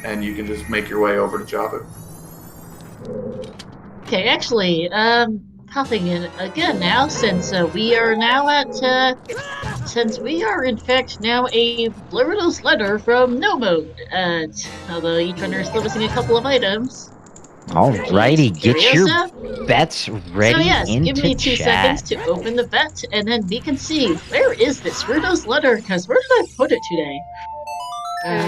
[SPEAKER 2] and you can just make your way over to Java.
[SPEAKER 1] Okay, actually, popping in again now, since we are now since we are in fact now a Blurritos letter from No Mode. Although each runner is still missing a couple of items.
[SPEAKER 3] Alrighty, get your
[SPEAKER 1] Kariossa?
[SPEAKER 3] bets ready
[SPEAKER 1] So yes,
[SPEAKER 3] into
[SPEAKER 1] give me 2
[SPEAKER 3] chat.
[SPEAKER 1] seconds to open the bet, and then we can see where is this Rudo's letter, because where did I put it today?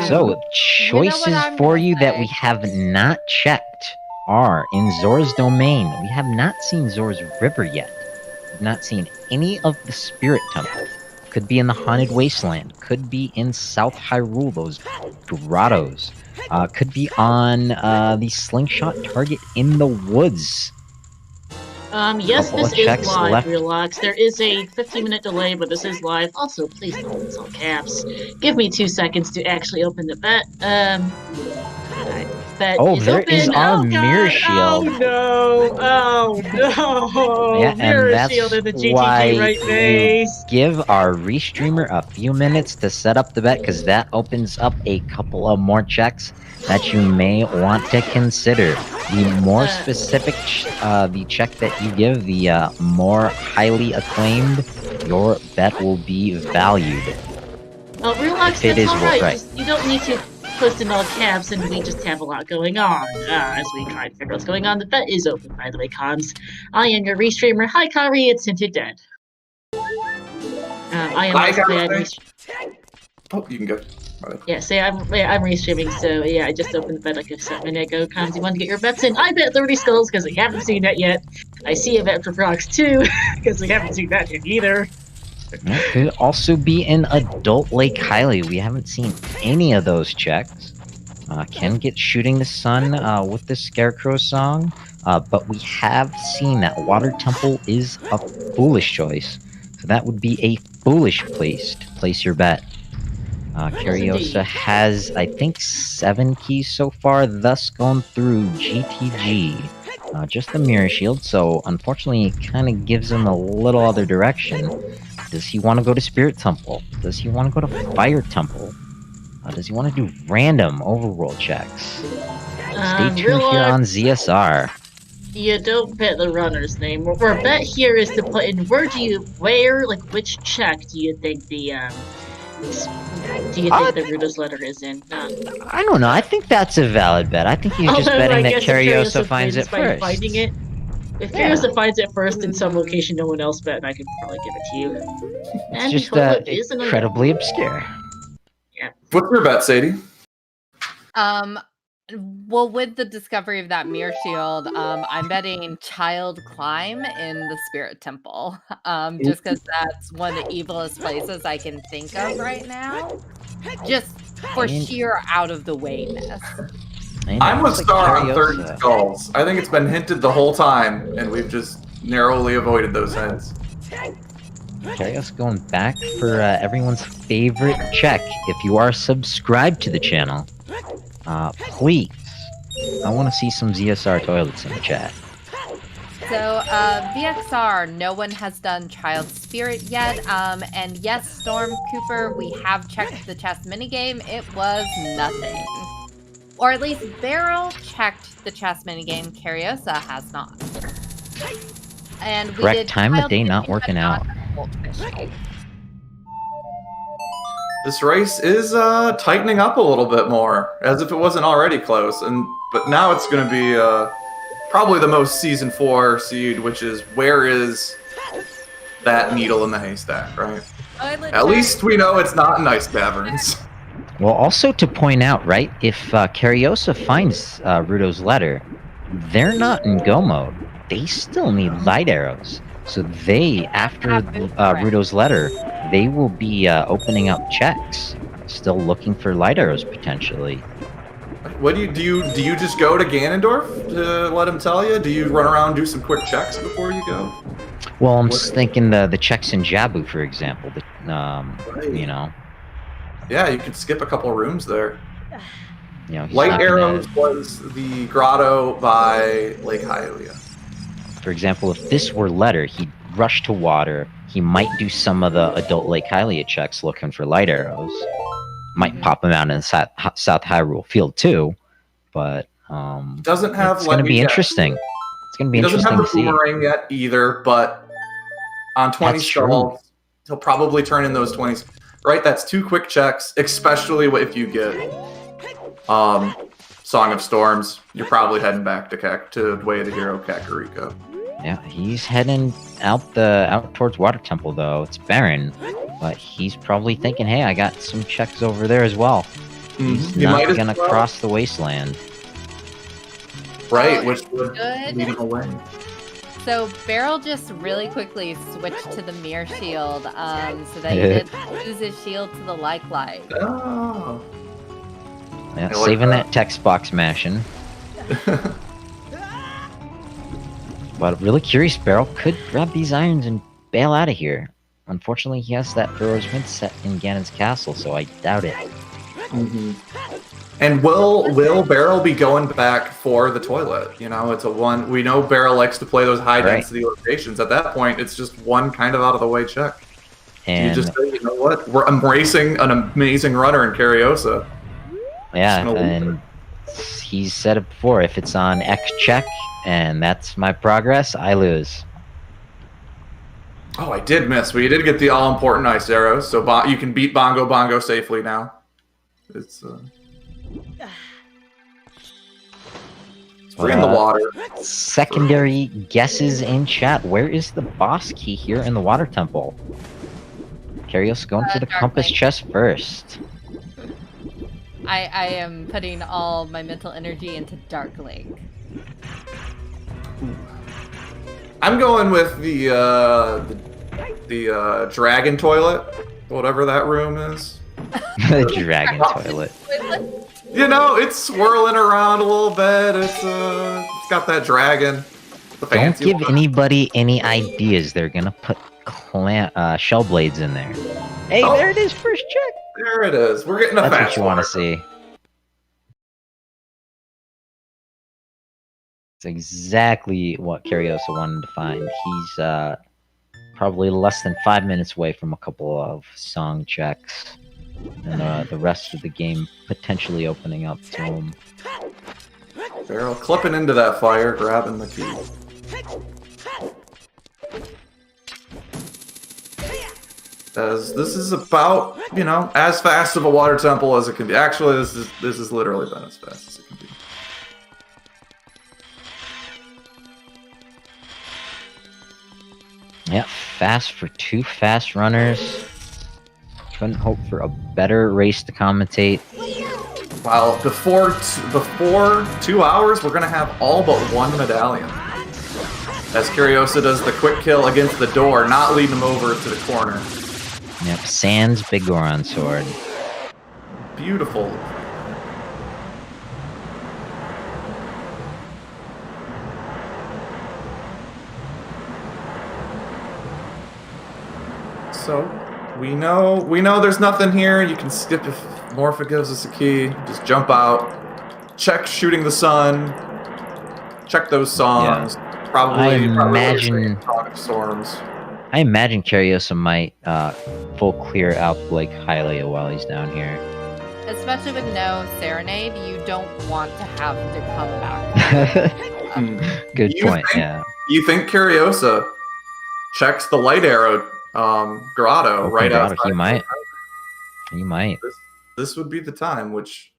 [SPEAKER 3] So, choices
[SPEAKER 4] I'm
[SPEAKER 3] for
[SPEAKER 4] gonna
[SPEAKER 3] you that
[SPEAKER 4] say?
[SPEAKER 3] we have not checked are in Zora's Domain. We have not seen Zora's River yet. We've not seen any of the Spirit Temple. Could be in the Haunted Wasteland. Could be in South Hyrule, those grottos. Could be on the Slingshot target in the woods.
[SPEAKER 1] Yes,
[SPEAKER 3] Couple
[SPEAKER 1] this
[SPEAKER 3] of
[SPEAKER 1] is
[SPEAKER 3] checks
[SPEAKER 1] live,
[SPEAKER 3] left.
[SPEAKER 1] Relax. There is a 15-minute delay, but this is live. Also, please don't use all caps. Give me 2 seconds to actually open the bet. Bet
[SPEAKER 3] Oh,
[SPEAKER 1] is
[SPEAKER 3] there
[SPEAKER 1] open.
[SPEAKER 3] is our
[SPEAKER 1] Oh,
[SPEAKER 3] mirror
[SPEAKER 1] God.
[SPEAKER 3] shield.
[SPEAKER 1] Oh no! Oh no!
[SPEAKER 3] Yeah, and
[SPEAKER 1] Mirror
[SPEAKER 3] that's
[SPEAKER 1] shield in the
[SPEAKER 3] why
[SPEAKER 1] GTG right
[SPEAKER 3] you
[SPEAKER 1] face.
[SPEAKER 3] give our restreamer a few minutes to set up the bet, because that opens up a couple of more checks that you may want to consider. The more specific the check that you give, the more highly acclaimed your bet will be valued.
[SPEAKER 1] Oh, Relax,
[SPEAKER 3] If it
[SPEAKER 1] that's
[SPEAKER 3] is
[SPEAKER 1] alright.
[SPEAKER 3] right.
[SPEAKER 1] Just, you don't need to post in all caps, and we just have a lot going on. As we try to figure out what's going on, the bet is open, by the way, comms. I am your restreamer. Hi, Kari, it's Tinted Dead. I am
[SPEAKER 2] Hi,
[SPEAKER 1] also
[SPEAKER 2] Kari. Oh, you can go. Right.
[SPEAKER 1] Yeah, say I'm restreaming, so yeah, I just opened the bet like a minute ago. Comms, you want to get your bets in? I bet 30 skulls because we haven't seen that yet. I see a bet for Frogs too because we haven't seen that yet either.
[SPEAKER 3] It could also be an Adult Lake Hylia. We haven't seen any of those checks. Can get Shooting the Sun with the Scarecrow song, but we have seen that Water Temple is a foolish choice. So that would be a foolish place to place your bet. Kariossa has, I think, 7 keys so far, thus going through GTG. Just the Mirror Shield, so unfortunately it kind of gives him a little other direction. Does he want to go to Spirit Temple? Does he want to go to Fire Temple? Does he want to do random overworld checks? Stay tuned here on ZSR.
[SPEAKER 1] You don't bet the runner's name. Our bet here is to put in which check do you think the Rudo's letter is in?
[SPEAKER 3] I don't know. I think that's a valid bet. I think he's just betting that Kariossa finds it first.
[SPEAKER 1] Finding it. If Kariossa finds it first in some location no one else bet, I could probably give it to you.
[SPEAKER 3] It's just incredibly obscure.
[SPEAKER 1] Yeah.
[SPEAKER 2] What's your bet, Sadie?
[SPEAKER 4] Well, with the discovery of that mirror shield, I'm betting Child Climb in the Spirit Temple. Just because that's one of the evilest places I can think of right now. Just for sheer out of the wayness.
[SPEAKER 2] I'm with Star on 30 skulls. I think it's been hinted the whole time, and we've just narrowly avoided those hints.
[SPEAKER 3] Kariossa going back for everyone's favorite check. If you are subscribed to the channel, please, I want to see some ZSR toilets in the chat.
[SPEAKER 4] So, VXR, no one has done Child Spirit yet. And yes, Storm Cooper, we have checked the chess minigame. It was nothing. Or at least Barrel checked the chess minigame. Kariossa has not. And we
[SPEAKER 3] Correct
[SPEAKER 4] did
[SPEAKER 3] time of day not working out.
[SPEAKER 2] This race is tightening up a little bit more, as if it wasn't already close. But now it's going to be probably the most Season 4 seed, which is where is that needle in the haystack, right? At least we know it's not in Ice Caverns.
[SPEAKER 3] Well, also to point out, right, if Kariossa finds Rudo's letter, they're not in go mode. They still need light arrows. So they, after Rudo's letter, they will be opening up checks, still looking for light arrows potentially.
[SPEAKER 2] What do you just go to Ganondorf to let him tell you? Do you run around and do some quick checks before you go?
[SPEAKER 3] Well, I'm just thinking the checks in Jabu, for example. You know.
[SPEAKER 2] Yeah, you could skip a couple rooms there.
[SPEAKER 3] You know,
[SPEAKER 2] light arrows was the grotto by Lake Hylia.
[SPEAKER 3] For example, if this were letter, he'd rush to water. He might do some of the adult Lake Hylia checks looking for light arrows. Might pop them out in South Hyrule Field too, but
[SPEAKER 2] doesn't have.
[SPEAKER 3] It's going to be interesting. It's gonna be
[SPEAKER 2] He doesn't
[SPEAKER 3] interesting
[SPEAKER 2] have
[SPEAKER 3] to
[SPEAKER 2] the
[SPEAKER 3] see.
[SPEAKER 2] boomerang yet either, but on 20
[SPEAKER 3] That's true.
[SPEAKER 2] stalls, he'll probably turn in those 20s. Right, that's 2 quick checks, especially if you get Song of Storms. You're probably heading back to Way of the Hero Kakariko.
[SPEAKER 3] Yeah, he's heading out towards Water Temple though. It's barren, but he's probably thinking, "Hey, I got some checks over there as well." He's
[SPEAKER 2] You might
[SPEAKER 3] not
[SPEAKER 2] as
[SPEAKER 3] gonna
[SPEAKER 2] well.
[SPEAKER 3] cross the wasteland.
[SPEAKER 2] Right,
[SPEAKER 4] Oh,
[SPEAKER 2] which would
[SPEAKER 4] good.
[SPEAKER 2] lead him away.
[SPEAKER 4] So Barrel just really quickly switched to the mirror shield, so that he didn't lose his shield to the like light.
[SPEAKER 2] Oh.
[SPEAKER 3] Yeah,
[SPEAKER 2] I like
[SPEAKER 3] saving
[SPEAKER 2] that.
[SPEAKER 3] that text box mashing. But really curious, Barrel could grab these irons and bail out of here. Unfortunately, he has that Burrow's Wind set in Ganon's castle, so I doubt it.
[SPEAKER 2] And will Barrel be going back for the toilet? You know, it's a one. We know Barrel likes to play those high density locations. At that point, it's just one kind of out of the way check.
[SPEAKER 3] And
[SPEAKER 2] You just say, you know what? I'm racing an amazing runner in Kariossa.
[SPEAKER 3] yeah,
[SPEAKER 2] Just gonna leave
[SPEAKER 3] and he's said it before. If it's on X check and that's my progress, I lose.
[SPEAKER 2] Oh, I did miss, but you did get the all important ice arrows, so you can beat Bongo Bongo safely now. It's free in the water.
[SPEAKER 3] Secondary guesses in chat. Where is the boss key here in the Water Temple? Kariossa going for the
[SPEAKER 4] Dark
[SPEAKER 3] compass
[SPEAKER 4] Link.
[SPEAKER 3] chest first.
[SPEAKER 4] I am putting all my mental energy into Dark Link.
[SPEAKER 2] I'm going with the dragon toilet, whatever that room is.
[SPEAKER 3] The dragon toilet.
[SPEAKER 2] You know, it's swirling around a little bit. It's got that dragon. The
[SPEAKER 3] Don't
[SPEAKER 2] fancy
[SPEAKER 3] give
[SPEAKER 2] one.
[SPEAKER 3] anybody any ideas. They're gonna put shell blades in there. Hey,
[SPEAKER 2] Oh.
[SPEAKER 3] there it is. First check.
[SPEAKER 2] There it is. We're getting a
[SPEAKER 3] That's
[SPEAKER 2] fast
[SPEAKER 3] what you want to
[SPEAKER 2] one.
[SPEAKER 3] see. It's exactly what Kariossa wanted to find. He's probably less than 5 minutes away from a couple of song checks, and the rest of the game potentially opening up to him.
[SPEAKER 2] Barrel clipping into that fire, grabbing the key. As this is about, you know, as fast of a water temple as it can be. Actually, this is literally been as fast as it can be.
[SPEAKER 3] Yeah, fast for 2 fast runners. Couldn't hope for a better race to commentate.
[SPEAKER 2] Well, before 2 hours, we're gonna have all but 1 medallion. As Kariossa does the quick kill against the door, not leading him over to the corner.
[SPEAKER 3] Yep, Sans Big Goron sword.
[SPEAKER 2] Beautiful. So, we know there's nothing here. You can skip if Morpha gives us a key. Just jump out. Check shooting the sun. Check those songs. Probably
[SPEAKER 3] imagine-
[SPEAKER 2] Song of Storms.
[SPEAKER 3] I imagine Kariossa might full clear out Blake Hylia while he's down here.
[SPEAKER 4] Especially with no serenade, you don't want to have to come back.
[SPEAKER 3] Good
[SPEAKER 2] You
[SPEAKER 3] point,
[SPEAKER 2] think-
[SPEAKER 3] yeah.
[SPEAKER 2] You think Kariossa checks the light arrow grotto
[SPEAKER 3] Open
[SPEAKER 2] right
[SPEAKER 3] grotto,
[SPEAKER 2] outside?
[SPEAKER 3] he might. He might.
[SPEAKER 2] This would be the time, which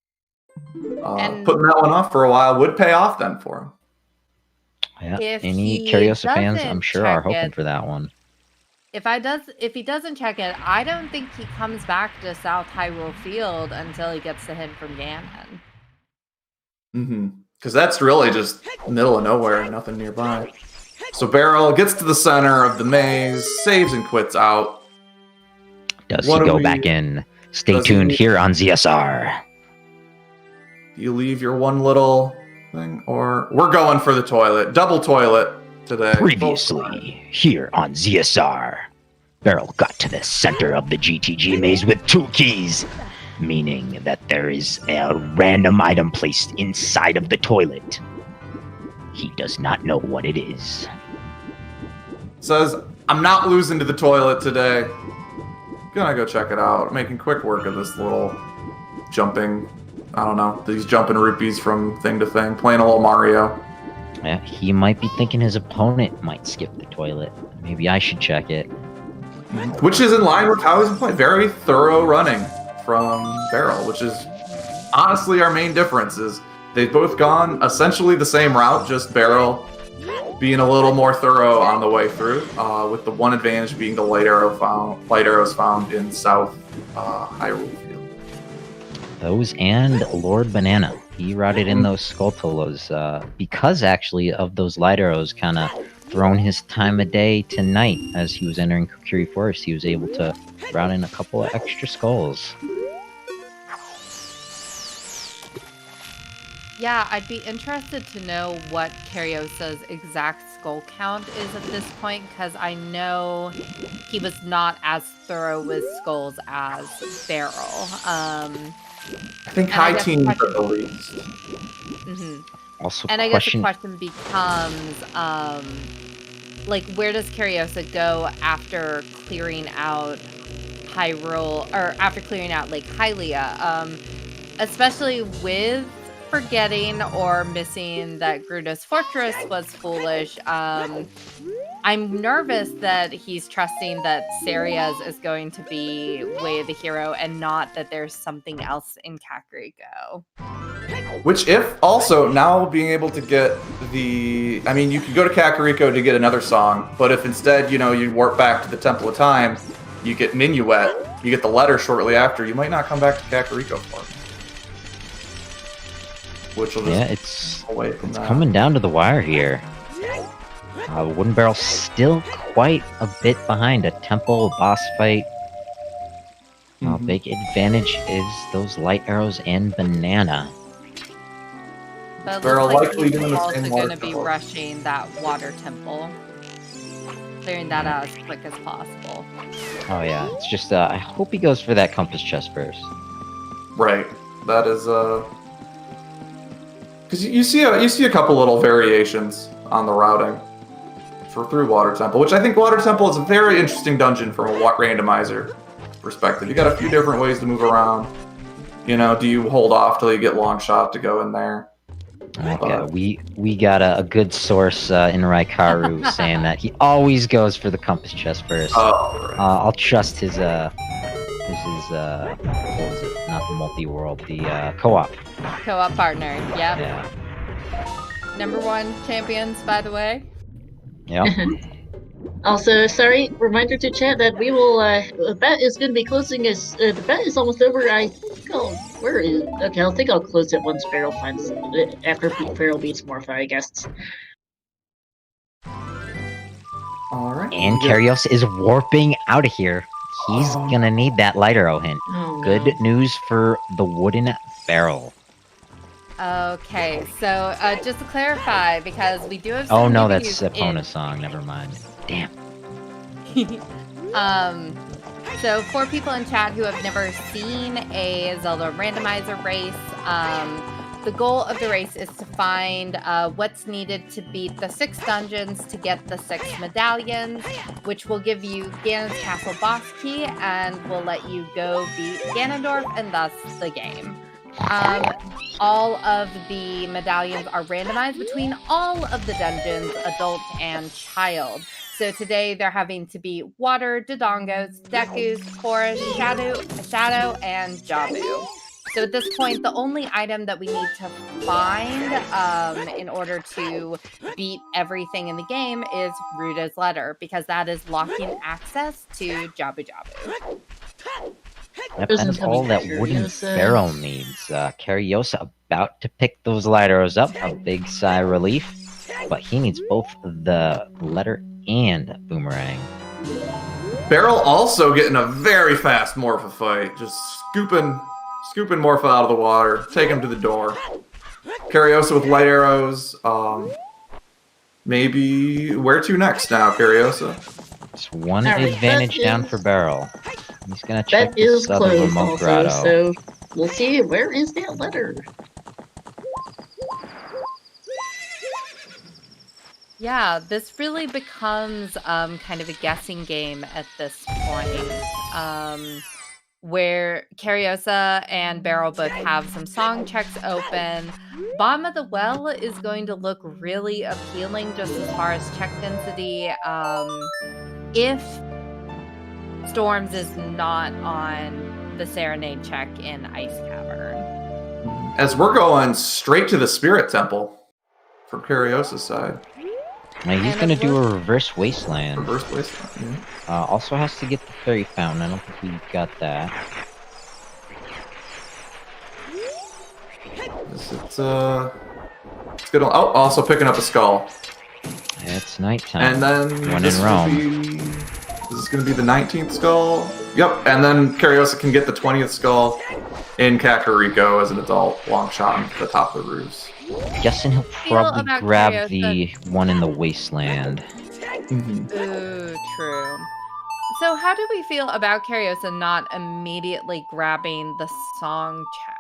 [SPEAKER 4] And-
[SPEAKER 2] putting that one off for a while would pay off then for him.
[SPEAKER 3] Yeah.
[SPEAKER 4] If
[SPEAKER 3] Any
[SPEAKER 4] he
[SPEAKER 3] Kariossa fans, I'm
[SPEAKER 4] doesn't
[SPEAKER 3] sure, are
[SPEAKER 4] check
[SPEAKER 3] hoping
[SPEAKER 4] it-
[SPEAKER 3] for that one.
[SPEAKER 4] If he doesn't check it, I don't think he comes back to South Hyrule Field until he gets the hint from Ganon.
[SPEAKER 2] Because that's really just middle of nowhere, nothing nearby. So Barrel gets to the center of the maze, saves and quits out.
[SPEAKER 3] Does
[SPEAKER 2] What
[SPEAKER 3] he
[SPEAKER 2] do
[SPEAKER 3] go
[SPEAKER 2] we-
[SPEAKER 3] back in? Stay
[SPEAKER 2] Does he-
[SPEAKER 3] tuned here on ZSR.
[SPEAKER 2] You leave your one little thing, or we're going for the toilet. Double toilet today.
[SPEAKER 3] Previously, here on ZSR, Barrel got to the center of the GTG maze with 2 keys, meaning that there is a random item placed inside of the toilet. He does not know what it is.
[SPEAKER 2] Says, I'm not losing to the toilet today. Gonna go check it out. Making quick work of this little jumping, I don't know, these jumping rupees from thing to thing. Playing a little Mario.
[SPEAKER 3] Yeah, he might be thinking his opponent might skip the toilet. Maybe I should check it.
[SPEAKER 2] Which is in line with how he's playing. Very thorough running from Barrel, which is honestly our main difference. Is they've both gone essentially the same route, just Barrel being a little more thorough on the way through, with the one advantage being the light arrows found in South Hyrule Field.
[SPEAKER 3] Those and Lord Banana. He routed in those Skulltulas because actually of those light arrows kind of thrown his time of day to night as he was entering Kokiri Forest. He was able to route in a couple of extra skulls.
[SPEAKER 4] Yeah, I'd be interested to know what Kariossa's exact skull count is at this point, because I know he was not as thorough with skulls as Barrel.
[SPEAKER 2] I think high teens at the least.
[SPEAKER 3] Also,
[SPEAKER 4] and I guess the question becomes, like, where does Kariossa go after clearing out Hyrule, or after clearing out Lake Hylia? Especially with forgetting or missing that Gerudo's Fortress was foolish. I'm nervous that he's trusting that Seria's is going to be Way of the Hero and not that there's something else in Kakariko.
[SPEAKER 2] Which, if also now being able to get the, I mean, you could go to Kakariko to get another song, but if instead, you warp back to the Temple of Time, you get Minuet, you get the letter shortly after, you might not come back to Kakariko for it. Which will just away from that.
[SPEAKER 3] Coming down to the wire here. WoodenBarrel still quite a bit behind a temple boss fight. Big advantage is those light arrows and banana.
[SPEAKER 4] But
[SPEAKER 2] Barrel likely
[SPEAKER 4] he's
[SPEAKER 2] doing the
[SPEAKER 4] also
[SPEAKER 2] same
[SPEAKER 4] going
[SPEAKER 2] water
[SPEAKER 4] to be
[SPEAKER 2] temple.
[SPEAKER 4] rushing that water temple, clearing that out as quick as possible.
[SPEAKER 3] Oh yeah, it's just I hope he goes for that compass chest first.
[SPEAKER 2] Right. That is because you see a couple little variations on the routing through Water Temple, which I think Water Temple is a very interesting dungeon from a randomizer perspective. You got a few different ways to move around. Do you hold off till you get long shot to go in there?
[SPEAKER 3] Okay, we got a good source in Raikaru saying that he always goes for the compass chest first.
[SPEAKER 2] Oh, right.
[SPEAKER 3] I'll trust his what was it? Not the multi-world, the co-op.
[SPEAKER 4] Co-op partner, yep.
[SPEAKER 3] Yeah.
[SPEAKER 4] #1 champions, by the way.
[SPEAKER 3] Yep.
[SPEAKER 1] Also, sorry, reminder to chat that we will, the bet is going to be closing as, the bet is almost over. I think I'll close it once Barrel finds, after Barrel beats Morpha, I guess.
[SPEAKER 2] Alright.
[SPEAKER 3] And Kariossa is warping out of here. He's gonna need that light arrow hint.
[SPEAKER 1] Oh,
[SPEAKER 3] Good
[SPEAKER 1] no.
[SPEAKER 3] news for the Wooden Barrel.
[SPEAKER 4] Okay, so just to clarify, because we do have some
[SPEAKER 3] Oh no,
[SPEAKER 4] reviews
[SPEAKER 3] that's Epona's song. Never mind. Damn.
[SPEAKER 4] So for people in chat who have never seen a Zelda randomizer race, the goal of the race is to find what's needed to beat the 6 dungeons to get the 6 medallions, which will give you Ganon's Castle boss key and will let you go beat Ganondorf and thus the game. All of the medallions are randomized between all of the dungeons, adult and child. So today they're having to beat Water, Dodongos, Deku's, Forest, Shadow, and Jabu. So at this point, the only item that we need to find in order to beat everything in the game is Ruda's letter, because that is locking access to Jabu Jabu.
[SPEAKER 3] That's all that WoodenBarrel needs. Kariossa about to pick those light arrows up, a big sigh of relief, but he needs both the letter and boomerang.
[SPEAKER 2] Barrel also getting a very fast Morpha fight, just scooping Morpha out of the water, take him to the door. Kariossa with light arrows. Maybe where to next now, Kariossa?
[SPEAKER 3] It's one
[SPEAKER 1] All right,
[SPEAKER 3] advantage
[SPEAKER 1] that
[SPEAKER 3] down
[SPEAKER 1] is-
[SPEAKER 3] for Barrel. He's gonna check
[SPEAKER 1] That
[SPEAKER 3] the
[SPEAKER 1] is
[SPEAKER 3] southern
[SPEAKER 1] closed
[SPEAKER 3] remote
[SPEAKER 1] also,
[SPEAKER 3] grotto.
[SPEAKER 1] so we'll see. Where is that letter?
[SPEAKER 4] Yeah, this really becomes kind of a guessing game at this point, where Kariossa and Barrel both have some song checks open, bottom of the well is going to look really appealing just as far as check density. If Storms is not on the Serenade check in Ice Cavern.
[SPEAKER 2] As we're going straight to the Spirit Temple from Kariossa's side.
[SPEAKER 3] Now he's going to do a Reverse Wasteland.
[SPEAKER 2] Reverse Wasteland, yeah.
[SPEAKER 3] Also has to get the Fairy Fountain. I don't think we got that.
[SPEAKER 2] It's good. Oh, also picking up a skull.
[SPEAKER 3] It's nighttime.
[SPEAKER 2] And then
[SPEAKER 3] One in Rome.
[SPEAKER 2] This is going to be the 19th skull. Yep, and then Kariossa can get the 20th skull in Kakariko as an adult long shot on the top of the roofs.
[SPEAKER 3] Guessing he'll probably grab the one in the Wasteland.
[SPEAKER 4] Ooh, true. So how do we feel about Kariossa not immediately grabbing the song check?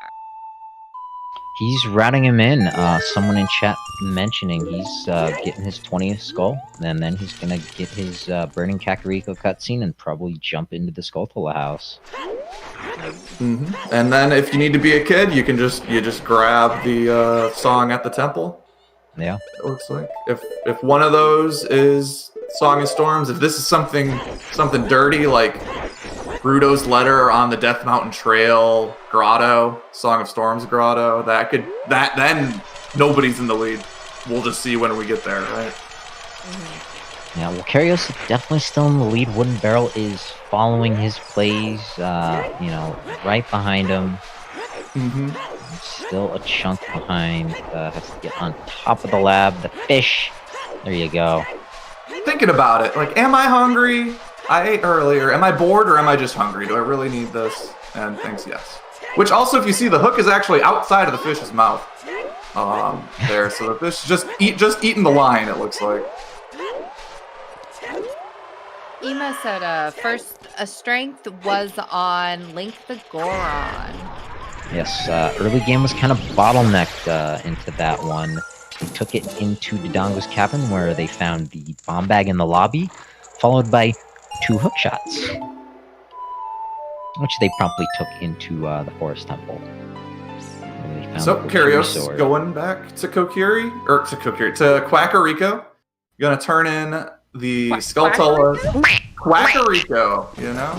[SPEAKER 3] He's routing him in. Someone in chat mentioning he's getting his 20th skull, and then he's gonna get his Burning Kakariko cutscene and probably jump into the Skulltula house.
[SPEAKER 2] And then if you need to be a kid, you just grab the song at the temple.
[SPEAKER 3] Yeah.
[SPEAKER 2] It looks like if one of those is Song of Storms, if this is something dirty like Rudo's Letter on the Death Mountain Trail Grotto, Song of Storms Grotto, then nobody's in the lead. We'll just see when we get there, right?
[SPEAKER 3] Yeah, well, Kariossa definitely still in the lead. WoodenBarrel is following his plays, right behind him. Still a chunk behind. Has to get on top of the lab. The fish. There you go.
[SPEAKER 2] Thinking about it, like, am I hungry? I ate earlier. Am I bored or am I just hungry? Do I really need this? And thinks yes. Which also, if you see, the hook is actually outside of the fish's mouth. There, so the fish just eating the line, it looks like.
[SPEAKER 4] Ema Soda, first a strength was on Link the Goron.
[SPEAKER 3] Yes, early game was kind of bottlenecked into that one. They took it into Dodongo's cabin where they found the bomb bag in the lobby, followed by 2 hook shots, which they promptly took into the Forest Temple.
[SPEAKER 2] So Kariossa going back to to Quackarico. You're gonna turn in the Skulltula Quackarico, you know.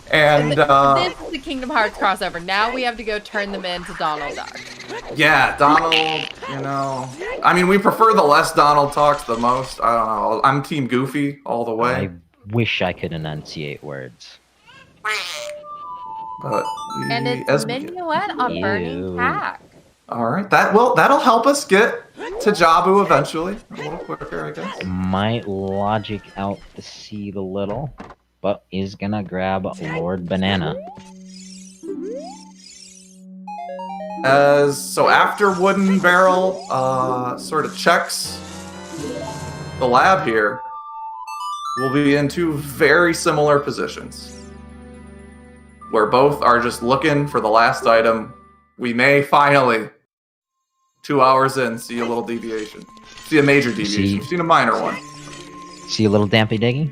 [SPEAKER 2] And
[SPEAKER 4] this is the Kingdom Hearts crossover. Now we have to go turn them into Donald Duck.
[SPEAKER 2] Yeah, Donald, you know. I mean, we prefer the less Donald talks the most. I don't know. I'm Team Goofy all the way.
[SPEAKER 3] I wish I could enunciate words.
[SPEAKER 2] But
[SPEAKER 4] and it's Minuet on Burning Pack.
[SPEAKER 2] All right, that'll help us get to Jabu eventually. A little quicker, I guess.
[SPEAKER 3] Might logic out the seed a little, but is gonna grab Lord Banana.
[SPEAKER 2] So after WoodenBarrel sort of checks the lab here, we'll be in 2 very similar positions, where both are just looking for the last item. We may finally, 2 hours in, see a little deviation. See a major deviation. We've seen a minor one.
[SPEAKER 3] See a little dampy diggy?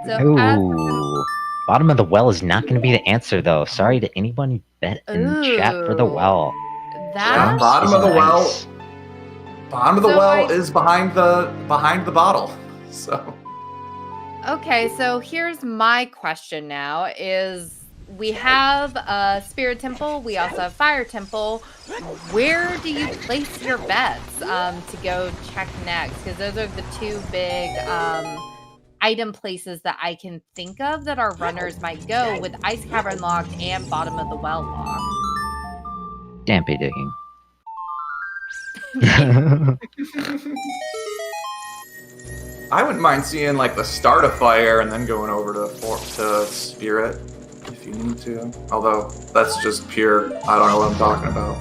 [SPEAKER 4] So
[SPEAKER 3] Ooh. Bottom of the well is not going to be the answer, though. Sorry to anybody bet in chat for the well.
[SPEAKER 4] That
[SPEAKER 2] bottom of the well.
[SPEAKER 3] Nice.
[SPEAKER 2] Bottom of the well is behind the bottle. So.
[SPEAKER 4] Okay, so here's my question now: is we have a Spirit Temple, we also have Fire Temple. Where do you place your bets to go check next? Because those are the 2 big item places that I can think of that our runners might go with Ice Cavern locked and Bottom of the Well locked.
[SPEAKER 3] Dampy digging.
[SPEAKER 2] I wouldn't mind seeing like the start of Fire and then going over to Spirit if you need to. Although that's just pure. I don't know what I'm talking about.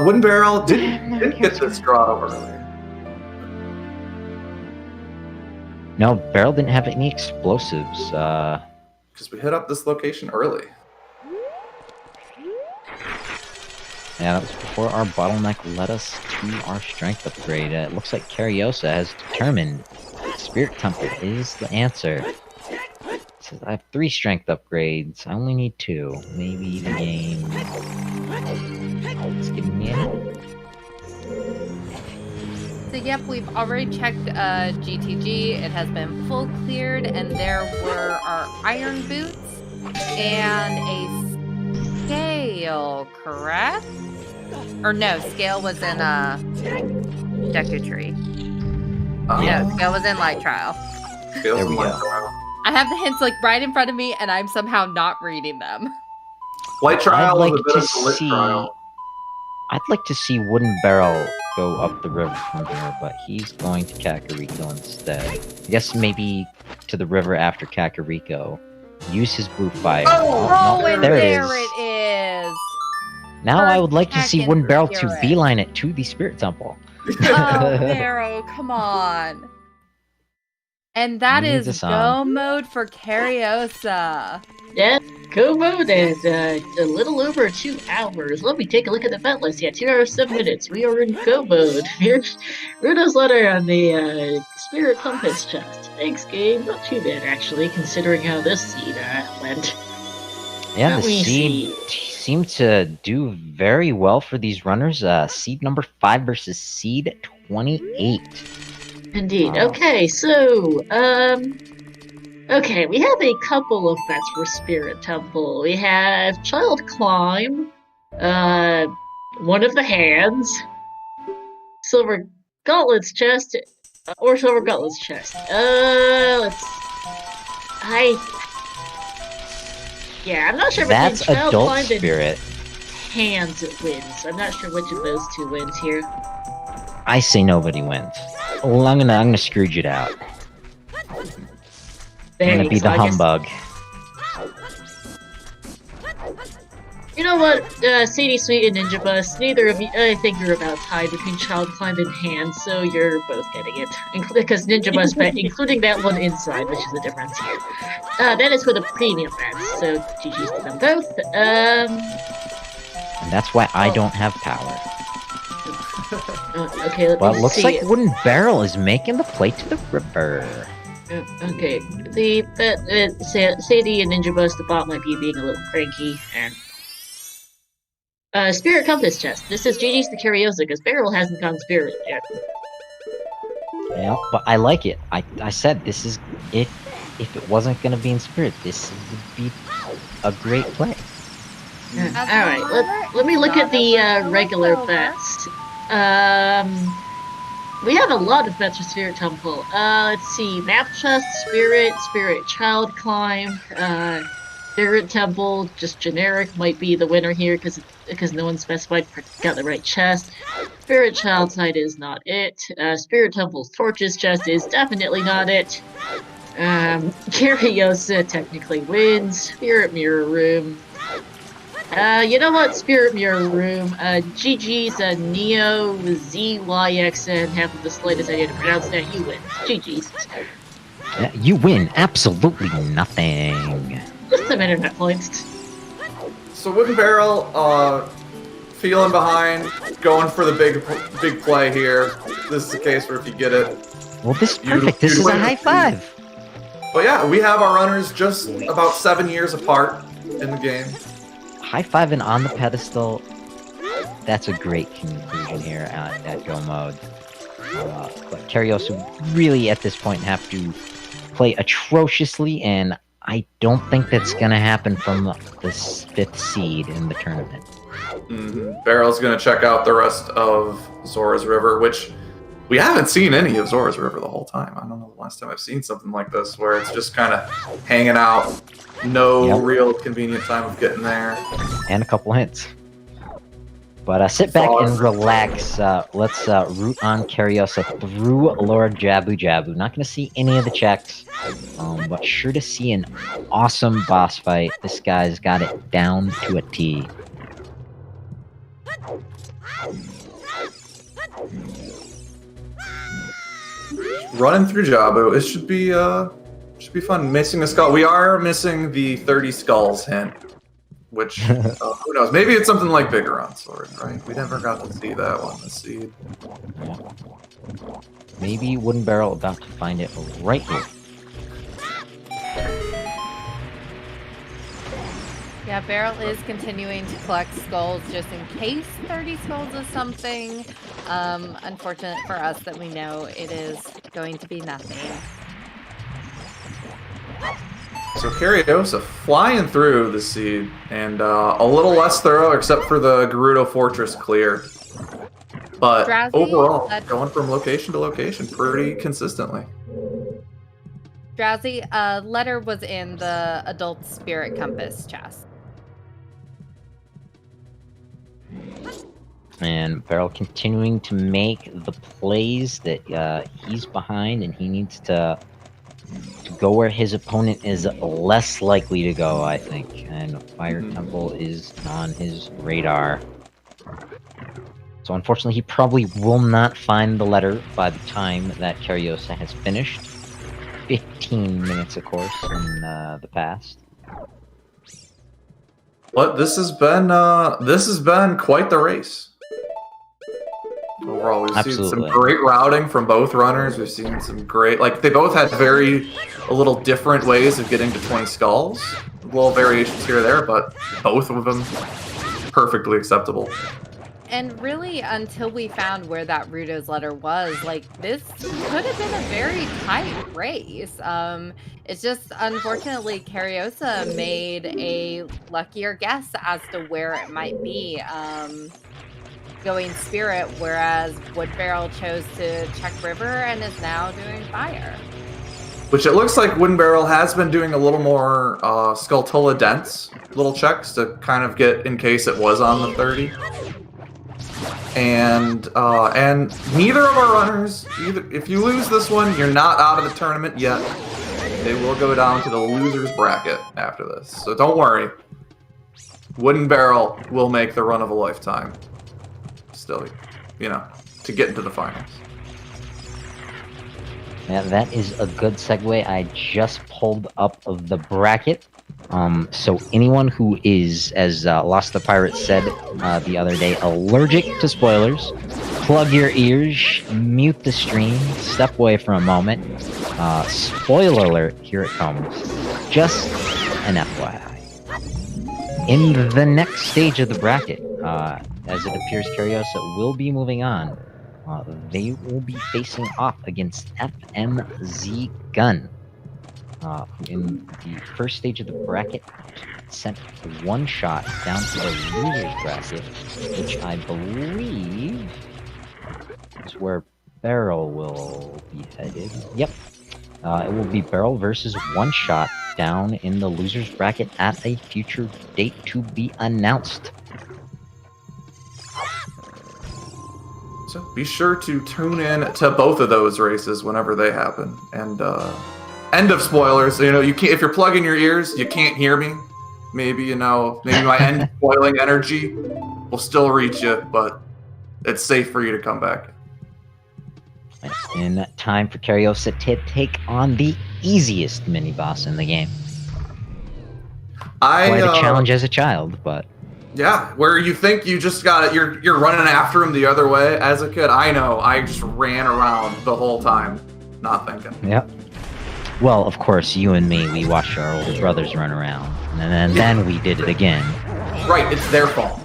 [SPEAKER 2] WoodenBarrel didn't get this draw over earlier.
[SPEAKER 3] No, Barrel didn't have any explosives.
[SPEAKER 2] Because we hit up this location early.
[SPEAKER 3] Yeah, that was before our bottleneck led us to our strength upgrade. It looks like Kariossa has determined Spirit Temple is the answer. says I have 3 strength upgrades. I only need 2. Maybe the game is giving me a hint.
[SPEAKER 4] So yep, we've already checked GTG. It has been full cleared, and there were our iron boots and a scale, correct? Or no, scale was in Deku Tree. No, scale was in Light Trial.
[SPEAKER 3] There we go.
[SPEAKER 4] I have the hints like right in front of me, and I'm somehow not reading them.
[SPEAKER 2] Light Trial
[SPEAKER 3] I'd like
[SPEAKER 2] is a bit
[SPEAKER 3] to
[SPEAKER 2] of a lit
[SPEAKER 3] see.
[SPEAKER 2] trial.
[SPEAKER 3] I'd like to see WoodenBarrel go up the river from here, but he's going to Kakariko instead. I guess maybe to the river after Kakariko. Use his blue fire.
[SPEAKER 4] Oh,
[SPEAKER 3] no,
[SPEAKER 4] and
[SPEAKER 3] there
[SPEAKER 4] there
[SPEAKER 3] it is.
[SPEAKER 4] it is.
[SPEAKER 3] Now I would like to see
[SPEAKER 4] Second
[SPEAKER 3] WoodenBarrel to
[SPEAKER 4] spirit.
[SPEAKER 3] beeline it to the Spirit Temple.
[SPEAKER 4] Oh, Barrow, come on. And that
[SPEAKER 3] He needs
[SPEAKER 4] is
[SPEAKER 3] a song.
[SPEAKER 4] go mode for Kariossa.
[SPEAKER 1] Yeah, go mode and a little over 2 hours. Let me take a look at the event list. Yeah, 2 hours, 7 minutes. We are in go mode. Here's Rudo's letter on the Spirit Compass chest. Thanks, game. Not too bad, actually, considering how this seed went.
[SPEAKER 3] Yeah,
[SPEAKER 1] Let
[SPEAKER 3] the
[SPEAKER 1] me
[SPEAKER 3] seed seemed to do very well for these runners. Seed number 5 versus seed 28.
[SPEAKER 1] Indeed.
[SPEAKER 3] Wow.
[SPEAKER 1] Okay, so, okay, we have a couple of bets for Spirit Temple. We have Child Climb, one of the hands, Silver Gauntlets chest, or Silver Gauntlets chest. Yeah, I'm not sure between
[SPEAKER 3] That's
[SPEAKER 1] Child
[SPEAKER 3] Adult
[SPEAKER 1] Climb and
[SPEAKER 3] Spirit.
[SPEAKER 1] hands it wins. I'm not sure which of those 2 wins here.
[SPEAKER 3] I say nobody wins. Well, I'm gonna Scrooge it out. I'm gonna be
[SPEAKER 1] Thanks,
[SPEAKER 3] the
[SPEAKER 1] I guess-
[SPEAKER 3] humbug.
[SPEAKER 1] You know what, Sadie Sweet and Ninja Bus, neither of you, I think you're about tied between Child Climb and Hand, so you're both getting it. Because Ninja Bus bet, including that one inside, which is the difference here. That is for the premium bets, so GG's to them both.
[SPEAKER 3] And that's why I don't have power.
[SPEAKER 1] Okay, let me
[SPEAKER 3] Well, it looks
[SPEAKER 1] see.
[SPEAKER 3] like WoodenBarrel is making the play to the river.
[SPEAKER 1] Okay, the bet, Sadie and Ninja Bus, the bot might be being a little cranky, and Spirit Compass chest. This is GG's to Kariossa, because Barrel hasn't gone Spirit yet.
[SPEAKER 3] Yeah, but I like it. I said this is if it wasn't gonna be in Spirit, this would be a great play.
[SPEAKER 1] Alright, let me look at the regular bets. We have a lot of bets for Spirit Temple. Let's see, Map Chest, Spirit Child Climb, Spirit Temple, just generic, might be the winner here because no one specified got the right chest. Spirit Child side is not it. Spirit Temple's Torches chest is definitely not it. Kariossa technically wins. Spirit Mirror Room. You know what? Spirit Mirror Room. GG's Neo ZYXN haven't the slightest idea to pronounce that. You win. GG's.
[SPEAKER 3] You win absolutely nothing.
[SPEAKER 1] Just some internet points.
[SPEAKER 2] So WoodenBarrel, feeling behind, going for the big play here. This is the case where if you get it.
[SPEAKER 3] Well, this is perfect. This is a high five.
[SPEAKER 2] But yeah, we have our runners just about 7 years apart in the game.
[SPEAKER 3] High five and on the pedestal. That's a great conclusion here at Go Mode. But Kariossa would really at this point have to play atrociously, and I don't think that's gonna happen from this 5th seed in the tournament.
[SPEAKER 2] Barrel's gonna check out the rest of Zora's River, which we haven't seen any of Zora's River the whole time. I don't know the last time I've seen something like this where it's just kind of hanging out, no real convenient time of getting there.
[SPEAKER 3] And a couple hints. But sit back and relax. Let's root on Kariossa through Lord Jabu Jabu. Not going to see any of the checks, but sure to see an awesome boss fight. This guy's got it down to a T.
[SPEAKER 2] Running through Jabu, it should be fun. Missing a skull. We are missing the 30 skulls hint. Which, who knows? Maybe it's something like bigger on Sword, right? We never got to see that one, the seed.
[SPEAKER 3] Maybe WoodenBarrel about to find it right here.
[SPEAKER 4] Yeah, Barrel is continuing to collect skulls just in case 30 skulls is something. Unfortunate for us that we know it is going to be nothing.
[SPEAKER 2] So Kariossa flying through the seed, and a little less thorough except for the Gerudo Fortress clear. But
[SPEAKER 4] Drowsy,
[SPEAKER 2] overall, going from location to location pretty consistently.
[SPEAKER 4] Drowsy, letter was in the adult spirit compass chest.
[SPEAKER 3] And Barrel continuing to make the plays that he's behind, and he needs to go where his opponent is less likely to go, I think. And Fire Temple is on his radar. So unfortunately, he probably will not find the letter by the time that Kariossa has finished. 15 minutes, of course, in the past.
[SPEAKER 2] But this has been quite the race. Overall, we've seen some great routing from both runners. We've seen some great, like, they both had a little different ways of getting to 20 skulls. Little variations here or there, but both of them perfectly acceptable.
[SPEAKER 4] And really, until we found where that Rudo's letter was, like, this could have been a very tight race. It's just, unfortunately, Kariossa made a luckier guess as to where it might be. Going Spirit, whereas WoodenBarrel chose to check River and is now doing Fire.
[SPEAKER 2] Which it looks like WoodenBarrel has been doing a little more Skulltula dense little checks to kind of get in case it was on the 30. And neither of our runners, if you lose this one, you're not out of the tournament yet. They will go down to the losers bracket after this. So don't worry. WoodenBarrel will make the run of a lifetime. Still, to get into the finals.
[SPEAKER 3] Yeah, that is a good segue. I just pulled up of the bracket. So anyone who is, as Lost the Pirate said the other day, allergic to spoilers, plug your ears, mute the stream, step away for a moment. Spoiler alert, here it comes. Just an FYI. In the next stage of the bracket, as it appears Kariossa will be moving on. They will be facing off against FMZ Gun. In the first stage of the bracket, sent one shot down to the losers bracket, which I believe is where Barrel will be headed. Yep. It will be Barrel versus one shot down in the losers bracket at a future date to be announced.
[SPEAKER 2] So be sure to tune in to both of those races whenever they happen. And end of spoilers. You can't, if you're plugging your ears, you can't hear me. Maybe my end spoiling energy will still reach you, but it's safe for you to come back.
[SPEAKER 3] And time for Kariossa to take on the easiest mini boss in the game. Quite a challenge as a child, but.
[SPEAKER 2] Yeah, where you think you just got it, you're running after him the other way. As a kid, I know, I just ran around the whole time, not thinking.
[SPEAKER 3] Yep. Well, of course, you and me, we watched our older brothers run around, and then we did it again.
[SPEAKER 2] Right, it's their fault.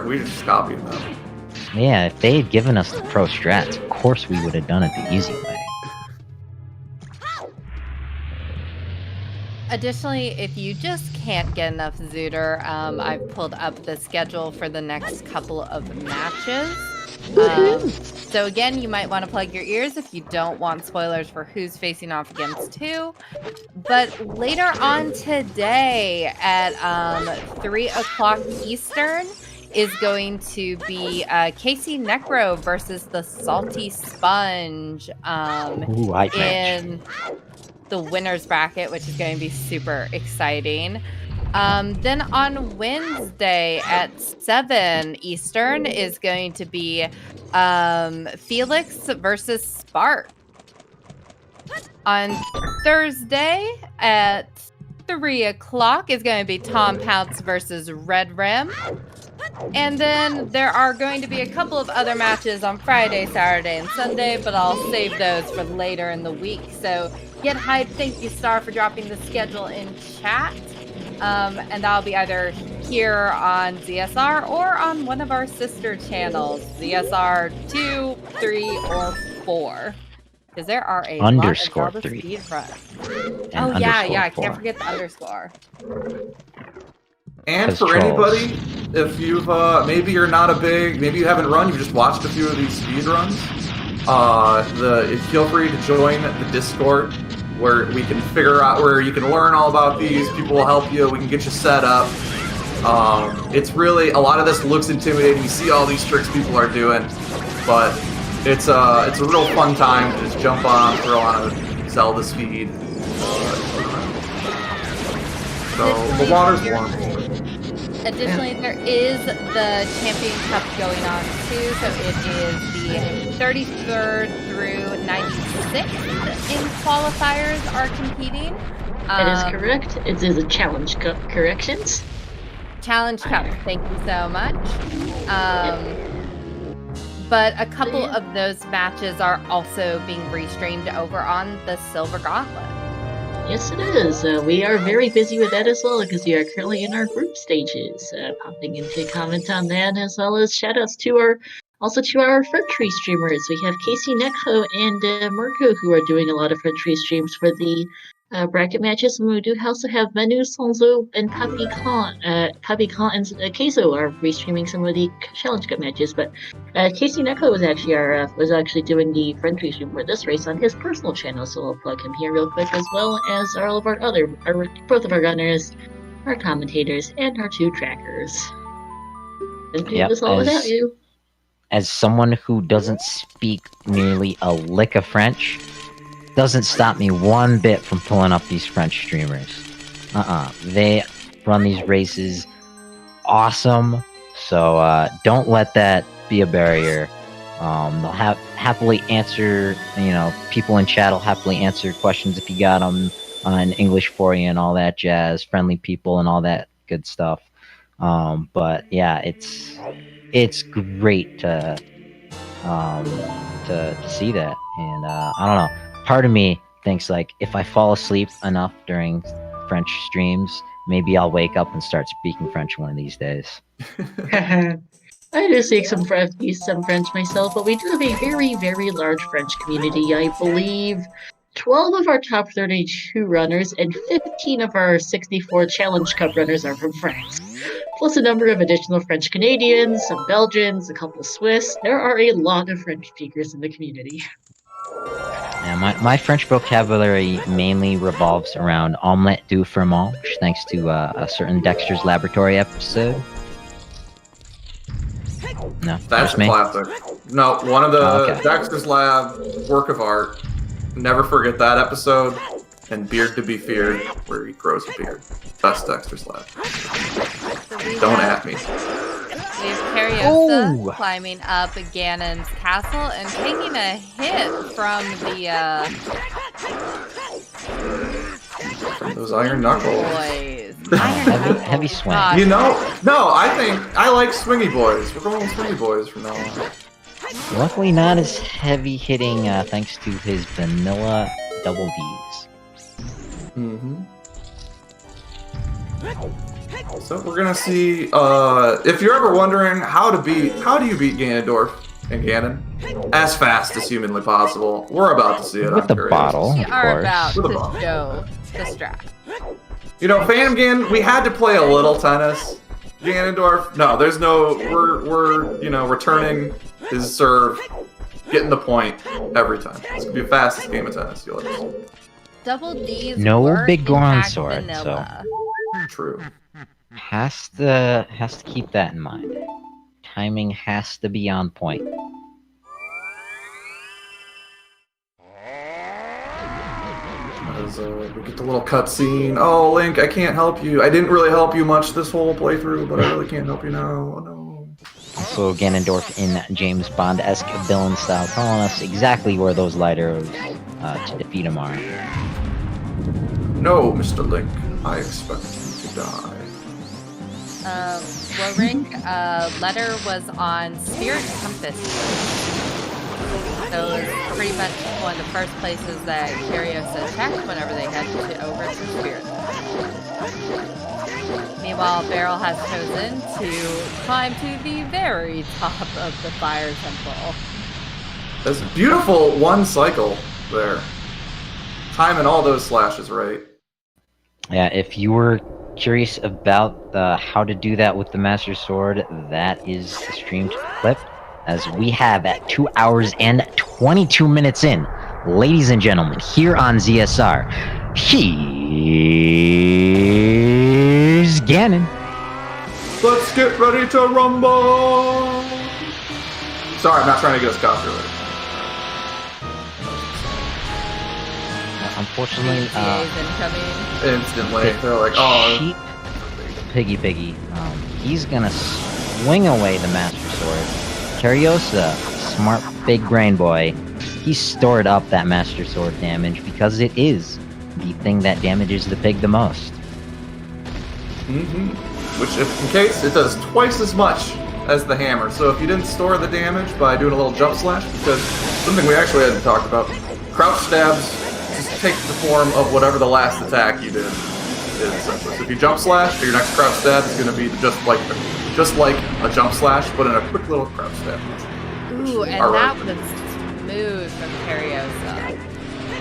[SPEAKER 2] We just copied them.
[SPEAKER 3] Yeah, if they had given us the pro strats, of course we would have done it the easy way.
[SPEAKER 4] Additionally, if you just can't get enough Zooter, I've pulled up the schedule for the next couple of matches. So again, you might want to plug your ears if you don't want spoilers for who's facing off against who. But later on today at 3 o'clock Eastern is going to be Casey Necro versus the Salty Sponge in the winner's bracket, which is going to be super exciting. Then on Wednesday at 7 Eastern is going to be Felix versus Spark. On Thursday at 3 o'clock is going to be Tom Pounce versus Red Rim. And then there are going to be a couple of other matches on Friday, Saturday, and Sunday, but I'll save those for later in the week. So get hyped. Thank you, Star, for dropping the schedule in chat. And that'll be either here on ZSR or on one of our sister channels, ZSR 2, 3, or 4. Because there are a
[SPEAKER 3] Underscore
[SPEAKER 4] lot of Zelda
[SPEAKER 3] 3.
[SPEAKER 4] speedruns.
[SPEAKER 3] And
[SPEAKER 4] Oh yeah, I
[SPEAKER 3] underscore
[SPEAKER 4] can't
[SPEAKER 3] 4.
[SPEAKER 4] forget the underscore.
[SPEAKER 2] And
[SPEAKER 3] As
[SPEAKER 2] for
[SPEAKER 3] trolls.
[SPEAKER 2] anybody, if you've maybe you're not a big, maybe you haven't run, you've just watched a few of these speedruns, feel free to join the Discord where we can figure out where you can learn all about these. People will help you. We can get you set up. It's really a lot of this looks intimidating. You see all these tricks people are doing, but it's a real fun time to just jump on, throw on a Zelda speed. So the water's warm.
[SPEAKER 4] Additionally, there is the Champion Cup going on too, so it is the 33rd through 96th in qualifiers are competing.
[SPEAKER 1] That is correct. It is a challenge cup corrections.
[SPEAKER 4] Challenge Cup, thank you so much. But a couple of those matches are also being restreamed over on the Silver Gauntlet.
[SPEAKER 1] Yes, it is. We are very busy with that as well because we are currently in our group stages. Popping in to comment on that, as well as shoutouts to our Front Tree streamers. We have Casey Nekho and Marco who are doing a lot of Front Tree streams for the bracket matches, and we do also have Manu, Sonzo, and Papi Khan and Keizo are restreaming some of the Challenge Cup matches. But Casey Neklo was actually doing the Front Tree stream for this race on his personal channel, so I'll plug him here real quick, as well as all of both of our runners, our commentators, and our 2 trackers. And do this all without you.
[SPEAKER 3] As someone who doesn't speak nearly a lick of French, doesn't stop me one bit from pulling up these French streamers. They run these races awesome, so don't let that be a barrier. They'll happily answer, people in chat will happily answer questions if you got them in English for you and all that jazz, friendly people and all that good stuff. But yeah, it's great to see that, and I don't know. Part of me thinks, like, if I fall asleep enough during French streams, maybe I'll wake up and start speaking French one of these days.
[SPEAKER 1] I do speak some French myself, but we do have a very, very large French community. I believe 12 of our top 32 runners and 15 of our 64 Challenge Cup runners are from France. Plus a number of additional French Canadians, some Belgians, a couple Swiss. There are a lot of French speakers in the community.
[SPEAKER 3] Yeah, my French vocabulary mainly revolves around omelette du fromage, thanks to a certain Dexter's Laboratory episode. No,
[SPEAKER 2] That's a
[SPEAKER 3] me.
[SPEAKER 2] classic. No, one of the
[SPEAKER 3] Okay.
[SPEAKER 2] Dexter's Lab work of art. Never forget that episode. And Beard to be Feared, where he grows a beard. Best Dexter's Lab. Don't at me.
[SPEAKER 4] We have Kariossa climbing up Ganon's castle and taking a hit from the
[SPEAKER 2] Those iron knuckles.
[SPEAKER 4] boys.
[SPEAKER 3] Heavy swing.
[SPEAKER 2] You know, no, I like swingy boys. We're going swingy boys from now on.
[SPEAKER 3] Luckily not as heavy hitting thanks to his vanilla double Ds.
[SPEAKER 2] Mm-hmm. So we're gonna see, if you're ever wondering how do you beat Ganondorf and Ganon as fast as humanly possible, we're about to see it.
[SPEAKER 3] With the bottle,
[SPEAKER 4] We
[SPEAKER 3] of
[SPEAKER 4] are
[SPEAKER 3] course.
[SPEAKER 4] about
[SPEAKER 2] With a
[SPEAKER 4] to
[SPEAKER 2] bottle.
[SPEAKER 4] show the strat.
[SPEAKER 2] You know, Famgan, we had to play a little tennis. Ganondorf, no, there's no, we're returning his serve, getting the point every time. It's gonna be the fastest game of tennis you'll ever see.
[SPEAKER 4] Double D's
[SPEAKER 3] No
[SPEAKER 4] were
[SPEAKER 3] big
[SPEAKER 4] in
[SPEAKER 3] Goron
[SPEAKER 4] fact
[SPEAKER 3] sword,
[SPEAKER 4] vanilla.
[SPEAKER 2] True.
[SPEAKER 3] Has to keep that in mind. Timing has to be on point.
[SPEAKER 2] As we get the little cutscene. Oh, Link, I can't help you. I didn't really help you much this whole playthrough, but I really can't help you now. Oh no.
[SPEAKER 3] Also, Ganondorf in James Bond-esque villain style, telling us exactly where those light arrows to defeat him are.
[SPEAKER 2] No, Mr. Link, I expect you to die.
[SPEAKER 4] Warink, letter was on Spirit Compass. So it was pretty much one of the first places that Kariossa attacked whenever they headed over to Spirit. Meanwhile, Barrel has chosen to climb to the very top of the fire temple.
[SPEAKER 2] That's a beautiful one cycle there. Timing all those slashes right.
[SPEAKER 3] Yeah, if you were curious about how to do that with the Master Sword, that is the streamed clip, as we have at 2 hours and 22 minutes in. Ladies and gentlemen, here on ZSR, here's Ganon.
[SPEAKER 2] Let's get ready to rumble! Sorry, I'm not trying to get us copyrighted.
[SPEAKER 3] Unfortunately,
[SPEAKER 4] ETA's incoming.
[SPEAKER 2] Instantly. They're like, oh.
[SPEAKER 3] Cheap Piggy. He's gonna swing away the Master Sword. Kariossa, smart big brain boy, he stored up that Master Sword damage because it is the thing that damages the pig the most.
[SPEAKER 2] Which, if in case, it does twice as much as the hammer. So if you didn't store the damage by doing a little jump slash, because something we actually hadn't talked about, crouch stabs just take the form of whatever the last attack you did is, essentially. So if you jump slash, your next crouch stab is going to be just like a jump slash, but in a quick little crouch stab.
[SPEAKER 4] Ooh, and that was smooth from Kariossa.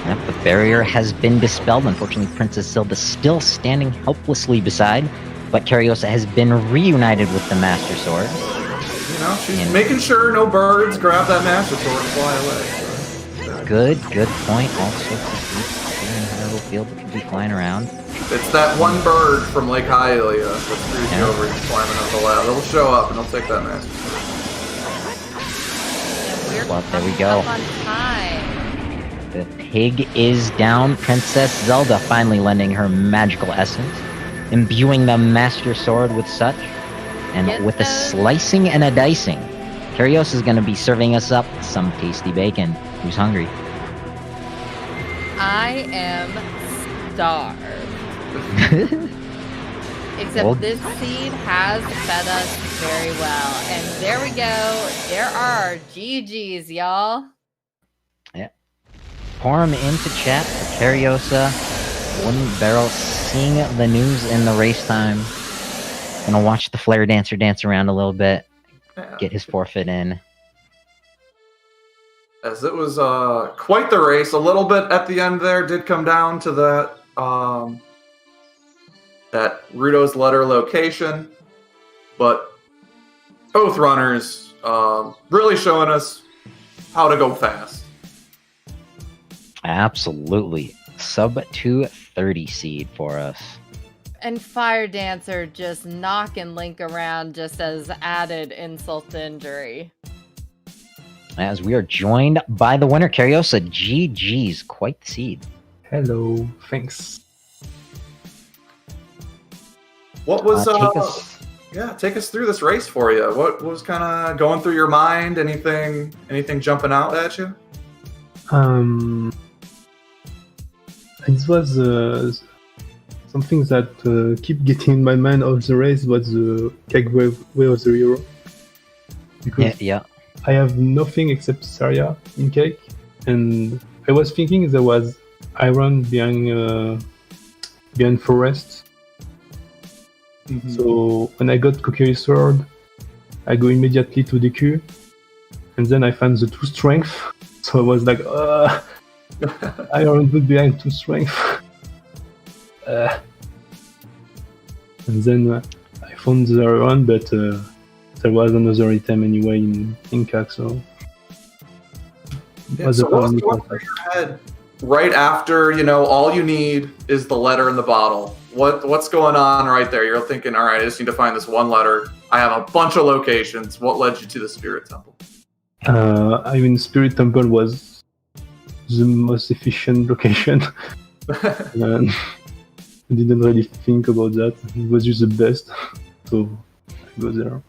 [SPEAKER 3] Yep, the barrier has been dispelled. Unfortunately, Princess Zelda still standing helplessly beside, but Kariossa has been reunited with the Master Sword.
[SPEAKER 2] You know, she's making sure no birds grab that Master Sword and fly away.
[SPEAKER 3] Good point. Also, here in Hyrule Field that could be flying around.
[SPEAKER 2] It's that one bird from Lake Hylia that screws you over and climbing up the ladder. It'll show up and it'll take that Master Sword.
[SPEAKER 3] Well, there we go.
[SPEAKER 4] Up on time.
[SPEAKER 3] The pig is down. Princess Zelda finally lending her magical essence, imbuing the Master Sword with such, and with a slicing and a dicing, Kariossa is going to be serving us up some tasty bacon. Who's hungry?
[SPEAKER 4] I am starved. Except
[SPEAKER 3] Well,
[SPEAKER 4] this seed has fed us very well. And there we go. There are our GGs, y'all.
[SPEAKER 3] Yeah. Pour them into chat for Kariossa. WoodenBarrel seeing the news in the race time. Gonna watch the Flare Dancer dance around a little bit. Get his forfeit in.
[SPEAKER 2] As it was quite the race. A little bit at the end there did come down to that that Ruto's letter location, but both runners really showing us how to go fast.
[SPEAKER 3] Absolutely. Sub 230 seed for us.
[SPEAKER 4] And Fire Dancer just knocking Link around just as added insult to injury.
[SPEAKER 3] As we are joined by the winner, Kariossa. GG's, quite the seed.
[SPEAKER 5] Hello, thanks.
[SPEAKER 2] What was
[SPEAKER 3] take us
[SPEAKER 2] through this race for you? What was kind of going through your mind? Anything jumping out at you?
[SPEAKER 5] It was something that keep getting in my mind of the race was the cake way of the hero. Because
[SPEAKER 3] Yeah.
[SPEAKER 5] I have nothing except Saria in cake, and I was thinking there was iron behind forest.
[SPEAKER 2] Mm-hmm.
[SPEAKER 5] So when I got Kokiri sword, I go immediately to the queue, and then I found the 2 strength. So I was like, iron put behind 2 strength. And then I found the other one, but there was another item anyway in CAC, so...
[SPEAKER 2] Yeah, so what was going through your head right after, all you need is the letter in the bottle? What's going on right there? You're thinking, all right, I just need to find this one letter. I have a bunch of locations. What led you to the Spirit Temple?
[SPEAKER 5] Spirit Temple was the most efficient location. And I didn't really think about that. It was just the best, so I go there.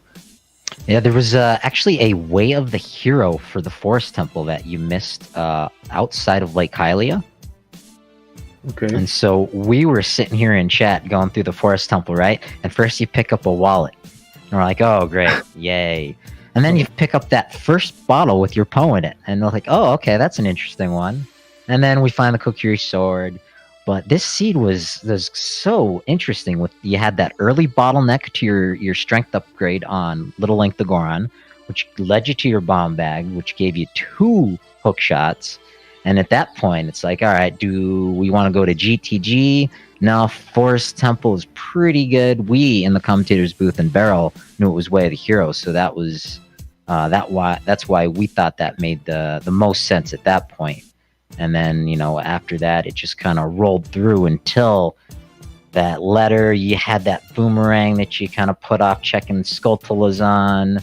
[SPEAKER 3] Yeah, there was actually a Way of the Hero for the Forest Temple that you missed outside of Lake Hylia.
[SPEAKER 5] Okay.
[SPEAKER 3] And so we were sitting here in chat going through the Forest Temple, right? And first you pick up a wallet. And we're like, oh, great. Yay. And then you pick up that first bottle with your Poe in it. And they're like, oh, okay, that's an interesting one. And then we find the Kokiri sword. But this seed was so interesting. With you had that early bottleneck to your strength upgrade on Little Link the Goron, which led you to your bomb bag, which gave you 2 hook shots. And at that point, it's like, all right, do we want to go to GTG? No, Forest Temple is pretty good. We in the commentator's booth and Barrel knew it was Way of the Hero, so that was that's why we thought that made the most sense at that point. And then, after that, it just kind of rolled through until that letter. You had that boomerang that you kind of put off checking Skulltulas on.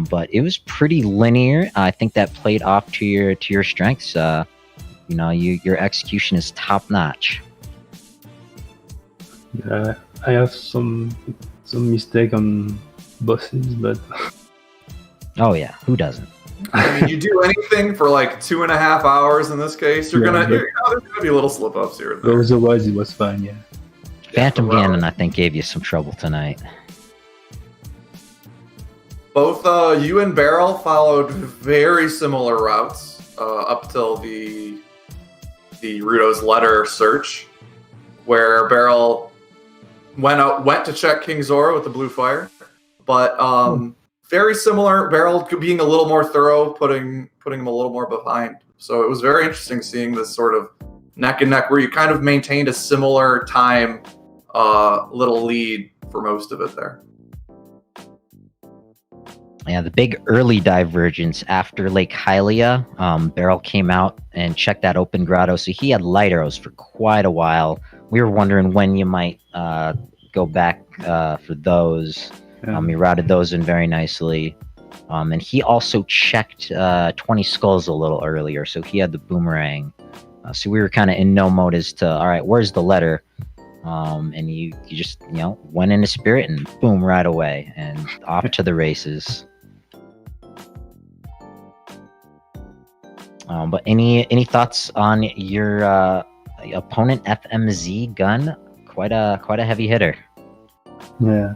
[SPEAKER 3] But it was pretty linear. I think that played off to your strengths. Your execution is top notch.
[SPEAKER 5] Yeah, I have some mistake on bosses, but
[SPEAKER 3] oh yeah, who doesn't?
[SPEAKER 2] I mean, you do anything for like 2.5 hours in this case, there's gonna be little slip ups here and there.
[SPEAKER 5] Otherwise, it was fine. Yeah.
[SPEAKER 3] Phantom Ganon, I think, gave you some trouble tonight.
[SPEAKER 2] Both you and Barrel followed very similar routes up till the Ruto's letter search, where Barrel went to check King Zora with the blue fire, but very similar. Barrel being a little more thorough, putting him a little more behind. So it was very interesting seeing this sort of neck and neck where you kind of maintained a similar time little lead for most of it there.
[SPEAKER 3] Yeah, the big early divergence after Lake Hylia, Barrel came out and checked that open grotto, so he had light arrows for quite a while. We were wondering when you might go back for those. He routed those in very nicely. And he also checked 20 Skulls a little earlier, so he had the boomerang. So we were kind of in no mode as to, all right, where's the letter? And you just, went into Spirit and boom, right away. And off to the races. But any thoughts on your opponent FMZ gun? Quite a heavy hitter.
[SPEAKER 5] Yeah.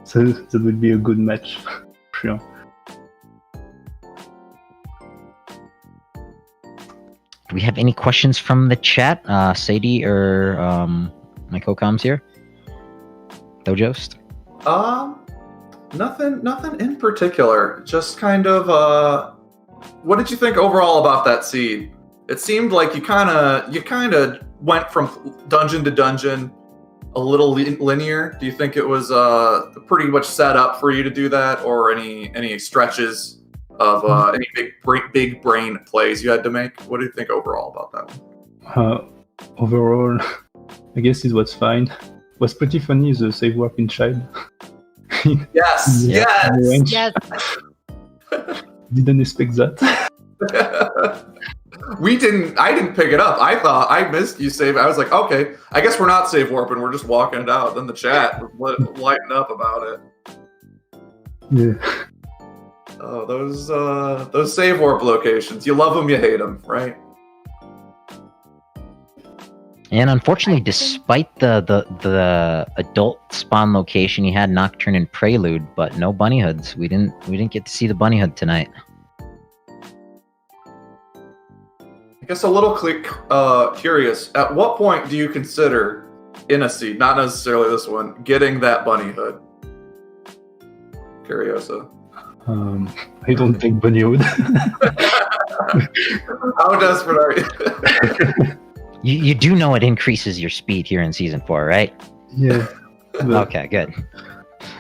[SPEAKER 5] So that would be a good match, sure.
[SPEAKER 3] Do we have any questions from the chat? Sadie or my co-coms here? Dojost?
[SPEAKER 2] Nothing in particular. Just kind of what did you think overall about that seed? It seemed like you kind of went from dungeon to dungeon a little linear. Do you think it was pretty much set up for you to do that, or any stretches of any big brain plays you had to make? What do you think overall about that one?
[SPEAKER 5] Overall, I guess it was fine. Was pretty funny the save warp in child.
[SPEAKER 2] Yes.
[SPEAKER 5] Didn't expect that.
[SPEAKER 2] I didn't pick it up. I thought I missed you save. I was like, okay, I guess we're not save warping. We're just walking it out. Then the chat was lighting up about it.
[SPEAKER 5] Yeah.
[SPEAKER 2] Oh, those save warp locations. You love them, you hate them, right?
[SPEAKER 3] And unfortunately, despite the adult spawn location, you had Nocturne and Prelude, but no bunny hoods. We didn't get to see the bunny hood tonight.
[SPEAKER 2] I guess a little curious. At what point do you consider in a seed, not necessarily this one, getting that bunny hood? Kariossa.
[SPEAKER 5] I don't think bunny hood.
[SPEAKER 2] How desperate are you?
[SPEAKER 3] You do know it increases your speed here in Season 4, right?
[SPEAKER 5] Yeah.
[SPEAKER 3] Okay, good.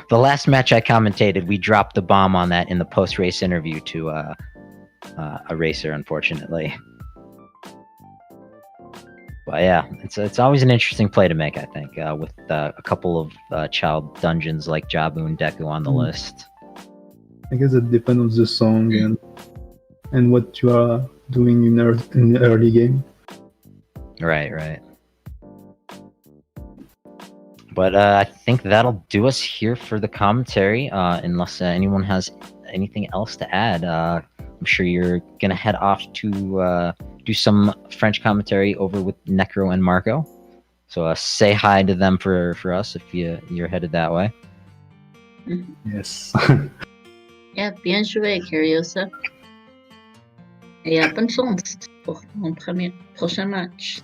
[SPEAKER 3] The last match I commentated, we dropped the bomb on that in the post-race interview to a racer, unfortunately. But yeah, it's always an interesting play to make, I think, with a couple of child dungeons like Jabu and Deku on the list.
[SPEAKER 5] I guess it depends on the song and what you are doing in the early game.
[SPEAKER 3] Right. But I think that'll do us here for the commentary, unless anyone has anything else to add. I'm sure you're going to head off to do some French commentary over with Necro and Marco. So say hi to them for us if you're headed that way.
[SPEAKER 5] Yes.
[SPEAKER 1] Yeah, bien joué, Kariossa. Et bonne chance pour mon prochain match.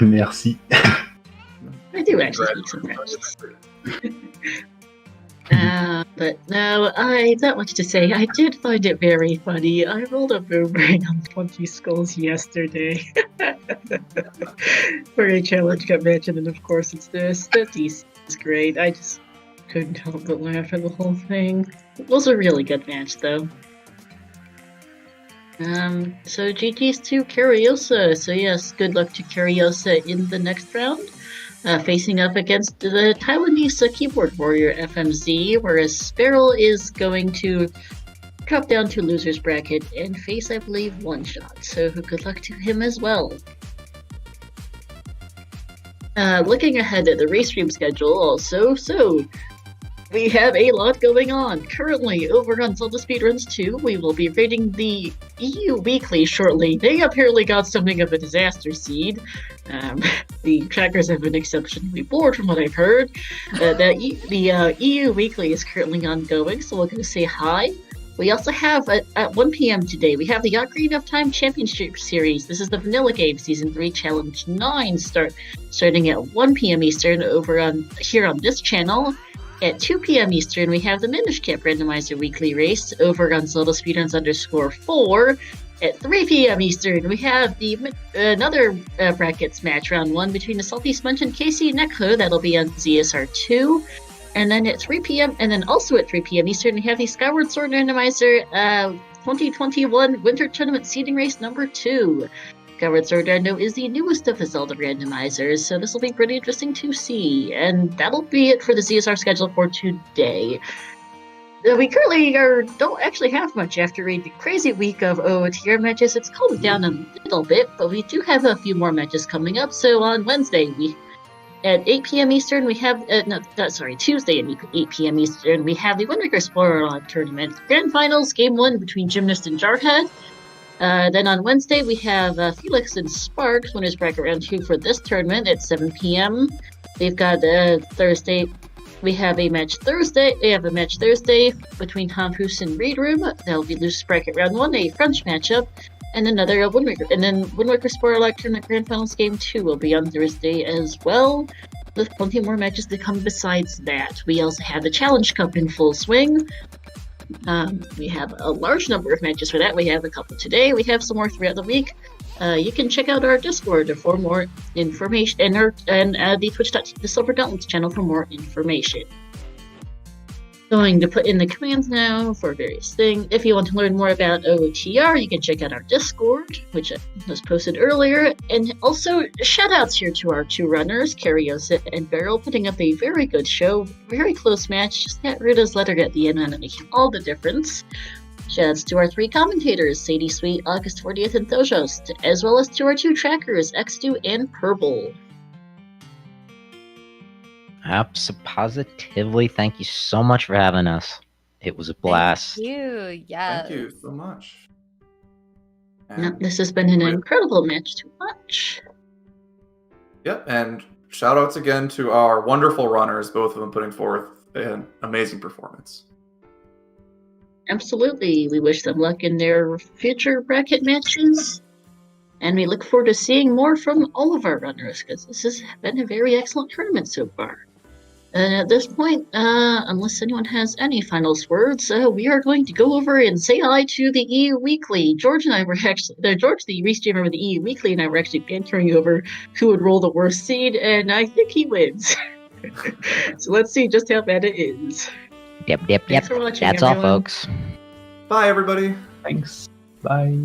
[SPEAKER 5] Merci.
[SPEAKER 1] I do actually speak some French. But no, not much to say. I did find it very funny. I rolled a boomerang on 20 skulls yesterday. For a challenge got mentioned, and of course it's this. 50 is great. I just couldn't help but laugh at the whole thing. It was a really good match, though. So GG's to Kariossa. So yes, good luck to Kariossa in the next round. Facing up against the Taiwanese keyboard warrior FMZ, whereas Barrel is going to drop down to loser's bracket and face, I believe, One Shot. So good luck to him as well. Looking ahead at the race stream schedule also, so we have a lot going on. Currently, over on ZeldaSpeedRuns 2, we will be rating the EU Weekly shortly. They apparently got something of a disaster seed. The trackers have been exceptionally bored from what I've heard. The EU Weekly is currently ongoing, so we're going to say hi. We also have, at 1 p.m. today, we have the Ocarina of Time Championship Series. This is the Vanilla Game Season 3 Challenge 9 starting at 1 p.m. Eastern here on this channel. At 2 p.m. Eastern, we have the Minish Cap Randomizer Weekly Race over on ZeldaSpeedRuns _4. At 3 p.m. Eastern, we have another brackets match, round 1, between the Salty Sponge and Casey Nekho. That'll be on ZSR2. And then at 3 p.m. and then also at 3 p.m. Eastern, we have the Skyward Sword Randomizer 2021 Winter Tournament Seeding Race number 2. Skyward Sword Rando is the newest of the Zelda randomizers, so this will be pretty interesting to see. And that'll be it for the ZSR schedule for today. We currently don't actually have much after a crazy week of OOTR matches. It's calmed down a little bit, but we do have a few more matches coming up. So on Wednesday, at 8 p.m. Eastern, we have Tuesday at 8 p.m. Eastern, we have the Wind Waker Explorer Tournament Grand Finals, Game 1 between Gymnast and Jarhead. Then on Wednesday, we have Felix and Sparks, winners bracket round 2 for this tournament at 7 p.m. They've got Thursday. We have a match Thursday. They have a match Thursday between Hampus and Read Room. That'll be loose bracket round 1, a French matchup, and another Wind Waker. And then Wind Waker Spoiler Tournament Grand Finals Game 2 will be on Thursday as well, with plenty more matches to come besides that. We also have the Challenge Cup in full swing. We have a large number of matches for that. We have a couple today. We have some more throughout the week. You can check out our Discord for more information, and the Twitch.tv Silver Gauntlets channel for more information. Going to put in the commands now for various things. If you want to learn more about OOTR, you can check out our Discord, which was posted earlier. And also, shoutouts here to our two runners, Kariossa and Barrel, putting up a very good show. Very close match. Just that Rita's letter at the end and making all the difference. Shoutouts to our 3 commentators, Sadie Sweet, August 40th, and Thojost, as well as to our 2 trackers, X2 and Purple.
[SPEAKER 3] Positively, thank you so much for having us. It was a blast.
[SPEAKER 4] Thank you. Yes.
[SPEAKER 2] Thank you so much.
[SPEAKER 1] This has been an incredible match to watch.
[SPEAKER 2] Yep, and shoutouts again to our wonderful runners, both of them putting forth an amazing performance.
[SPEAKER 1] Absolutely. We wish them luck in their future bracket matches. And we look forward to seeing more from all of our runners, because this has been a very excellent tournament so far. And at this point, unless anyone has any final words, we are going to go over and say hi to the EU Weekly. George and I were actually, George, the restreamer of the EU Weekly, and I were actually bantering over who would roll the worst seed, and I think he wins. So let's see just how bad it is.
[SPEAKER 3] Yep.
[SPEAKER 1] Thanks for watching,
[SPEAKER 3] That's
[SPEAKER 1] everyone.
[SPEAKER 3] all, folks.
[SPEAKER 2] Bye, everybody.
[SPEAKER 5] Thanks. Bye.